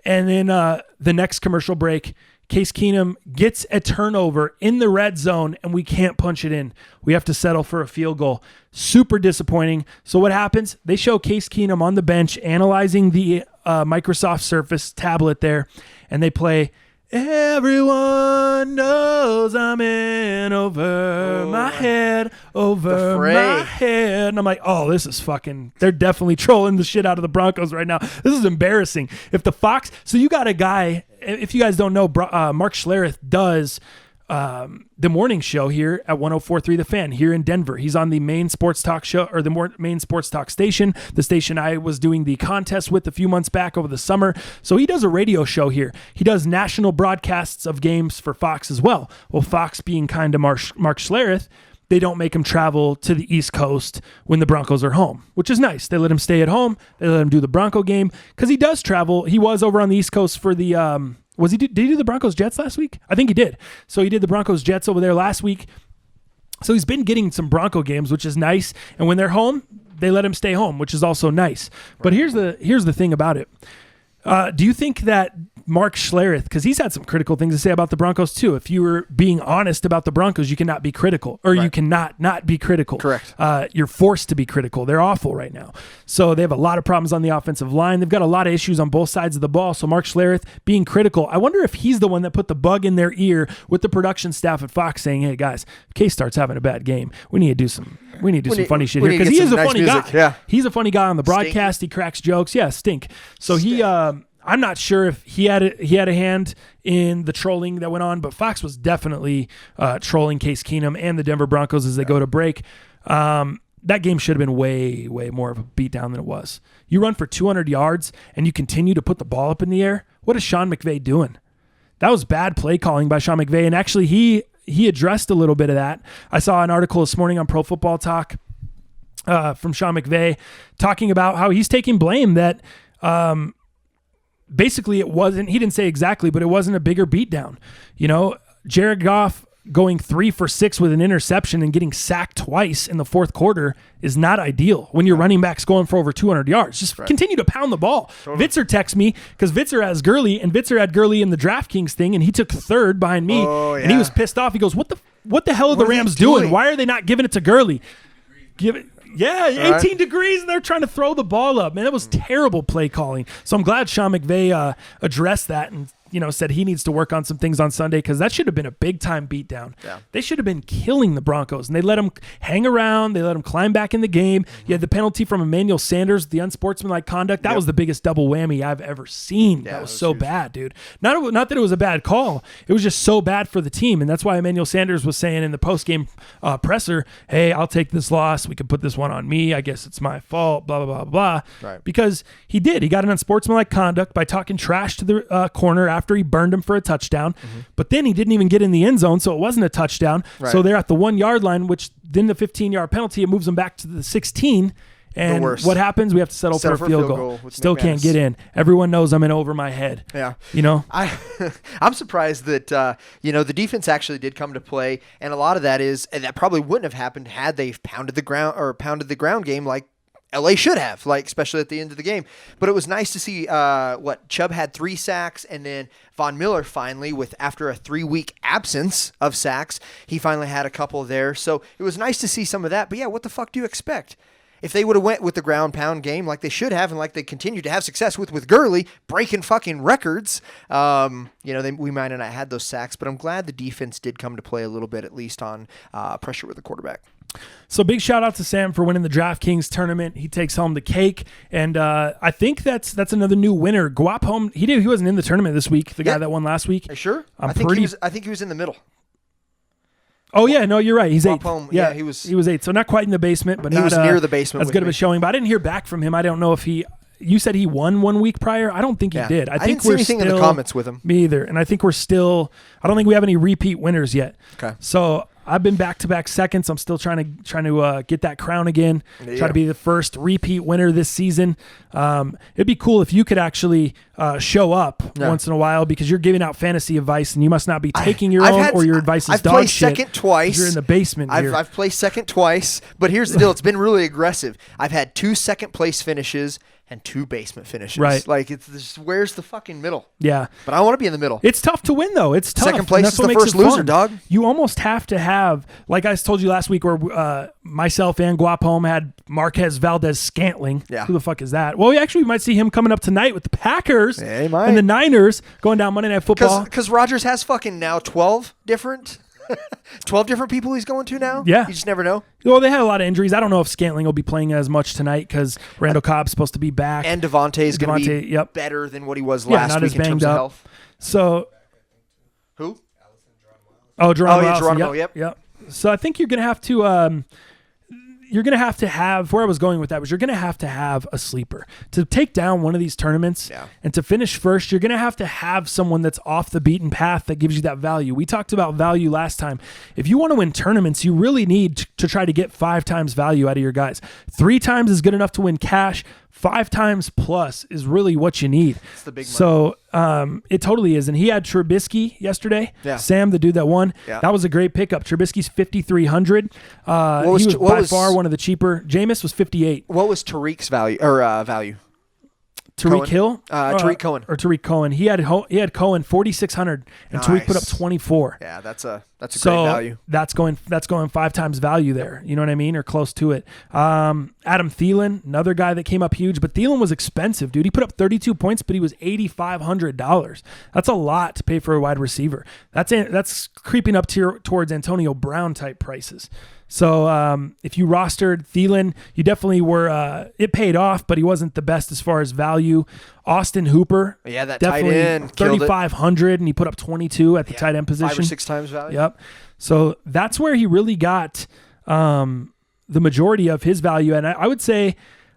And then the next commercial break, Case Keenum gets a turnover in the red zone, and we can't punch it in. We have to settle for a field goal. Super disappointing. So what happens? They show Case Keenum on the bench analyzing the Microsoft Surface tablet there, and they play, everyone knows I'm in over my head, over my head. And I'm like, oh, this is fucking, they're definitely trolling the shit out of the Broncos right now. This is embarrassing. If the Fox, so you got a guy, if you guys don't know, Mark Schlereth does the morning show here at 104.3 The Fan here in Denver. He's on the main sports talk show, or the main sports talk station, the station I was doing the contest with a few months back over the summer. So he does a radio show here. He does national broadcasts of games for Fox as well. Well, Fox being kind to Mark Schlereth, they don't make him travel to the East Coast when the Broncos are home, which is nice. They let him stay at home. They let him do the Bronco game because he does travel. He was over on the East Coast for the did he do the Broncos Jets last week? I think he did. So he did the Broncos Jets over there last week. So he's been getting some Bronco games, which is nice. And when they're home, they let him stay home, which is also nice. But here's the thing about it. Do you think that Mark Schlereth, because he's had some critical things to say about the Broncos too. If you were being honest about the Broncos, you cannot be critical, or you cannot not be critical. Correct. You're forced to be critical. They're awful right now. So they have a lot of problems on the offensive line. They've got a lot of issues on both sides of the ball. So Mark Schlereth being critical, I wonder if he's the one that put the bug in their ear with the production staff at Fox saying, hey guys, if Case starts having a bad game, we need to do some funny shit here, because he is a funny guy. Yeah. He's a funny guy on the broadcast. He cracks jokes. Yeah, stink. So he I'm not sure if he had a hand in the trolling that went on, but Fox was definitely trolling Case Keenum and the Denver Broncos as they go to break. That game should have been way, way more of a beatdown than it was. You run for 200 yards and you continue to put the ball up in the air. What is Sean McVay doing? That was bad play calling by Sean McVay, and actually he addressed a little bit of that. I saw an article this morning on Pro Football Talk from Sean McVay talking about how he's taking blame that basically it wasn't, he didn't say exactly, but it wasn't a bigger beatdown. You know, Jared Goff going 3 for 6 with an interception and getting sacked twice in the fourth quarter is not ideal when your running back's going for over 200 yards. Just continue to pound the ball. Totally. Vitzer texts me because Vitzer has Gurley, and Vitzer had Gurley in the DraftKings thing, and he took third behind me, and he was pissed off. He goes, what the hell are the Rams doing? Why are they not giving it to Gurley? Give it. Yeah, 18 degrees, and they're trying to throw the ball up. Man, that was terrible play calling. So I'm glad Sean McVay addressed that and said he needs to work on some things on Sunday because that should have been a big time beatdown. Yeah. They should have been killing the Broncos, and they let him hang around. They let him climb back in the game. You had the penalty from Emmanuel Sanders, the unsportsmanlike conduct. That was the biggest double whammy I've ever seen. Yeah, that was so huge. bad, dude. Not that it was a bad call. It was just so bad for the team, and that's why Emmanuel Sanders was saying in the post-game presser, hey, I'll take this loss. We could put this one on me. I guess it's my fault, blah, blah, blah, blah. Right. Because he did. He got an unsportsmanlike conduct by talking trash to the corner after he burned him for a touchdown. But then he didn't even get in the end zone, so it wasn't a touchdown. Right. So they're at the 1 yard line, which then the 15-yard penalty, it moves them back to the 16. And what happens? We have to settle for a field goal. Still can't get in. Everyone knows I'm in over my head. Yeah. I'm surprised that, the defense actually did come to play. And a lot of that that probably wouldn't have happened had they pounded the ground game like LA should have, especially at the end of the game. But it was nice to see Chubb had 3 sacks, and then Von Miller finally, after a 3-week absence of sacks, he finally had a couple there. So it was nice to see some of that. But yeah, what the fuck do you expect? If they would have went with the ground pound game like they should have and like they continue to have success with Gurley breaking fucking records, we might not have had those sacks. But I'm glad the defense did come to play a little bit, at least on pressure with the quarterback. So big shout out to Sam for winning the DraftKings tournament. He takes home the cake, and I think that's another new winner. Guaphome, he wasn't in the tournament this week. The guy that won last week. Are you sure? I think he was in the middle. Oh yeah, no, you're right. He's 8th. Yeah, he was 8th. So not quite in the basement, but he was near the basement. That's good of a showing. But I didn't hear back from him. I don't know if he. You said he won 1 week prior. I don't think he did. I didn't see anything in the comments with him. Me either. And I think we're still. I don't think we have any repeat winners yet. Okay. So I've been back-to-back seconds. I'm still trying to get that crown again. Yeah. Try to be the first repeat winner this season. It'd be cool if you could actually show up once in a while, because you're giving out fantasy advice and you must not be taking your own, or your advice is dog shit. I've played second twice. You're in the basement here. I've placed second twice, but here's the deal. It's been really aggressive. I've had 2 second-place finishes and 2 basement finishes. Right. Where's the fucking middle? Yeah. But I want to be in the middle. It's tough to win, though. It's tough. Second place is the first loser, dog. You almost have to have, like I told you last week, where myself and Guaphome had Marquez Valdez-Scantling. Yeah. Who the fuck is that? Well, we might see him coming up tonight with the Packers might. and the Niners going down Monday Night Football. Because Rodgers has fucking now 12 different people he's going to now? Yeah. You just never know. Well, they had a lot of injuries. I don't know if Scantling will be playing as much tonight because Randall Cobb's supposed to be back. And Devontae's going to be better than what he was last week in terms of health. So, who? Geronimo. Yep. So I think you're going to have to where I was going with that was you're going to have a sleeper to take down one of these tournaments and to finish first. You're going to have someone that's off the beaten path that gives you that value. We talked about value last time. If you want to win tournaments, you really need to try to get 5 times value out of your guys. 3 times is good enough to win cash. 5 times plus is really what you need. It's the big money. So it totally is. And he had Trubisky yesterday. Yeah. Sam, the dude that won. Yeah. That was a great pickup. Trubisky's 5,300. He was by far one of the cheaper. Jameis was 58. What was Tariq's value? Tariq Hill? Tariq Cohen. Or Tariq Cohen. He had Cohen 4,600 and Tariq put up 24. Yeah, that's a great value. That's going 5 times value there. You know what I mean? Or close to it. Adam Thielen, another guy that came up huge, but Thielen was expensive, dude. He put up 32 points, but he was $8,500. That's a lot to pay for a wide receiver. That's creeping up towards Antonio Brown type prices. So if you rostered Thielen, you definitely were. It paid off, but he wasn't the best as far as value. Austin Hooper, that definitely tight end, 3,500, and he put up 22 at the tight end position. 5 or 6 times value. Yep. So that's where he really got the majority of his value, and I would say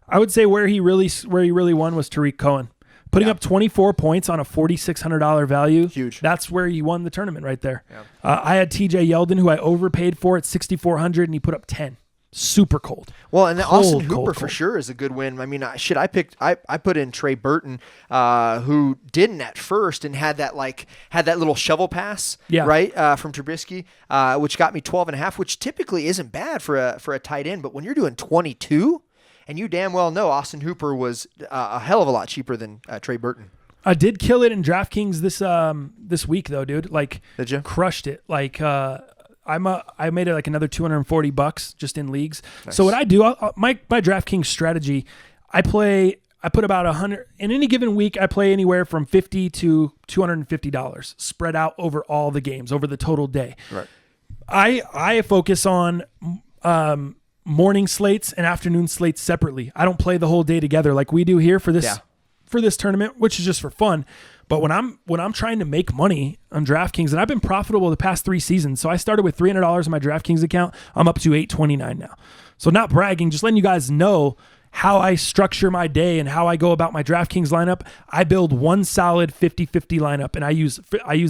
where he really won was Tariq Cohen. Putting up 24 points on a $4,600 value. Huge. That's where he won the tournament right there. Yeah. I had TJ Yeldon, who I overpaid for at $6,400, and he put up 10. Super cold. Well, and Austin Hooper for sure is a good win. I mean, I put in Trey Burton, who didn't at first and had that little shovel pass, right, from Trubisky, which got me 12.5, which typically isn't bad for a tight end. But when you're doing 22, and you damn well know Austin Hooper was a hell of a lot cheaper than Trey Burton. I did kill it in DraftKings this week though, dude. Did you? Crushed it. I made it like another $240 just in leagues. Nice. So what I do, my DraftKings strategy, I play I put about $100 in any given week. I play anywhere from $50 to $250 spread out over all the games over the total day. Right. I focus on morning slates and afternoon slates separately. I don't play the whole day together like we do here for this tournament, which is just for fun. But when I'm trying to make money on DraftKings, and I've been profitable the past 3 seasons, so I started with $300 in my DraftKings account. I'm up to $829 now. So not bragging, just letting you guys know how I structure my day and how I go about my DraftKings lineup. I build one solid 50-50 lineup, and I use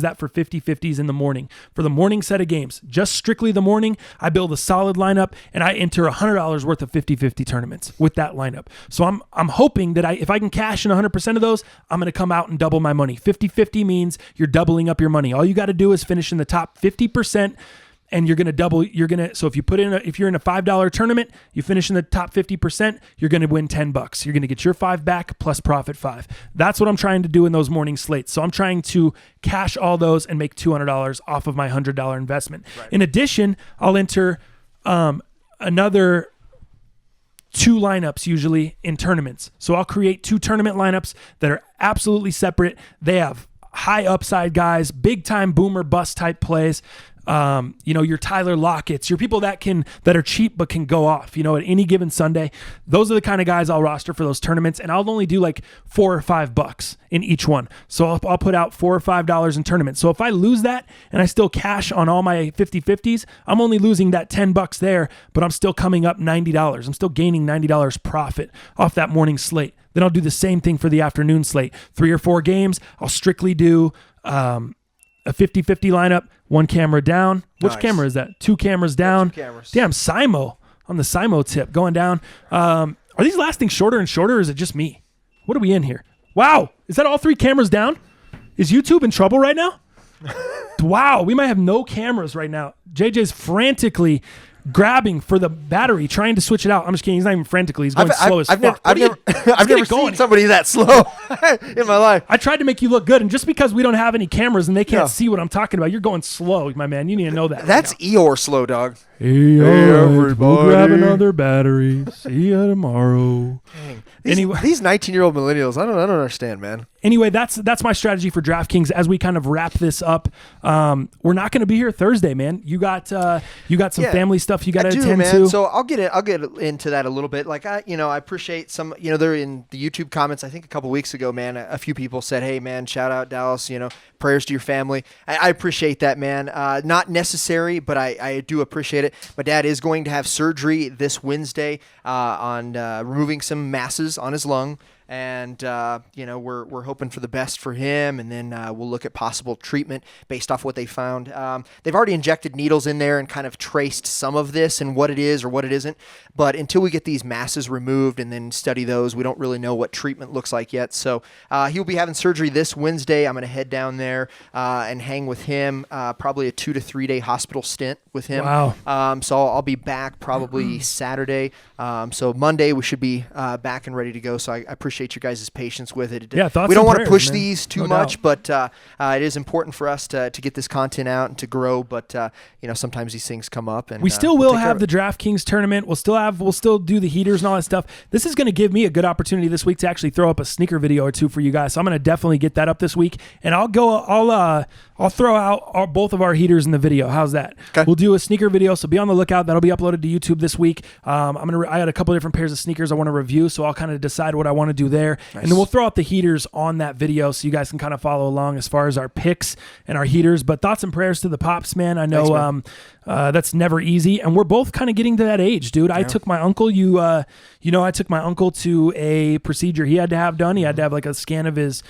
that for 50-50s in the morning. For the morning set of games, just strictly the morning, I build a solid lineup, and I enter $100 worth of 50-50 tournaments with that lineup. So I'm hoping that if I can cash in 100% of those, I'm going to come out and double my money. 50-50 means you're doubling up your money. All you got to do is finish in the top 50%. And you're going to double, so if you're in a $5 tournament, you finish in the top 50%, you're going to win $10. You're going to get your $5 back plus profit $5. That's what I'm trying to do in those morning slates. So I'm trying to cash all those and make $200 off of my $100 investment. Right. In addition, I'll enter another 2 lineups usually in tournaments. So I'll create 2 tournament lineups that are absolutely separate. They have high upside guys, big time boomer bust type plays. Your Tyler Lockett's, your people that are cheap but can go off, at any given Sunday. Those are the kind of guys I'll roster for those tournaments, and I'll only do like $4 or $5 in each one. So I'll put out $4 or $5 in tournaments. So if I lose that and I still cash on all my 50-50s, I'm only losing that $10 there, but I'm still coming up $90. I'm still gaining $90 profit off that morning slate. Then I'll do the same thing for the afternoon slate. 3 or 4 games, I'll strictly do a 50-50 lineup, 1 camera down. Which camera is that? 2 cameras down. 2 cameras. Damn, Simo. On the Simo tip, going down. Are these lasting shorter and shorter, or is it just me? What are we in here? Wow. Is that all 3 cameras down? Is YouTube in trouble right now? Wow. We might have no cameras right now. JJ's frantically grabbing for the battery, trying to switch it out. I'm just kidding. He's not even frantically. He's going slow as fuck. I've never seen somebody that slow in my life. I tried to make you look good, and just because we don't have any cameras and they can't see what I'm talking about, you're going slow, my man. You need to know that. That's Eeyore slow, dog. Hey, everybody. We'll grab another battery. See you tomorrow. Dang. These 19-year-old millennials, I don't understand, man. Anyway, that's my strategy for DraftKings as we kind of wrap this up. We're not going to be here Thursday, man. You got some family stuff you got to attend to. So I'll get into that a little bit. Like I appreciate some. They're in the YouTube comments. I think a couple weeks ago, man, a few people said, "Hey, man, shout out Dallas. Prayers to your family." I appreciate that, man. Not necessary, but I do appreciate it. My dad is going to have surgery this Wednesday on removing some masses on his lung. And, we're hoping for the best for him, and then we'll look at possible treatment based off what they found. They've already injected needles in there and kind of traced some of this and what it is or what it isn't. But until we get these masses removed and then study those, we don't really know what treatment looks like yet. So he'll be having surgery this Wednesday. I'm going to head down there and hang with him, probably a 2 to 3 day hospital stint with him. Wow. So I'll be back probably Saturday. So Monday we should be back and ready to go. So I appreciate your guys' patience with it. Yeah, we don't want to push man. these too much, but it is important for us to get this content out and to grow. But sometimes these things come up, and we still will have the DraftKings tournament. We'll still do the heaters and all that stuff. This is going to give me a good opportunity this week to actually throw up a sneaker video or 2 for you guys. So I'm going to definitely get that up this week, and I'll throw out both of our heaters in the video. How's that? Okay. We'll do a sneaker video, so be on the lookout. That'll be uploaded to YouTube this week. I got a couple different pairs of sneakers I want to review, so I'll kind of decide what I want to do there. Nice. And then we'll throw out the heaters on that video so you guys can kind of follow along as far as our picks and our heaters. But thoughts and prayers to the Pops, man. I know that's never easy, and we're both kind of getting to that age, dude. Yeah. I took my uncle. I took my uncle to a procedure he had to have done. He had to have like a scan of his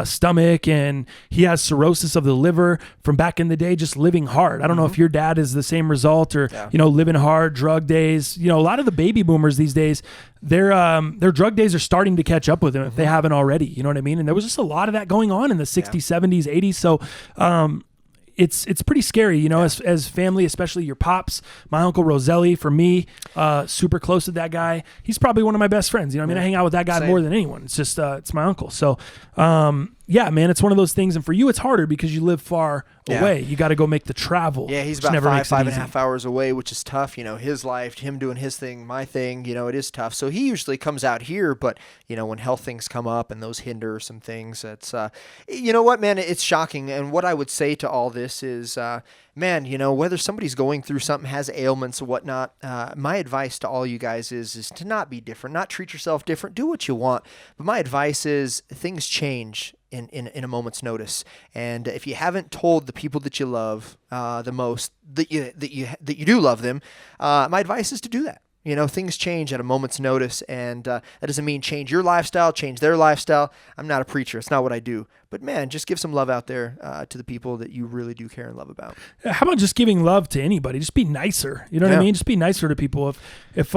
stomach, and he has cirrhosis of the liver from back in the day, just living hard. I don't know if your dad is the same result or living hard, drug days. A lot of the baby boomers these days, their drug days are starting to catch up with them if they haven't already. You know what I mean? And there was just a lot of that going on in the 60s, 70s, 80s. So it's pretty scary, as family, especially your pops. My uncle Roselli, for me, super close to that guy. He's probably one of my best friends. I hang out with that guy more than anyone. It's just it's my uncle. So yeah, man, it's one of those things. And for you, it's harder because you live far away. You got to go make the travel. Yeah, he's which about never makes it five and a easy. half hours away, which is tough. His life, him doing his thing, my thing, it is tough. So he usually comes out here, but, when health things come up and those hinder some things, it's, you know what, man, it's shocking. And what I would say to all this is, man, whether somebody's going through something, has ailments or whatnot, my advice to all you guys is to not be different, not treat yourself different, do what you want. But my advice is things change in a moment's notice. And if you haven't told the people that you love the most that you do love them, my advice is to do that. Things change at a moment's notice, and that doesn't mean change your lifestyle, change their lifestyle. I'm not a preacher. It's not what I do. But, man, just give some love out there to the people that you really do care and love about. How about just giving love to anybody? Just be nicer. You know what I mean? Just be nicer to people. If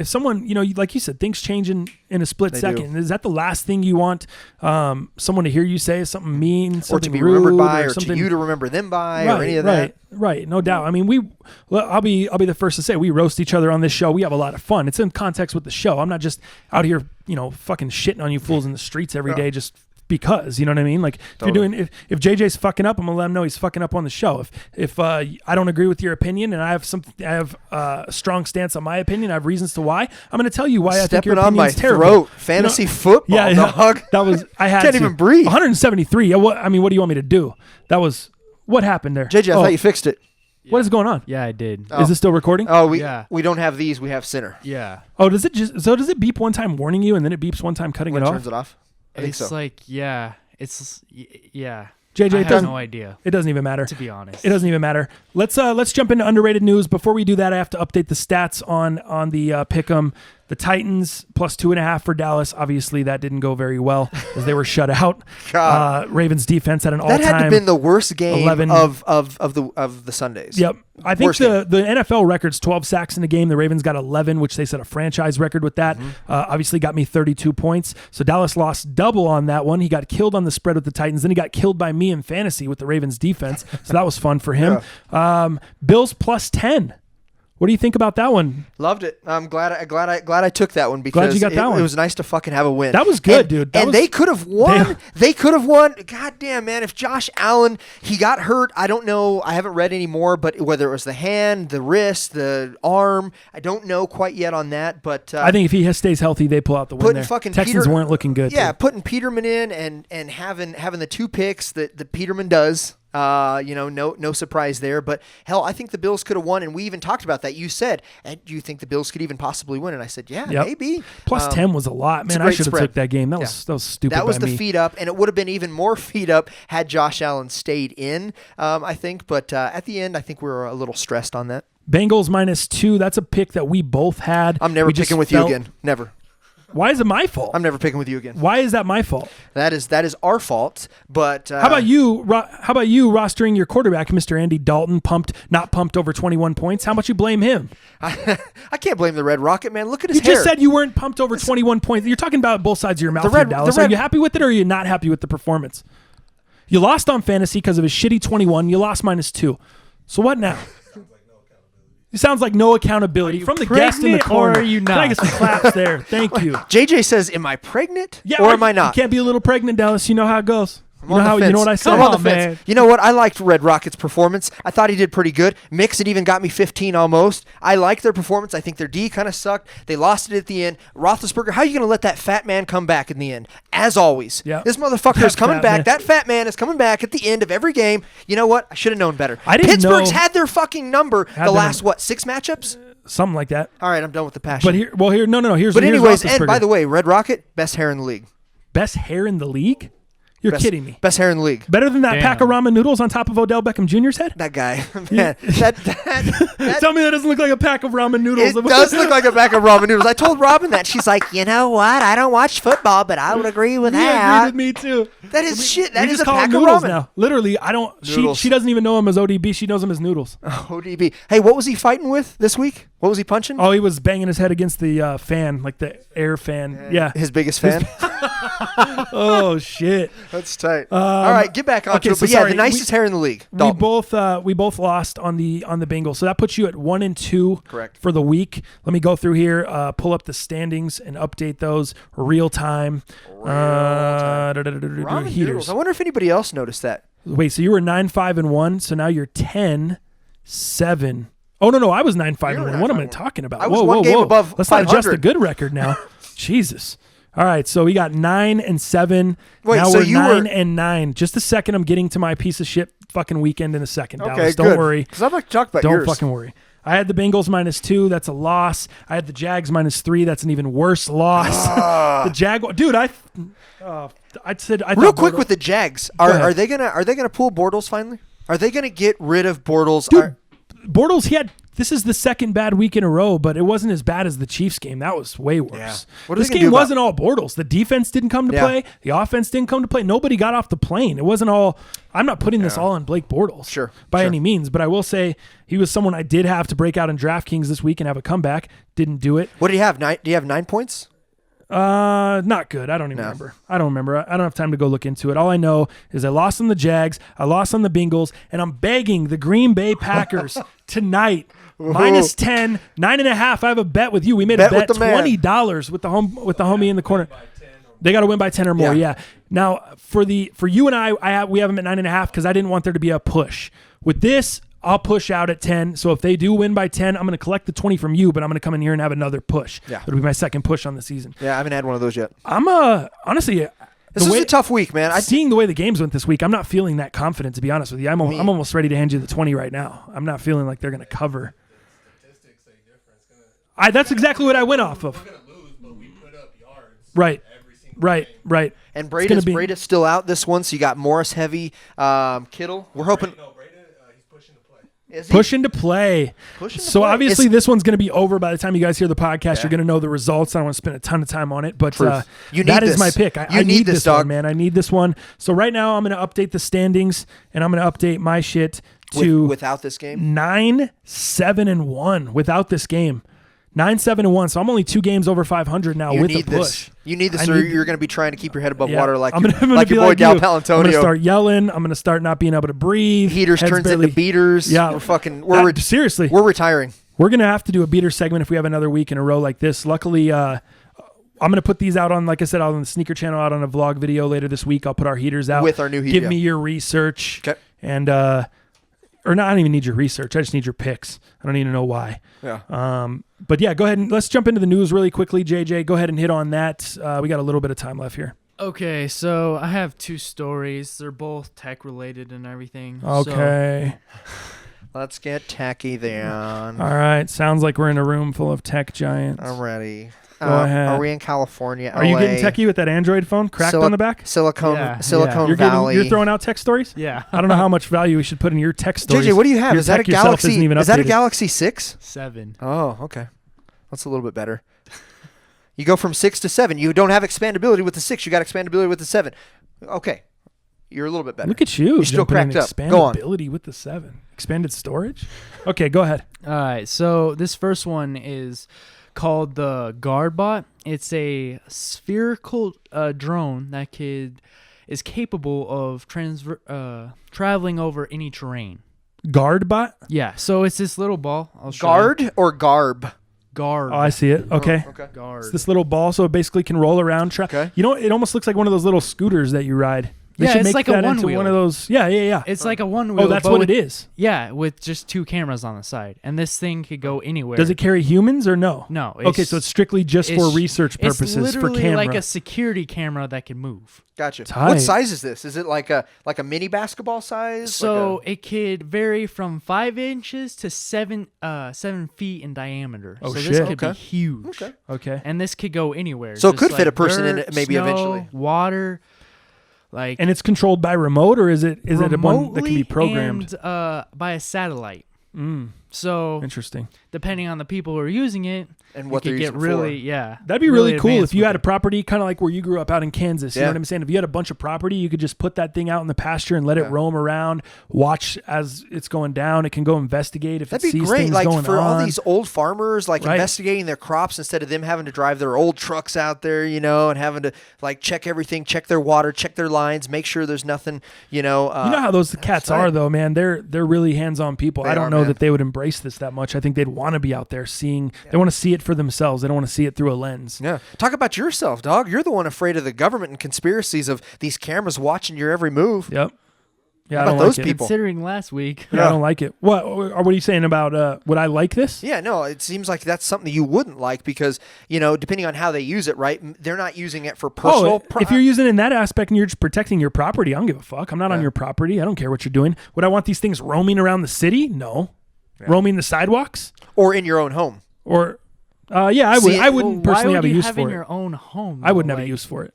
someone, like you said, things change in a split second. Is that the last thing you want someone to hear you say? Something mean, something or to be rude, remembered by, or something, to you to remember them by, or any of that? Right, no doubt. I mean, I'll be the first to say we roast each other on this show. We have a lot of fun. It's in context with the show. I'm not just out here, fucking shitting on you fools in the streets every day just because, you know what I mean? Like, totally. if JJ's fucking up, I'm gonna let him know he's fucking up on the show. If I don't agree with your opinion and I have a strong stance on my opinion, I have reasons to why, I'm gonna tell you why I think your opinion's terrible. Throat. Fantasy football, dog. That was I had can't even breathe. 173. What do you want me to do? That was what happened there. JJ, I thought you fixed it. What is going on? Yeah, I did. Is it still recording? Oh, we don't have these. We have Sinner. Yeah. Oh, does it beep one time warning you and then it beeps one time cutting it off? Turns it off. I think so. Yeah. JJ, I have no idea. It doesn't even matter. To be honest, it doesn't even matter. Let's jump into underrated news. Before we do that, I have to update the stats on the pick'em. The Titans plus 2.5 for Dallas. Obviously, that didn't go very well as they were shut out. Ravens defense had an all-time. That had to have been the worst game 11 of the Sundays. Yep. I think the NFL record's 12 sacks in the game. The Ravens got 11, which they set a franchise record with that. Obviously got me 32 points. So Dallas lost double on that one. He got killed on the spread with the Titans. Then he got killed by me in fantasy with the Ravens defense. So that was fun for him. Yeah. Bills plus 10. What do you think about that one? Loved it. I'm glad I took that one because glad you got that one. It was nice to fucking have a win. That was good, dude. They could have won. They could have won. God damn, man. If Josh Allen, he got hurt. I don't know. I haven't read any more, but whether it was the hand, the wrist, the arm, I don't know quite yet on that. But I think if he stays healthy, they pull out the win there. Texans weren't looking good. Yeah, putting Peterman in and having the 2 picks that Peterman does. No surprise there. But hell, I think the Bills could have won, and we even talked about that. You said, do you think the Bills could even possibly win? And I said, yeah, maybe. Plus 10 was a lot, man. I should have took that game. That was stupid. That was by the me. feed up, and it would have been even more feed up had Josh Allen stayed in. I think, but at the end, I think we were a little stressed on that. Bengals -2. That's a pick that we both had. I'm never picking with you again. Never. Why is it my fault? I'm never picking with you again. Why is that my fault? That is our fault. But how about you rostering your quarterback, Mr. Andy Dalton, not pumped over 21 points? How much you blame him? I can't blame the Red Rocket, man. Look at his hair. You just said you weren't pumped over 21 points. You're talking about both sides of your mouth here, Dallas. Are you happy with it, or are you not happy with the performance? You lost on fantasy because of his shitty 21. You lost -2. So what now? It sounds like no accountability from the guest in the corner. Or are you not? Can I get some claps there? Thank you. JJ says, "Am I pregnant? Yeah, or am I not?" You can't be a little pregnant, Dallas. You know how it goes. You know what I said? I'm on the fence. You know what? I liked Red Rocket's performance. I thought he did pretty good. Mixon even got me 15 almost. I liked their performance. I think their D kind of sucked. They lost it at the end. Roethlisberger, how are you going to let that fat man come back in the end? As always. Yep. This motherfucker is coming back. That fat man is coming back at the end of every game. You know what? I should have known better. Pittsburgh's had their fucking number the last, 6 matchups? Something like that. All right, I'm done with the passion. But here's But anyways, and by the way, Red Rocket, best hair in the league. Best hair in the league? You're kidding me. Best hair in the league. Better than that pack of ramen noodles on top of Odell Beckham Jr.'s head? That guy. Man, that Tell me that doesn't look like a pack of ramen noodles. It does look like a pack of ramen noodles. I told Robin that. She's like, you know what? I don't watch football, but I would agree with that. Agree with me too. That is shit. That is a pack of noodles ramen. Now. Literally, I don't. She doesn't even know him as ODB. She knows him as Noodles. ODB. Hey, what was he fighting with this week? What was he punching? Oh, he was banging his head against the fan, like the air fan. Yeah. His biggest fan? Oh shit. That's tight. All right, get back onto it. But yeah, the nicest hair in the league. We both lost on the Bengals, so that puts you at 1-2. Correct. For the week. Let me go through here, pull up the standings and update those real time. Heaters. I wonder if anybody else noticed that. Wait, so you were 9-5-1, so now you're 10-7. Oh no, I was 9-5-1. What am I talking about? I was one game above Let's 500. not adjust the good record now. Jesus. All right, so we got 9-7. Wait, now so we're you 9-9. Just a second. I'm getting to my piece of shit fucking weekend in a second. Okay, Dallas. good. Don't worry. Because I'd like to talk about Don't yours. fucking worry. I had the Bengals -2. That's a loss. I had the Jags -3. That's an even worse loss. The Jaguar, dude. I said Real quick with the Jags. ahead. Are they gonna pull Bortles finally? Are they gonna get rid of Bortles? Dude, Bortles, this is the second bad week in a row, but it wasn't as bad as the Chiefs game. That was way worse. Yeah. What are This they gonna game do about- wasn't all Bortles. The defense didn't come to play. The offense didn't come to play. Nobody got off the plane. It wasn't all. I'm not putting this all on Blake Bortles. By any means, but I will say he was someone I did have to break out in DraftKings this week and have a comeback. Didn't do it. What do you have? Do you have 9 points? Not good. I don't even remember. I don't remember. I don't have time to go look into it. All I know is I lost on the Jags, I lost on the Bengals, and I'm begging the Green Bay Packers tonight. -10, 9.5. I have a bet with you. We made a bet, with the man. $20 with the homie in the corner. They got to win by 10 or more. Yeah. Now for you and we have them at 9.5 because I didn't want there to be a push. With this, I'll push out at 10. So if they do win by 10, I'm going to collect the 20 from you, but I'm going to come in here and have another push. Yeah. It'll be my second push on the season. Yeah, I haven't had one of those yet. I'm honestly. This is a tough week, man. Seeing the way the games went this week, I'm not feeling that confident, to be honest with you. I'm almost ready to hand you the 20 right now. I'm not feeling like they're going to cover. That's exactly what I went off of. We're going to lose, but we put up yards Right. every single game. Right. And Brady's still out this one, so you got Morris heavy, Kittle. We're hoping. No, Brady, he's pushing to play. Is he? Pushing to play. So obviously this one's going to be over by the time you guys hear the podcast. You're going to know the results. I don't want to spend a ton of time on it, but that is my pick. I need this dog. one, man. I need this one. So right now I'm going to update the standings, and I'm going to update my shit to without this game 9-7-1 without this game. 9-7-1. So I'm only 2 games over 500 now with the push. You need this, or you're going to be trying to keep your head above water like I'm your boy Dal Palantonio. I'm going to start yelling. I'm going to start not being able to breathe. Heaters turns into beaters. Yeah, seriously, we're retiring. We're going to have to do a beater segment if we have another week in a row like this. Luckily, I'm going to put these out on, like I said, out on the Sneaker Channel, out on a vlog video later this week. I'll put our heaters out with our new heater. Give me your research. Okay. And or not, I don't even need your research. I just need your picks. I don't need to know why. Yeah. But yeah, go ahead and let's jump into the news really quickly. JJ, go ahead and hit on that. We got a little bit of time left here. Okay, so I have 2 stories. They're both tech related and everything. Okay. Let's get tacky then. All right. Sounds like we're in a room full of tech giants. I'm ready. Go ahead. Are we in California? Are you getting techie with that Android phone cracked on the back? Silicon You're Valley. You're throwing out tech stories? Yeah. I don't know how much value we should put in your tech stories. JJ, what do you have? Your Is that a tech yourself Galaxy? isn't even Is that a updated. Galaxy 6? 7. Oh, okay. That's a little bit better. You go from 6 to 7. You don't have expandability with the 6. You got expandability with the 7. Okay. You're a little bit better. Look at you. You're still jumping in cracked up. Go on. Expandability with the 7. Expanded storage? Okay, go ahead. All right, so this first one is called the GuardBot. It's a spherical drone that is capable of traveling over any terrain. GuardBot? Yeah, so it's this little ball. I'll show Guard or garb? Guard. Oh, I see it. Okay. Okay. Guard. It's this little ball, so it basically can roll around. Okay. You know, it almost looks like one of those little scooters that you ride. They Yeah, should it's make like a that one into wheel. one of those. Yeah. It's like a one wheel. Oh, that's but what with- it is. Yeah, with just 2 cameras on the side, and this thing could go anywhere. Does it carry humans or no? No. Okay, so it's strictly just for research purposes It's for literally camera. like a security camera that can move. Gotcha. Tight. What size is this? Is it like a mini basketball size? So it could vary from 5 inches to 7 feet in diameter. Oh, so shit. this could be Okay. huge. Okay. And this could go anywhere. So it just could fit like a person in dirt, it maybe snow, eventually. Water, like And it's controlled by remote, or is it one that can be remotely programmed? and by a satellite. So Interesting. depending on the people who are using it, And it what they're could using get it really, for. yeah. That'd be really cool advanced if you with had a it. property kind of like where you grew up out in Kansas. You know Yeah. what I'm saying? If you had a bunch of property, you could just put that thing out in the pasture and let it roam around, watch as it's going down. It can go investigate if That'd it be sees great, things like going for all on. these old farmers, like Right. investigating their crops instead of them having to drive their old trucks out there, you know, and having to like check everything, check their water, check their lines, make sure there's nothing, you know. You know how those cats right. are, though, man. They're really hands-on people. They I don't are, know man. that they would embrace this that much. I think they'd want to be out there seeing. They want to see it for themselves. They don't want to see it through a lens. Yeah. Talk about yourself, dog. You're the one afraid of the government and conspiracies of these cameras watching your every move. Yep. Yeah, How I don't about those like it. people? Considering last week. Yeah, I don't like it. What are you saying about? Would I like this? Yeah, no, it seems like that's something that you wouldn't like because, you know, depending on how they use it, right? They're not using it for personal. If you're using it in that aspect and you're just protecting your property, I don't give a fuck. I'm not on your property. I don't care what you're doing. Would I want these things roaming around the city? No. Roaming the sidewalks? or in your own home. Or, yeah, I would. See, I wouldn't personally why have would a you use have for in it. your own home? I wouldn't though? have a Like, use for it.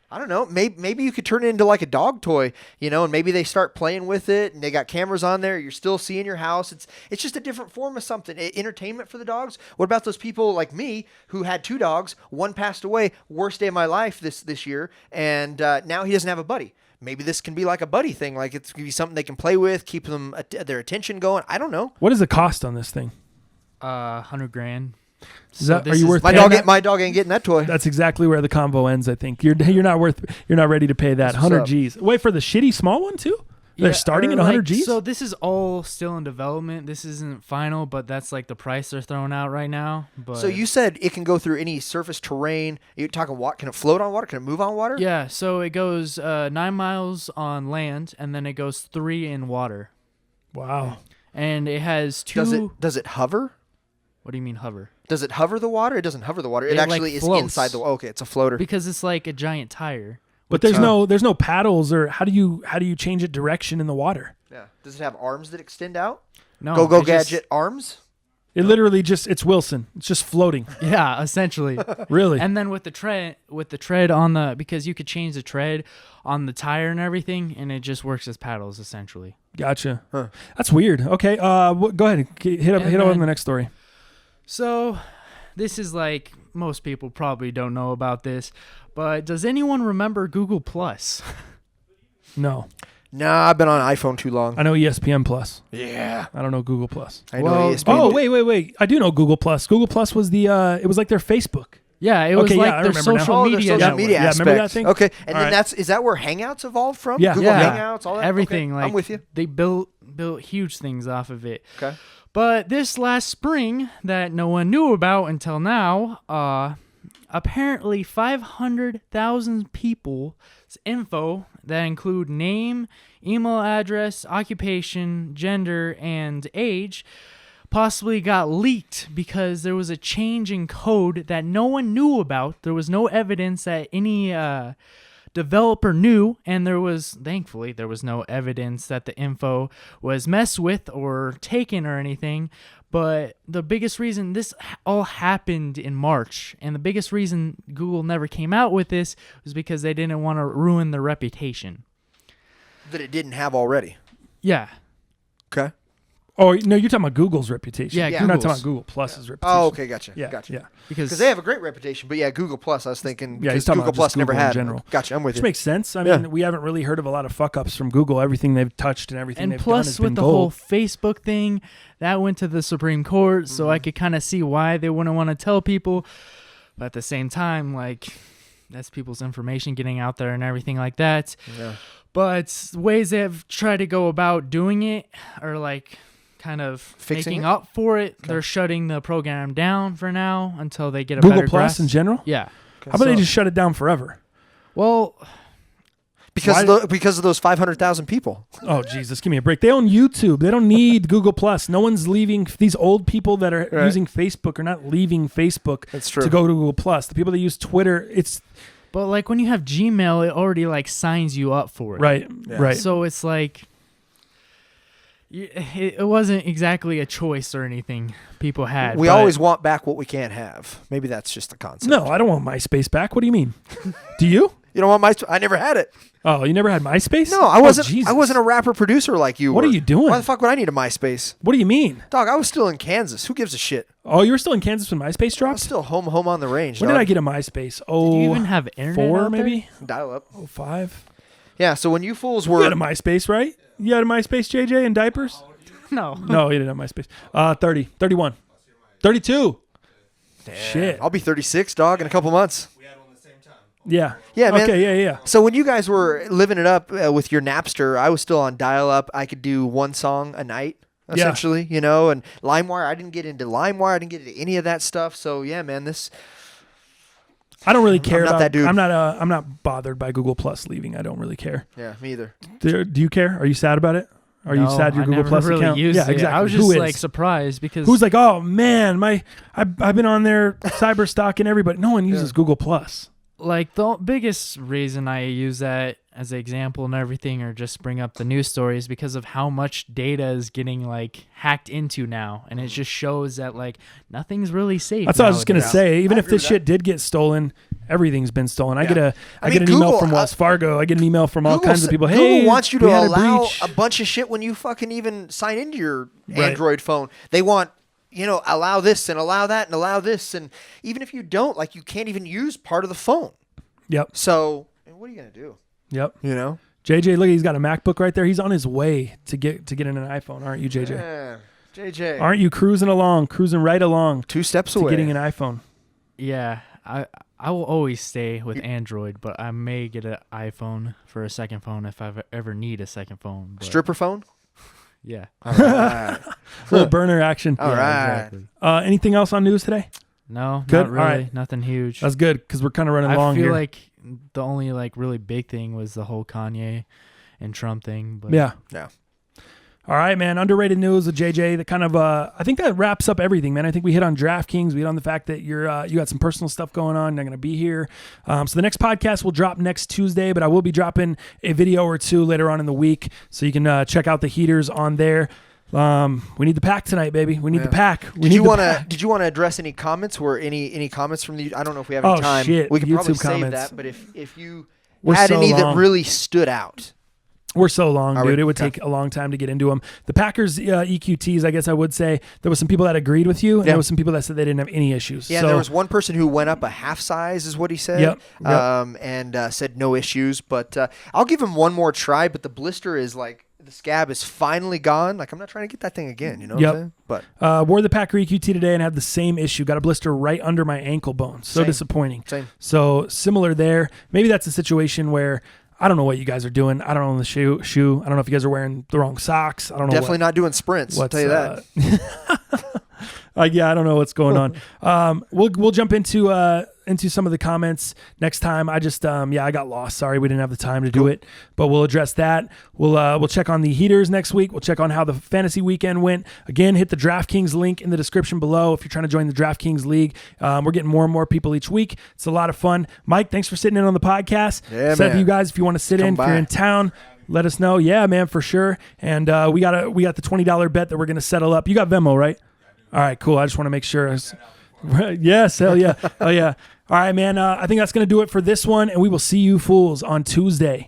I don't know. Maybe you could turn it into like a dog toy, you know, and maybe they start playing with it and they got cameras on there. You're still seeing your house. It's just a different form of something. Entertainment for the dogs. What about those people like me who had 2 dogs? One passed away. Worst day of my life this year. And now he doesn't have a buddy. Maybe this can be like a buddy thing. Like it's going to be something they can play with, keep them their attention going. I don't know. What is the cost on this thing? $100,000. Are you worth My paying dog, that? my dog ain't getting that toy. That's exactly where the convo ends. I think you're not ready to pay that. That's what's 100 up. G's. Wait for the shitty small one too. They're starting at 100 G's. So this is all still in development. This isn't final, but that's like the price they're throwing out right now. But So you said it can go through any surface terrain. You're talking what? Can it float on water? Can it move on water? yeah, so it goes 9 miles on land, and then it goes 3 in water, Wow. and it has 2. Does it hover? What do you mean hover? Does it hover the water? It doesn't hover the water. It It, like, actually is floats. inside the. Okay, it's a floater. Because it's like a giant tire. But there's no paddles, or how do you change it direction in the water? Yeah. Does it have arms that extend out? No, Go it just- gadget arms. It literally it's Wilson. It's just floating. Yeah, essentially. Really. And then with the tread on the, because you could change the tread on the tire and everything, and it just works as paddles essentially. Gotcha. That's weird. Okay. Go ahead. Hit on then- the next story. So, this is like, most people probably don't know about this, but does anyone remember Google Plus? No, Nah, I've been on iPhone too long. I know ESPN Plus. Yeah. I don't know Google Plus. I know Well, ESPN. Oh, wait. I do know Google Plus. Google Plus was it was like their Facebook. Yeah, it was Okay, like yeah, I their remember now. social Oh, their media. social network. media Yeah, aspect. remember that thing? Okay, and All then right. is that where Hangouts evolved from? Yeah. Google Yeah. Hangouts, all that. Everything. Okay, Like I'm with you. They built huge things off of it. Okay. But this last spring that no one knew about until now, apparently 500,000 people's info that include name, email address, occupation, gender, and age possibly got leaked because there was a change in code that no one knew about. There was no evidence that any developer knew, and thankfully there was no evidence that the info was messed with or taken or anything. But the biggest reason this all happened in March, and the biggest reason Google never came out with this was because they didn't want to ruin their reputation. That it didn't have already. Yeah. Okay. Oh no, you're talking about Google's reputation. Yeah, You're not talking Google's. about Google Plus's reputation. Oh, okay, gotcha. Yeah, Gotcha. yeah. Because they have a great reputation, but yeah, Google Plus. I was thinking Yeah, he's because talking Google about Plus just never Google in had. general. Gotcha, I'm with Which you. makes sense. I Yeah. mean, we haven't really heard of a lot of fuck ups from Google. Everything they've touched and everything And they've done plus, has with been the gold. whole Facebook thing, that went to the Supreme Court, so I could kind of see why they wouldn't want to tell people. But at the same time, like, that's people's information getting out there and everything like that. Yeah. But ways they've tried to go about doing it are like kind of Fixing making it? up for it. They're shutting the program down for now until they get a Google better Plus grasp. in general. Yeah. How about they So- just shut it down forever? Well, Because of those 500,000 people. Oh Jesus, give me a break. They own YouTube. They don't need Google Plus. No one's leaving. These old people that are Right. using Facebook are not leaving Facebook That's true. to go to Google Plus. The people that use Twitter, it's but like when you have Gmail, it already like signs you up for it. right, Yeah. right. So it's like it wasn't exactly a choice or anything people had. We but- always want back what we can't have. Maybe that's just the concept. No, I don't want MySpace back. What do you mean? Do you? You don't want MySpace? I never had it. Oh, you never had MySpace? No, I Oh, wasn't. Jesus. I wasn't a rapper producer like you. What were. are you doing? Why the fuck would I need a MySpace? What do you mean? Dog, I was still in Kansas. Who gives a shit? Oh, you were still in Kansas when MySpace I was dropped? still home on the range. When dog. did I get a MySpace? Oh, Did you even have internet 4 out there? maybe? Dial up. 05? Yeah. So when you fools You were had a MySpace, right? You had a MySpace, JJ, in diapers? No. No, you didn't have MySpace. 30, 31, 32. Shit. I'll be 36, dog, in a couple months. We had one at the same time. Yeah. Yeah, man. Okay, yeah. So when you guys were living it up with your Napster, I was still on dial-up. I could do one song a night, essentially, you know. And LimeWire, I didn't get into LimeWire. I didn't get into any of that stuff. So yeah, man, I don't really care not about that dude. I'm not bothered by Google Plus leaving. I don't really care. yeah, me either. Do you care? Are you sad about it? Are you No, sad your I Google never Plus really account? used Yeah, it. exactly. I was Who just is? like surprised because Who's like, oh man, I've been on there cyber stalking everybody. No one uses Google Plus. like the biggest reason I use that as an example and everything, or just bring up the news stories, because of how much data is getting like hacked into now, and it just shows that like nothing's really safe. That's what I was just gonna nowadays. say. Even I if agree this with shit did get stolen, everything's been stolen. I Yeah. get a I get mean, an email Google, from Wells Fargo. I get an email from all Google kinds of sa- people. Google Hey, wants you we to had allow breach. a bunch of shit when you fucking even sign into your Right. Android phone. They want, allow this and allow that and allow this. And even if you don't, like, you can't even use part of the phone. Yep. So what are you going to do? Yep. You know? JJ, look, he's got a MacBook right there. He's on his way to get in an iPhone, aren't you, JJ? Yeah. JJ. Aren't you cruising right along 2 steps to away. getting an iPhone? Yeah, I will always stay with Android, but I may get an iPhone for a second phone if I ever need a second phone. But Stripper phone? Yeah. All right. Little burner action. All right. Exactly. Anything else on news today? No, Good? not really. All right. Nothing huge. That's good because we're kind of running I long feel here. like the only like really big thing was the whole Kanye and Trump thing. But Yeah. Yeah. All right, man. Underrated news with JJ. That kind of, I think that wraps up everything, man. I think we hit on DraftKings. We hit on the fact that you got some personal stuff going on. You're going to be here. So the next podcast will drop next Tuesday, but I will be dropping a video or two later on in the week, so you can check out the heaters on there. We need the pack tonight, baby. We need the pack. Did you want to address any comments? Were any comments from the? I don't know if we have any time. Shit. We could probably YouTube save comments. that. But if you We're had so any long. that really stood out, We're so long, Are dude. we? It would take a long time to get into them. The Packers EQTs, I guess I would say, there was some people that agreed with you, and Yeah. there was some people that said they didn't have any issues. yeah, so, there was one person who went up a half size, is what he said. Yep. And said no issues. But I'll give him one more try. But the blister is like, the scab is finally gone. Like, I'm not trying to get that thing again. You know what Yep. I'm saying? But wore the Packer EQT today and had the same issue. Got a blister right under my ankle bone. So Same. disappointing. Same. So similar there. Maybe that's a situation where I don't know what you guys are doing. I don't know the shoe. I don't know if you guys are wearing the wrong socks. I don't know. definitely not doing sprints. I'll tell you that. Yeah, I don't know what's going on. We'll jump into some of the comments next time. I just I got lost. Sorry, we didn't have the time to do it, but we'll address that. We'll check on the heaters next week. We'll check on how the fantasy weekend went. Again, hit the DraftKings link in the description below if you're trying to join the DraftKings league. We're getting more and more people each week. It's a lot of fun. Mike, thanks for sitting in on the podcast. Yeah, Seth, man. you guys, if you want to sit Come in, if by. you're in town, let us know. Yeah, man, for sure. And we got the $20 bet that we're gonna settle up. You got Venmo, right? All right, cool. I just want to make sure. Yes, hell yeah. Oh, yeah. All right, man. I think that's going to do it for this one, and we will see you fools on Tuesday.